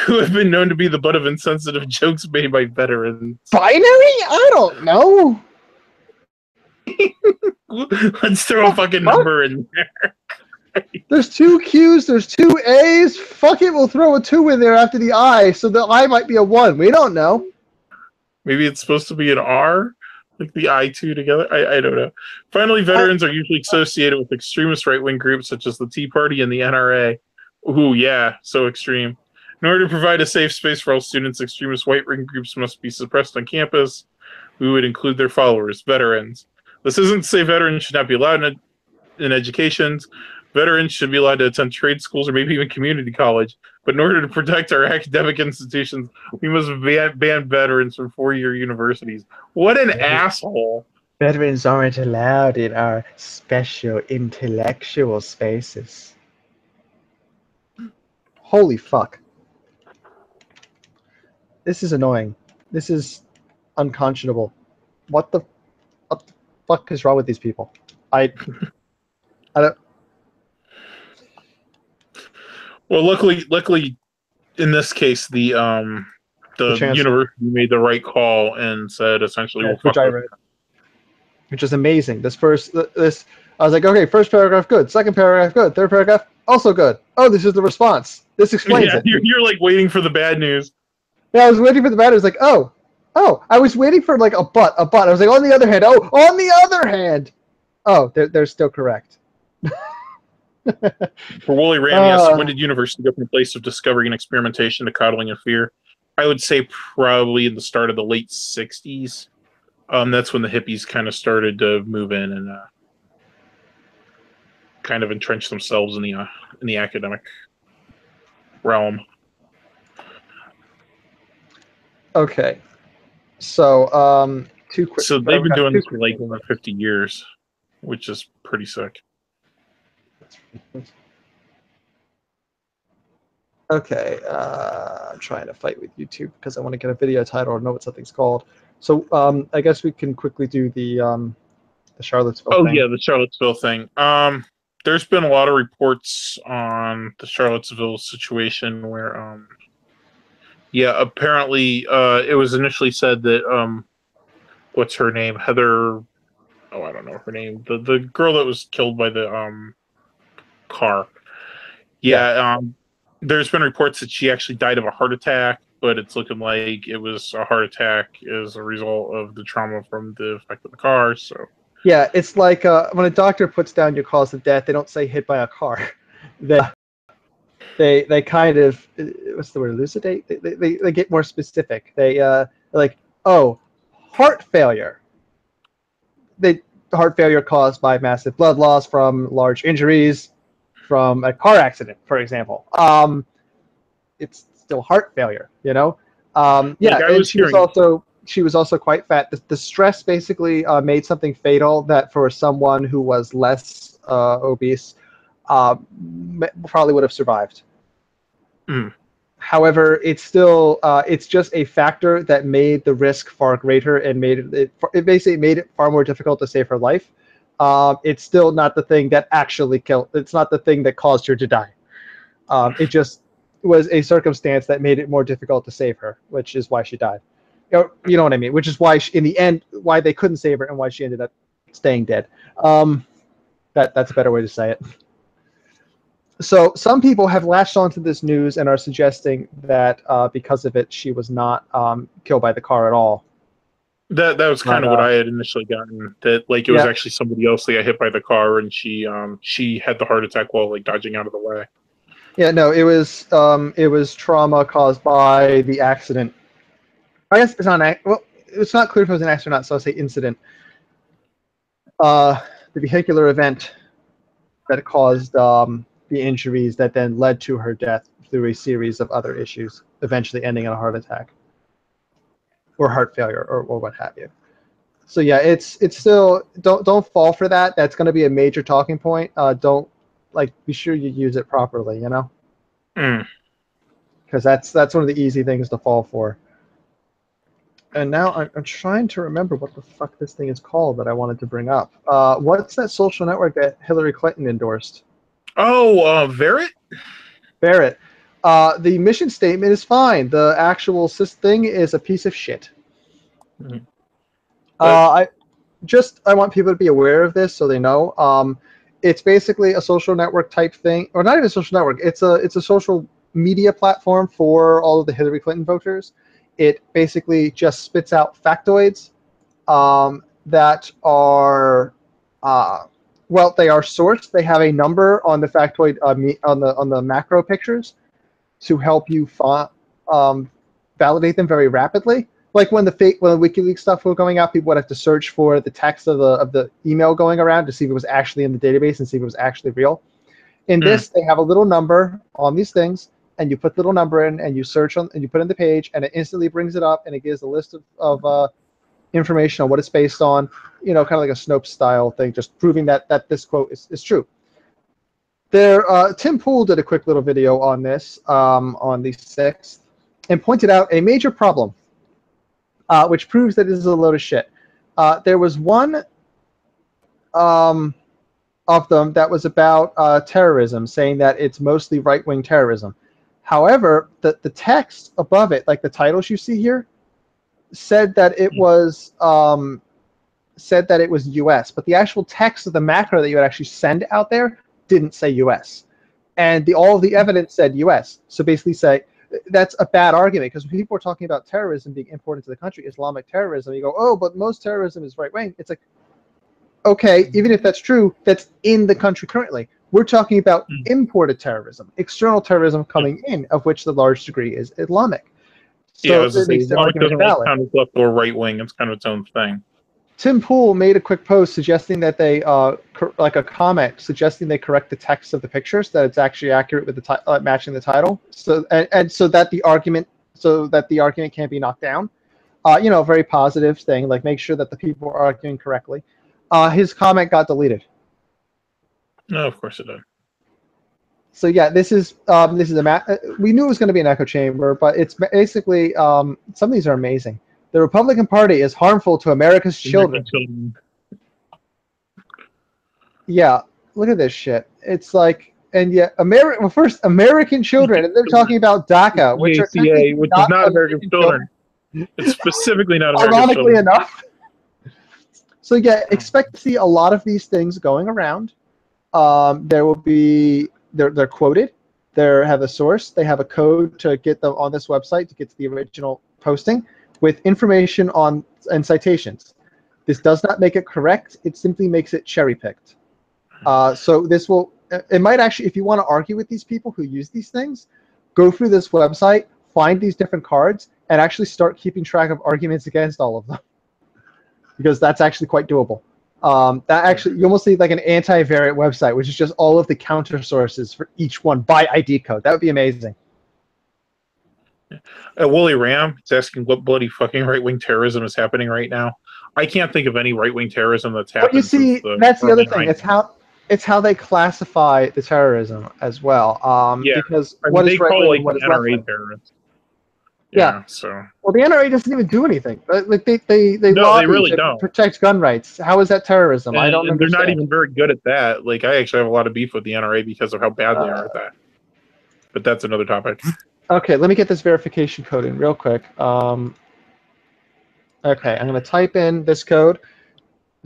Who have been known to be the butt of insensitive jokes made by veterans. Binary? I don't know. Let's throw a fucking number in there. There's two Q's, there's two A's. Fuck it, we'll throw a 2 in there after the I, so the I might be a 1. We don't know. Maybe it's supposed to be an R, like the I2 together. I don't know. Finally, veterans are usually associated with extremist right-wing groups such as the Tea Party and the NRA. Ooh, yeah, so extreme. In order to provide a safe space for all students, extremist right-wing groups must be suppressed on campus. We would include their followers, veterans. This isn't to say veterans should not be allowed in educations. Veterans should be allowed to attend trade schools or maybe even community college. But in order to protect our academic institutions, we must ban veterans from four-year universities. What an asshole. Veterans aren't allowed in our special intellectual spaces. Holy fuck. This is annoying. This is unconscionable. What the fuck is wrong with these people? I don't. Well, luckily, in this case, the university made the right call and said essentially, Yeah, which I read, which is amazing. I was like, okay, first paragraph good, second paragraph good, third paragraph also good. Oh, this is the response. This explains it. You're like waiting for the bad news. Yeah, I was waiting for the bad news. Like, oh, I was waiting for like a but. I was like, on the other hand, oh, they're still correct. For Wooly Ramius, when did university go from a place of discovery and experimentation to coddling and fear? I would say probably in the start of the late 60s. That's when the hippies kind of started to move in and kind of entrench themselves in the academic realm. Okay, so two quick. So they've been doing this for like over 50 years, which is pretty sick. Okay, I'm trying to fight with YouTube because I want to get a video title or know what something's called. So I guess we can quickly do the Charlottesville thing. Oh yeah, the Charlottesville thing. There's been a lot of reports on the Charlottesville situation where apparently it was initially said that what's her name? Heather, oh, I don't know her name. The girl that was killed by the car. There's been reports that she actually died of a heart attack, but it's looking like it was a heart attack as a result of the trauma from the effect of the car. So yeah, it's like when a doctor puts down your cause of death, they don't say hit by a car. They kind of, what's the word, elucidate? They get more specific. They like, oh, heart failure. heart failure caused by massive blood loss from large injuries from a car accident, for example. It's still heart failure, you know. Yeah, I and was she was also quite fat. The stress basically made something fatal that for someone who was less obese probably would have survived. Mm. However, it's still it's just a factor that made the risk far greater and it basically made it far more difficult to save her life. It's still not the thing that actually killed. It's not the thing that caused her to die. It just was a circumstance that made it more difficult to save her, which is why she died. You know what I mean? Which is why in the end, why they couldn't save her and why she ended up staying dead. That's a better way to say it. So some people have latched onto this news and are suggesting that because of it, she was not killed by the car at all. That was kind of what I had initially gotten. That like it was actually somebody else that got hit by the car, and she had the heart attack while like dodging out of the way. Yeah, no, it was trauma caused by the accident. I guess it's not well, it's not clear if it was an accident or not, so I'll say incident. The vehicular event that caused the injuries that then led to her death through a series of other issues, eventually ending in a heart attack or heart failure or what have you. So yeah, it's still don't fall for that. That's going to be a major talking point. Don't be sure you use it properly, you know, because that's one of the easy things to fall for. And now I'm trying to remember what the fuck this thing is called that I wanted to bring up. What's that social network that Hillary Clinton endorsed? Oh, Verret? Barrett. The mission statement is fine. The actual thing is a piece of shit. Mm-hmm. I want people to be aware of this so they know. It's basically a social network type thing, or not even a social network. It's a social media platform for all of the Hillary Clinton voters. It basically just spits out factoids that are well, they are sourced. They have a number on the factoid on the macro pictures to help you validate them very rapidly. Like when the WikiLeaks stuff was going out, people would have to search for the text of the email going around to see if it was actually in the database and see if it was actually real. In this, they have a little number on these things, and you put the little number in, and you search on, and you put in the page, and it instantly brings it up, and it gives a list of information on what it's based on, you know, kind of like a Snopes style thing, just proving that this quote is true. Tim Pool did a quick little video on this on the 6th and pointed out a major problem, which proves that this is a load of shit. There was one of them that was about terrorism, saying that it's mostly right-wing terrorism. However, the text above it, like the titles you see here, said that it was U.S., but the actual text of the macro that you would actually send out there didn't say U.S. And all of the evidence said U.S. So basically say that's a bad argument, because when people are talking about terrorism being imported to the country, Islamic terrorism, you go, oh, but most terrorism is right-wing. It's like, okay, even if that's true, that's in the country currently. We're talking about imported terrorism, external terrorism coming in, of which the large degree is Islamic. So it makes the argument valid. Kind of left or right wing. It's kind of its own thing. Tim Pool made a quick post suggesting that they, like a comment suggesting they correct the text of the pictures, that it's actually accurate with the matching the title, so and so that the argument can't be knocked down. You know, very positive thing. Like, make sure that the people are arguing correctly. His comment got deleted. No, of course it did. So yeah, this is we knew it was going to be an echo chamber, but it's basically some of these are amazing. The Republican Party is harmful to America's children. Yeah, look at this shit. It's like, and yet American children, and they're talking about DACA, which which is not American children. It's specifically not American Ironically children. enough. So yeah, expect to see a lot of these things going around. There will be they're quoted. They have a source. They have a code to get them on this website to get to the original posting with information on and citations. This does not make it correct. It simply makes it cherry picked. So this will, it might actually, if you want to argue with these people who use these things, go through this website, find these different cards, and actually start keeping track of arguments against all of them, because that's actually quite doable. That actually, you almost need like an anti-variant website, which is just all of the counter sources for each one by ID code. That would be amazing. Wooly Ram is asking what bloody fucking right-wing terrorism is happening right now. I can't think of any right-wing terrorism that's happened. But you see, that's the other thing. It's how they classify the terrorism as well. Because I mean, what is they right call wing like and what the is left NRA wing? terrorists. Yeah. So. Well, the NRA doesn't even do anything. Like they No, lobby they really to don't. protect gun rights. How is that terrorism? I don't And they're not understand. even very good at that. Like, I actually have a lot of beef with the NRA because of how bad they are at that. But that's another topic. Okay, let me get this verification code in real quick. Okay, I'm going to type in this code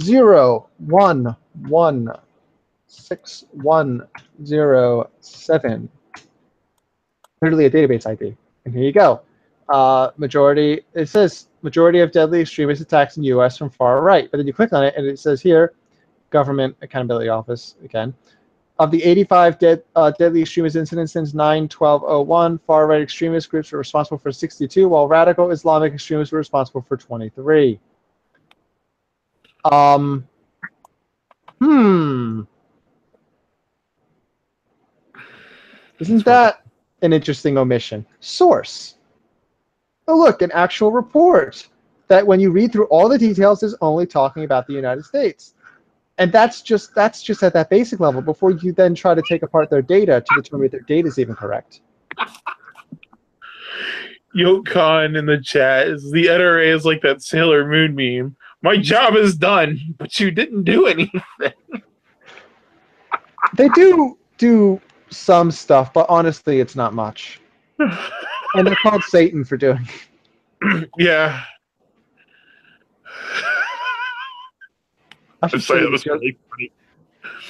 0116107. Literally a database ID. And here you go. It says majority of deadly extremist attacks in U.S. from far right. But then you click on it, and it says here, Government Accountability Office again. Of the 85 deadly extremist incidents since 9/12/01, far-right extremist groups were responsible for 62, while radical Islamic extremists were responsible for 23. Isn't that an interesting omission? Source. Oh, look, an actual report that when you read through all the details is only talking about the United States. And that's just at that basic level before you then try to take apart their data to determine if their data is even correct. Yo Khan in the chat is the NRA is like that Sailor Moon meme. My job is done, but you didn't do anything. They do some stuff, but honestly, it's not much. And they're called Satan for doing it. Yeah. I should show you that was really funny.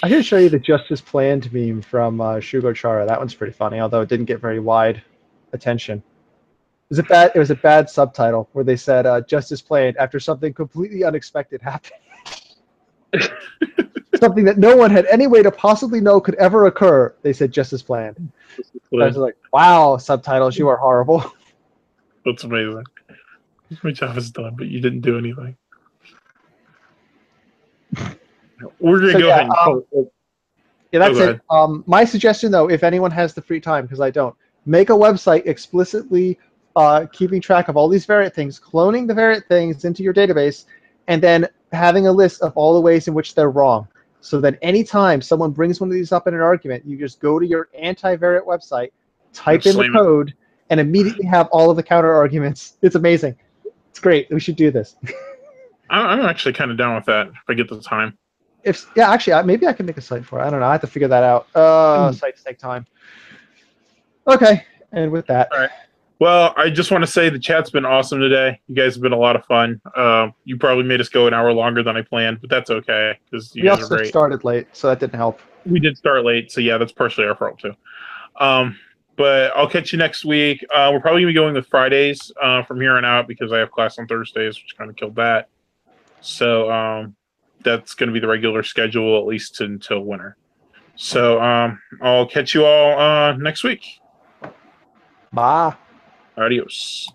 I can show you the Justice Planned meme from Shugo Chara. That one's pretty funny, although it didn't get very wide attention. It was a bad subtitle where they said Justice Planned after something completely unexpected happened. Something that no one had any way to possibly know could ever occur. They said Justice Planned. I was like, wow, subtitles, you are horrible. That's amazing. My job is done, but you didn't do anything. We're gonna go ahead and call it. Yeah, that's it. My suggestion, though, if anyone has the free time, because I don't, make a website explicitly keeping track of all these variant things, cloning the variant things into your database, and then having a list of all the ways in which they're wrong. So that anytime someone brings one of these up in an argument, you just go to your anti-variant website, type in the code, and immediately have all of the counter arguments. It's amazing. It's great. We should do this. I'm actually kind of down with that if I get the time. Actually, maybe I can make a site for it. I don't know. I have to figure that out. Sites take time. Okay, and with that. All right. Well, I just want to say the chat's been awesome today. You guys have been a lot of fun. You probably made us go an hour longer than I planned, but that's okay because you guys are great. We started late, so that didn't help. We did start late, so yeah, that's partially our fault too. But I'll catch you next week. We're probably gonna be going with Fridays from here on out because I have class on Thursdays, which kind of killed that. So that's going to be the regular schedule at least until winter. So I'll catch you all next week. Bye. Adios.